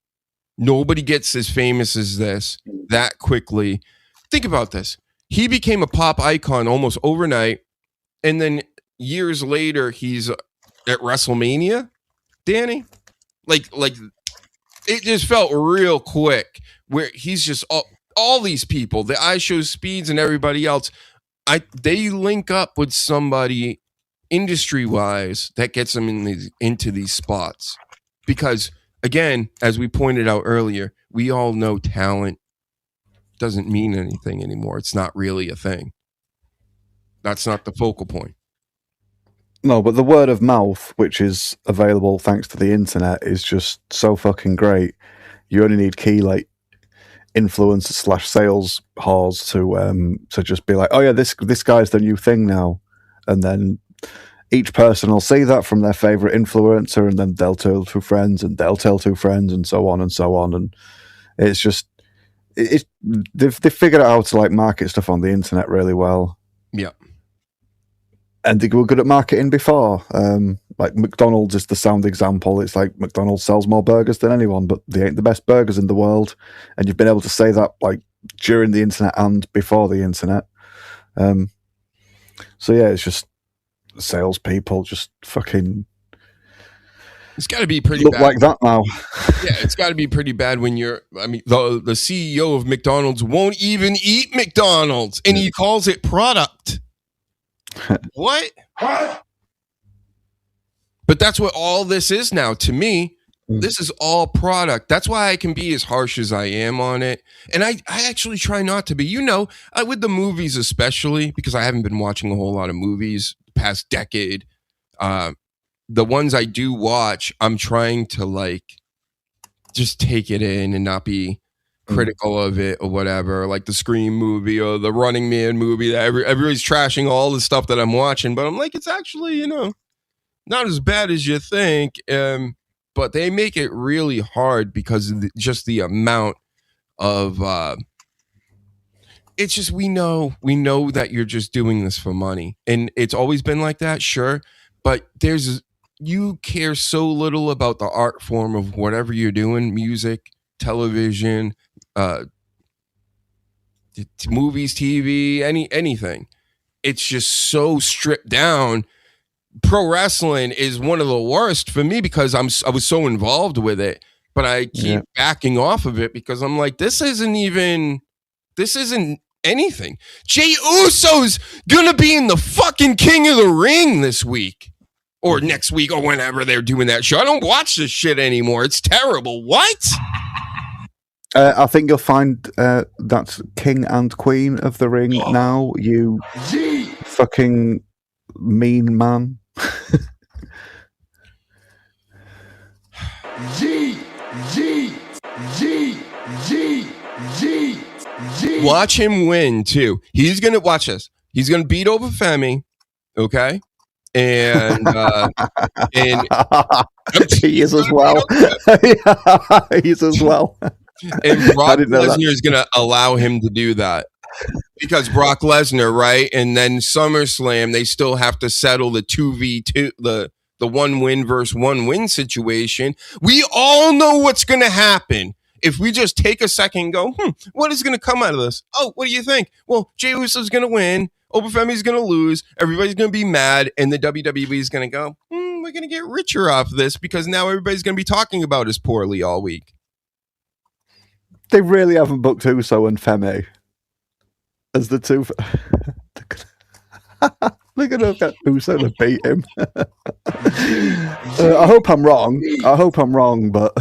Nobody gets as famous as this that quickly. Think about this. He became a pop icon almost overnight, and then years later, he's at WrestleMania. Danny, like it just felt real quick where he's just all these people, the iShow Speeds and everybody else, they link up with somebody industry wise that gets them into these spots. Because again, as we pointed out earlier, we all know talent doesn't mean anything anymore. It's not really a thing. That's not the focal point. No, but the word of mouth, which is available thanks to the internet, is just so fucking great. You only need key like influencer / sales whores to just be like, oh yeah, this guy's the new thing now, and then each person will see that from their favorite influencer, and then they'll tell two friends, and they'll tell two friends, and so on and so on, and it's just they've figured out how to like market stuff on the internet really well. Yeah. And they were good at marketing before. Like McDonald's is the sound example. It's like McDonald's sells more burgers than anyone, but they ain't the best burgers in the world. And you've been able to say that like during the internet and before the internet. So yeah, it's just salespeople just fucking. It's got to be pretty look bad. Like that now. Yeah, it's got to be pretty bad when the CEO of McDonald's won't even eat McDonald's, and he calls it product. What? But that's what all this is now to me. This is all product. That's why I can be as harsh as I am on it. And I actually try not to be, with the movies especially, because I haven't been watching a whole lot of movies the past decade. The ones I do watch, I'm trying to like just take it in and not be critical of it or whatever, like the Scream movie or the Running Man movie that everybody's trashing all the stuff that I'm watching, but I'm like, it's actually, not as bad as you think. But they make it really hard because of just the amount of, it's just, we know that you're just doing this for money, and it's always been like that. Sure. But there's you care so little about the art form of whatever you're doing, music, television, movies, TV, anything. It's just so stripped down. Pro wrestling is one of the worst for me because I was so involved with it, but I keep backing off of it because I'm like, this isn't anything. Jey Uso's gonna be in the fucking King of the Ring this week or next week or whenever they're doing that show. I don't watch this shit anymore. It's terrible. What? I think you'll find that's King and Queen of the Ring now, you fucking mean man. Watch him win too. He's gonna watch this. He's gonna beat over Femi, okay? And he is as well. He's as well. And Brock Lesnar is gonna allow him to do that. Because Brock Lesnar, right? And then SummerSlam, they still have to settle the 2v2, the 1 win versus 1 win situation. We all know what's going to happen if we just take a second and go, what is going to come out of this? Oh, what do you think? Well, Jey Uso's going to win. Obafemi's going to lose. Everybody's going to be mad. And the WWE is going to go, we're going to get richer off this because now everybody's going to be talking about us poorly all week. They really haven't booked Uso and Femi as the two. They're going to get Uso to beat him. I hope I'm wrong, but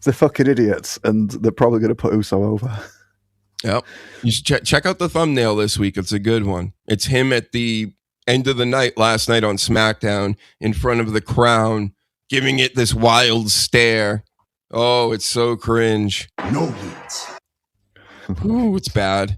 they're fucking idiots, and they're probably going to put Uso over. Yep. You should check out the thumbnail this week. It's a good one. It's him at the end of the night last night on SmackDown in front of the crown, giving it this wild stare. Oh, it's so cringe. No hits. Ooh, it's bad.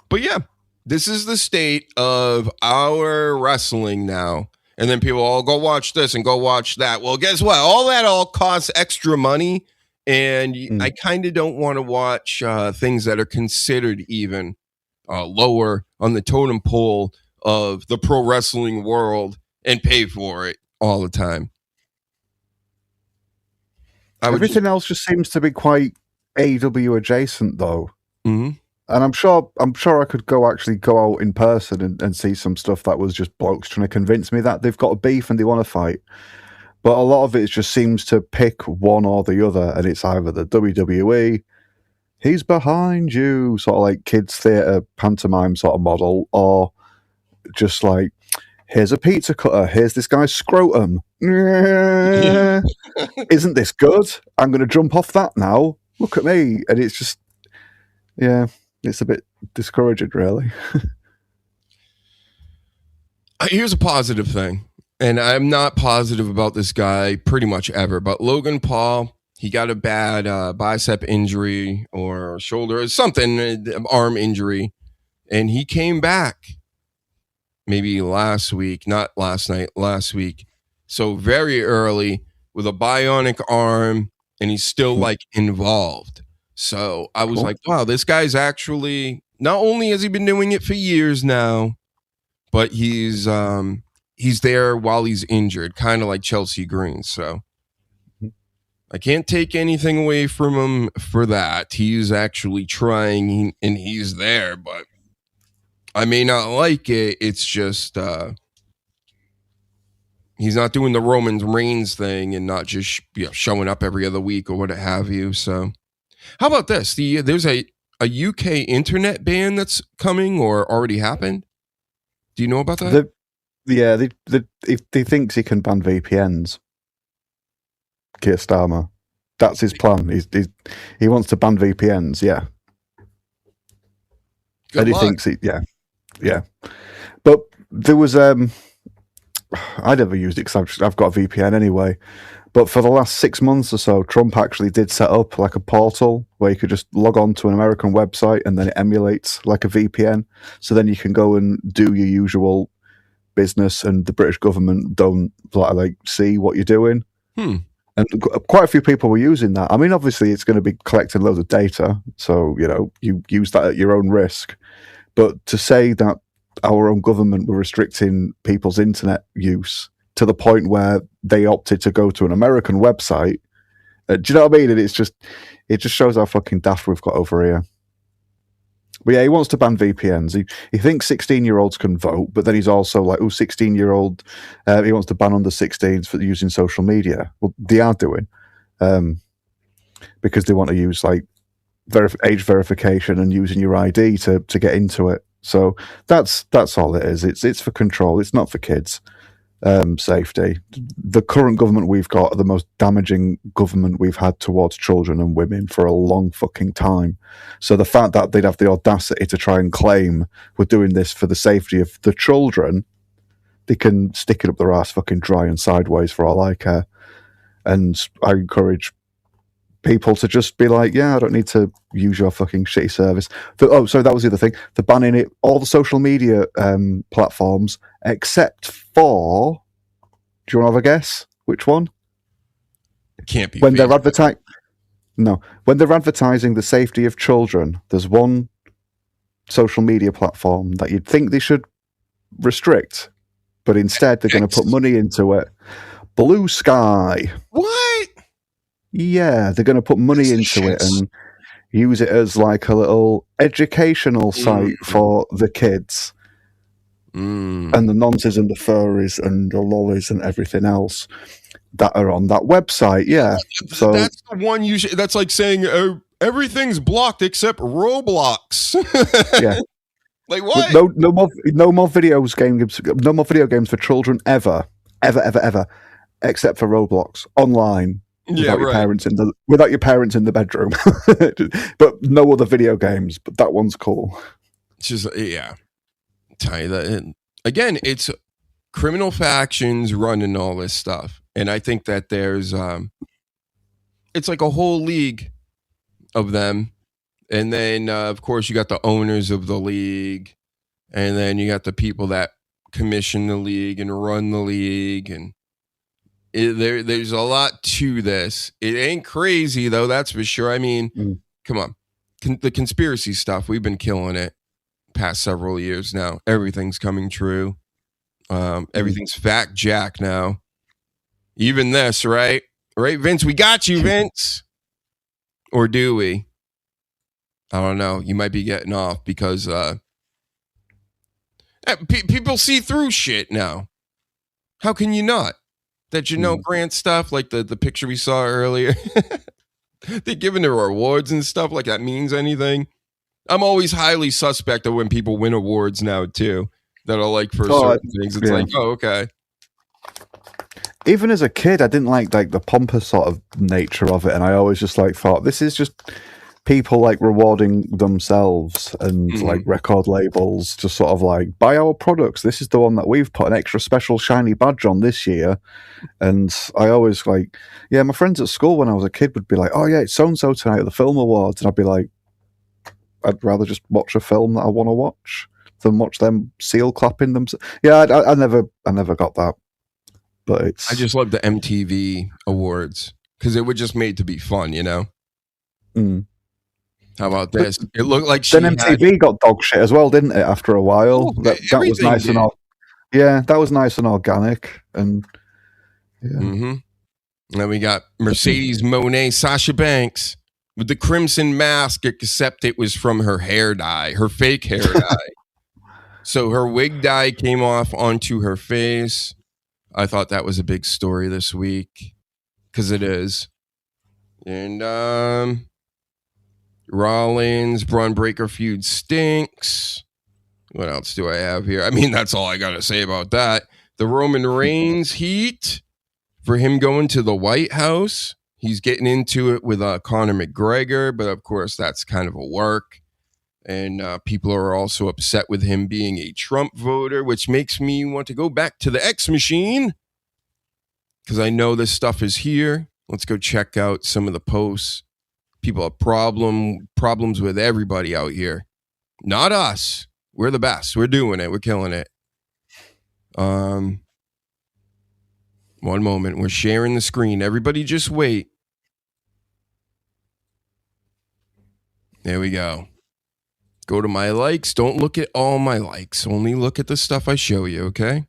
But yeah, this is the state of our wrestling now. And then people all go watch this and go watch that. Well, guess what? All that all costs extra money. And I kind of don't want to watch things that are considered even lower on the totem pole of the pro wrestling world and pay for it all the time. Everything else just seems to be quite AW adjacent, though. Mm-hmm. And I'm sure I could go out in person and see some stuff that was just blokes trying to convince me that they've got a beef and they want to fight. But a lot of it just seems to pick one or the other, and it's either the WWE, he's behind you, sort of like kids theatre pantomime sort of model, or just like, here's a pizza cutter, here's this guy's scrotum. Isn't this good? I'm going to jump off that now. Look at me. And it's just, yeah, it's a bit discouraging, really. Here's a positive thing. And I'm not positive about this guy pretty much ever, but Logan Paul, he got a bad bicep injury or shoulder or something, arm injury, and he came back maybe last week, not last night, last week. So very early with a bionic arm, and he's still like involved. So I was like, wow, this guy's actually, not only has he been doing it for years now, but he's there while he's injured, kind of like Chelsea Green. So I can't take anything away from him for that. He's actually trying, and he's there, but I may not like it. It's just he's not doing the Roman Reigns thing and not just showing up every other week or what have you. So how about this? There's a UK internet ban that's coming or already happened. Do you know about that? He thinks he can ban VPNs. Keir Starmer. That's his plan. He wants to ban VPNs, yeah. Good and he luck. thinks yeah. But there was I never used it because I've got a VPN anyway. But for the last 6 months or so, Trump actually did set up like a portal where you could just log on to an American website and then it emulates like a VPN. So then you can go and do your usual business and the British government don't like see what you're doing. And quite a few people were using that. I mean, obviously it's going to be collecting loads of data. So, you use that at your own risk. But to say that our own government were restricting people's internet use to the point where they opted to go to an American website. Do you know what I mean? And it just shows how fucking daft we've got over here. But yeah, he wants to ban VPNs. He thinks 16-year-olds can vote, but then he's also like, 16-year-old, he wants to ban under 16s for using social media. Well, they are doing, because they want to use like age verification and using your ID to get into it. So that's all it is. It's for control. It's not for kids. Safety. The current government we've got are the most damaging government we've had towards children and women for a long fucking time. So the fact that they'd have the audacity to try and claim we're doing this for the safety of the children, they can stick it up their ass fucking dry and sideways for all I care. And I encourage people to just be like, yeah, I don't need to use your fucking shitty service. So that was the other thing. They're banning it, all the social media platforms, except for, do you want to have a guess? Which one? It can't be. When they're when they're advertising the safety of children, there's one social media platform that you'd think they should restrict, but instead they're going to put money into it. Blue Sky. What? Yeah, they're going to put money into it and use it as like a little educational site for the kids. And the nonces and the furries and the lollies and everything else that are on that website. Yeah. So that's the one that's like saying everything's blocked except Roblox. Yeah. Like what? No more video games for children ever, except for Roblox online. Without your parents in the bedroom. But no other video games, but that one's cool. It's just tell you that again, it's criminal factions running all this stuff. And I think that there's it's like a whole league of them. And then of course you got the owners of the league, and then you got the people that commission the league and run the league, and there's a lot to this. It ain't crazy though, that's for sure. I mean, come on, the conspiracy stuff, we've been killing it past several years now. Everything's coming true. Everything's fact jack now. Even this, right, Vince? We got you, Vince. Or do we? I don't know. You might be getting off because people see through shit now. How can you not? That grant stuff, like the picture we saw earlier. They're giving their awards and stuff like that means anything. I'm always highly suspect of when people win awards now too, that are like for certain things. It's like, oh, okay. Even as a kid, I didn't like the pompous sort of nature of it, and I always just thought this is just people like rewarding themselves, and like record labels just sort of like, buy our products. This is the one that we've put an extra special shiny badge on this year. And I always my friends at school when I was a kid would be like, oh yeah, it's so-and-so tonight at the film awards. And I'd be like, I'd rather just watch a film that I want to watch than watch them seal clapping them. Yeah, I never got that. But I just love the MTV awards because it was just made to be fun, you know? How about this? It looked like MTV got dog shit as well, didn't it? After a while, that was nice and that was nice and organic, and And then we got Mercedes Moné, Sasha Banks with the crimson mask, except it was from her hair dye, her fake hair dye. So her wig dye came off onto her face. I thought that was a big story this week because it is, and Rollins, Braun Breaker feud stinks. What else do I have here? I mean, that's all I got to say about that. The Roman Reigns heat for him going to the White House. He's getting into it with Conor McGregor, but of course, that's kind of a work. And people are also upset with him being a Trump voter, which makes me want to go back to the X machine because I know this stuff is here. Let's go check out some of the posts. People have problems with everybody out here. Not us. We're the best. We're doing it. We're killing it. One moment. We're sharing the screen. Everybody just wait. There we go. Go to my likes. Don't look at all my likes. Only look at the stuff I show you, okay?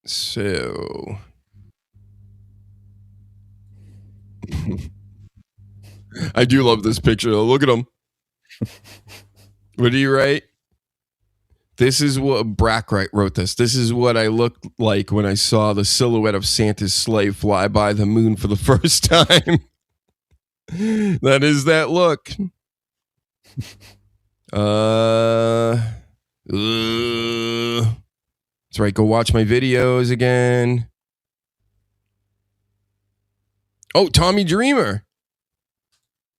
So I do love this picture. Look at him. What do you write? This is what Brackwright wrote this. This is what I looked like when I saw the silhouette of Santa's sleigh fly by the moon for the first time. That is that look. That's right. Go watch my videos again. Oh, Tommy Dreamer.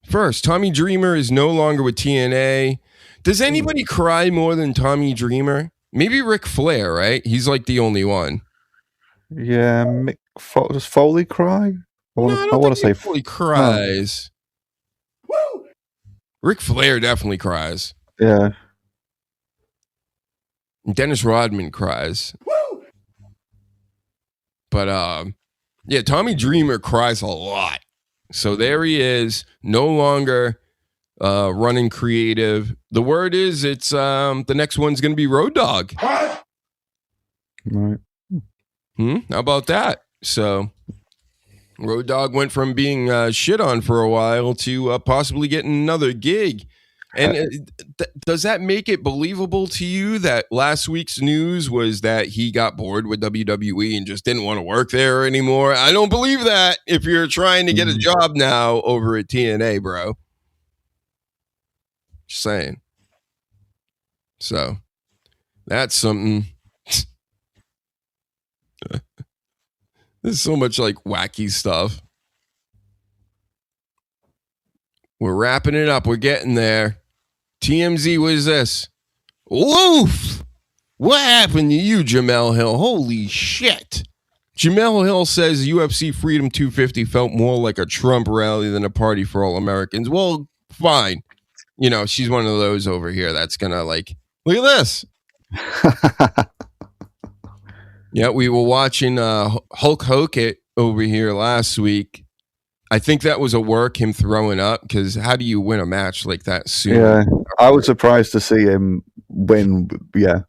First, Tommy Dreamer is no longer with TNA. Does anybody cry more than Tommy Dreamer? Maybe Ric Flair, right? He's like the only one. Yeah, does Foley cry? I want to say Foley cries. Woo! Ric Flair definitely cries. Yeah. Dennis Rodman cries. Woo! But yeah, Tommy Dreamer cries a lot. So there he is, no longer running creative. The word is it's the next one's going to be Road Dogg. Right. How about that? So Road Dogg went from being shit on for a while to possibly getting another gig. And does that make it believable to you that last week's news was that he got bored with WWE and just didn't want to work there anymore? I don't believe that if you're trying to get a job now over at TNA, bro. Just saying. So that's something. There's so much like wacky stuff. We're wrapping it up. We're getting there. TMZ, what is this? Woof! What happened to you, Jamel Hill? Holy shit. Jamel Hill says UFC Freedom 250 felt more like a Trump rally than a party for all Americans. Well, fine. You know, she's one of those over here that's going to like, look at this. Yeah, we were watching Hulk Hogan over here last week. I think that was a work, him throwing up, because how do you win a match like that soon? Yeah, I was surprised to see him win,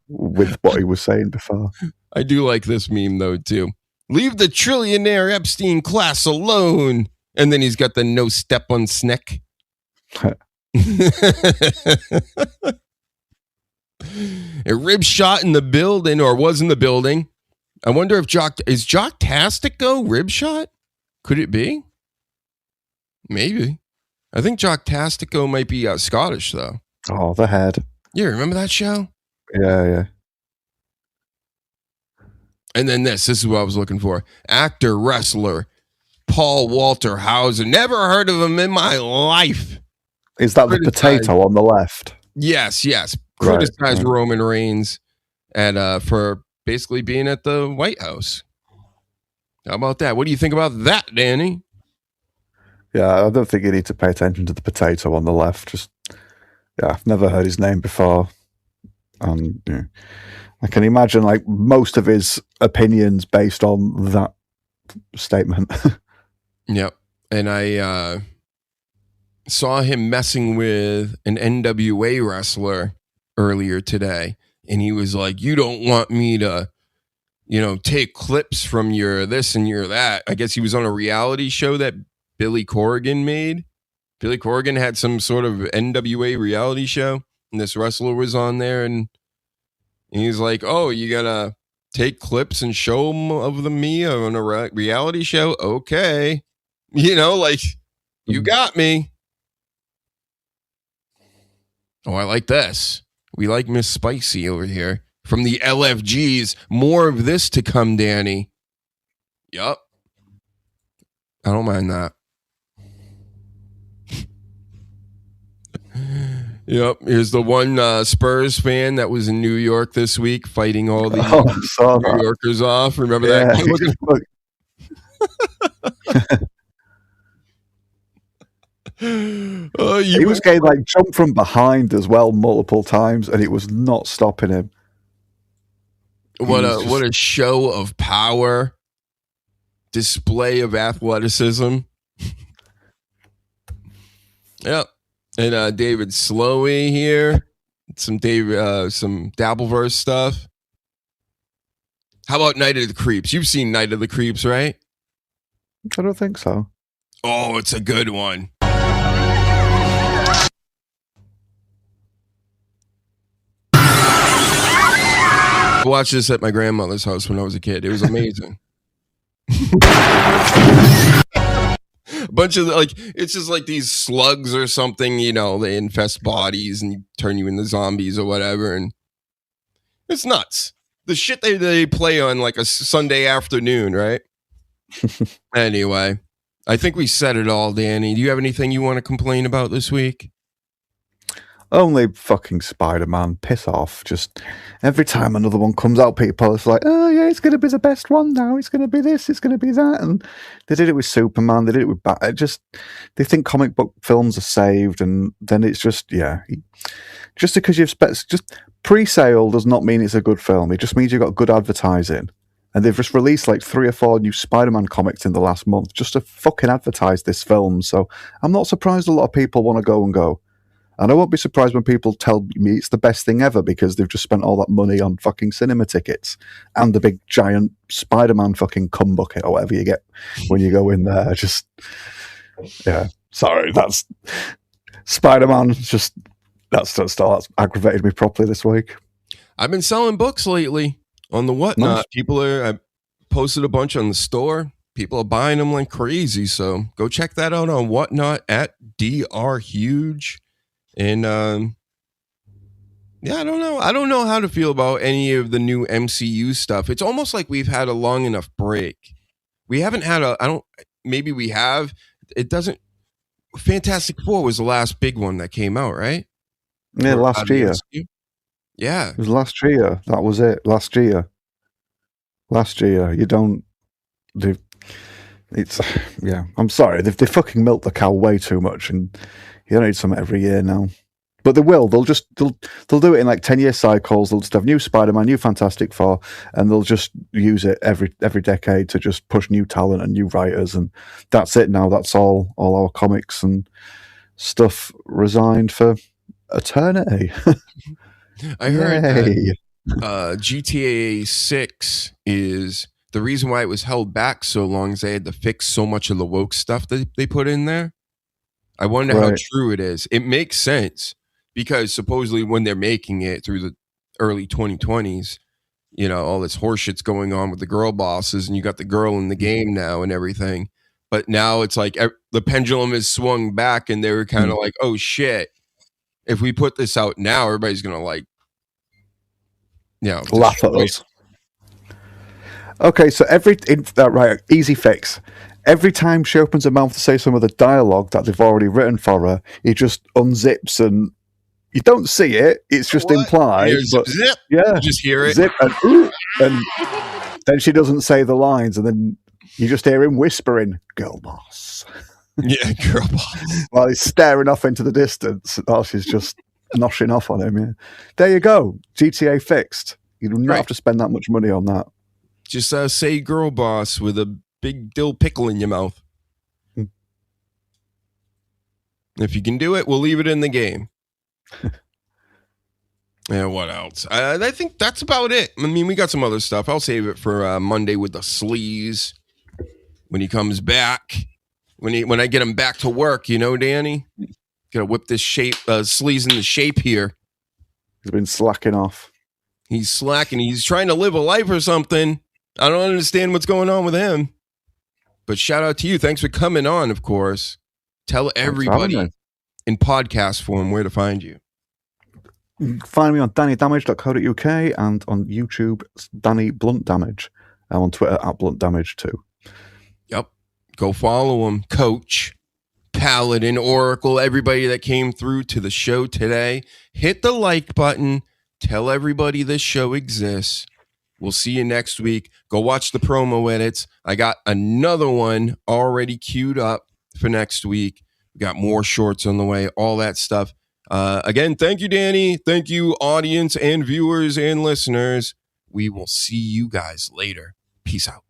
with what he was saying before. I do like this meme, though, too. Leave the trillionaire Epstein class alone. And then he's got the no step on Snick. A rib shot in the building, or was in the building. I wonder if is Jock Tastico rib shot? Could it be? Maybe. I think Jock Tastico might be Scottish, though. Oh, the head. Yeah, remember that show? Yeah. And then this is what I was looking for. Actor, wrestler, Paul Walter Hauser. Never heard of him in my life. Is that the potato on the left? Yes. Criticized Roman Reigns for basically being at the White House. How about that? What do you think about that, Danny? Yeah, I don't think you need to pay attention to the potato on the left. I've never heard his name before. And I can imagine like most of his opinions based on that statement. Yep. And I saw him messing with an NWA wrestler earlier today. And he was like, you don't want me to, take clips from your this and your that. I guess he was on a reality show that Billy Corrigan made. Billy Corrigan had some sort of NWA reality show, and this wrestler was on there, and he's like, oh, you gotta take clips and show them of me on a reality show? Okay. You got me. Oh, I like this. We like Miss Spicy over here. From the LFGs. More of this to come, Danny. Yup. I don't mind that. Yep. Here's the one Spurs fan that was in New York this week fighting all the New Yorkers off. Remember that? He was getting like jumped from behind as well multiple times, and it was not stopping him. What a show of power, display of athleticism. Yep. And David Slowey here, some dabbleverse stuff. How about Night of the Creeps? You've seen Night of the Creeps, right? I don't think so. Oh, it's a good one. I watched this at my grandmother's house when I was a kid. It was amazing. A bunch of it's just like these slugs or something, they infest bodies and turn you into zombies or whatever, and it's nuts. The shit they play on like a Sunday afternoon, right? Anyway, I think we said it all, Danny. Do you have anything you want to complain about this week? Only fucking Spider-Man. Piss off. Just every time another one comes out, people, it's like, oh yeah, it's going to be the best one now. It's going to be this, it's going to be that. And they did it with Superman. They did it with they think comic book films are saved. And then it's just, just because just pre-sale does not mean it's a good film. It just means you've got good advertising. And they've just released like 3 or 4 new Spider-Man comics in the last month just to fucking advertise this film. So I'm not surprised a lot of people want to go. And I won't be surprised when people tell me it's the best thing ever because they've just spent all that money on fucking cinema tickets and the big giant Spider-Man fucking cum bucket or whatever you get when you go in there. Sorry, that's Spider-Man. That's aggravated me properly this week. I've been selling books lately on the Whatnot. Nice. I posted a bunch on the store. People are buying them like crazy. So go check that out on Whatnot at DR Huge. And I don't know. I don't know how to feel about any of the new MCU stuff. It's almost like we've had a long enough break. We haven't had maybe we have. It doesn't. Fantastic Four was the last big one that came out, right? Yeah, last year. Yeah. It was last year. That was it. Last year. I'm sorry. They fucking milked the cow way too much, and you don't need something every year now. But they will. They'll do it in like 10-year cycles. They'll just have new Spider-Man, new Fantastic Four, and they'll just use it every decade to just push new talent and new writers, and that's it now. That's all our comics and stuff resigned for eternity. I heard that GTA 6 is the reason why it was held back so long is they had to fix so much of the woke stuff that they put in there. I wonder how true it is. It makes sense because supposedly when they're making it through the early 2020s, all this horseshit's going on with the girl bosses and you got the girl in the game now and everything. But now it's like the pendulum is swung back and they were kind of like, oh shit, if we put this out now, everybody's going to laugh at us. Okay, so easy fix. Every time she opens her mouth to say some of the dialogue that they've already written for her, he just unzips and you don't see it. It's just implied. But, zip. Yeah. You just hear it. Zip and ooh, and then she doesn't say the lines and then you just hear him whispering, girl boss. Yeah, girl boss. While he's staring off into the distance while she's just noshing off on him. Yeah. There you go. GTA fixed. You do not have to spend that much money on that. Just say girl boss with a big dill pickle in your mouth. If you can do it, we'll leave it in the game. Yeah, what else? I think that's about it. I mean, we got some other stuff. I'll save it for Monday with the sleaze when he comes back. When I get him back to work, Danny? Gotta whip this sleaze into shape here. He's been slacking off. He's slacking. He's trying to live a life or something. I don't understand what's going on with him. But shout out to you. Thanks for coming on, of course. Tell everybody in podcast form where to find you. Find me on dannydamage.co.uk and on YouTube, Danny Blunt Damage. I'm on Twitter at Blunt Damage too. Yep. Go follow him, Coach, Paladin, Oracle, everybody that came through to the show today. Hit the like button. Tell everybody this show exists. We'll see you next week. Go watch the promo edits. I got another one already queued up for next week. We got more shorts on the way, all that stuff. Again, thank you, Danny. Thank you, audience and viewers and listeners. We will see you guys later. Peace out.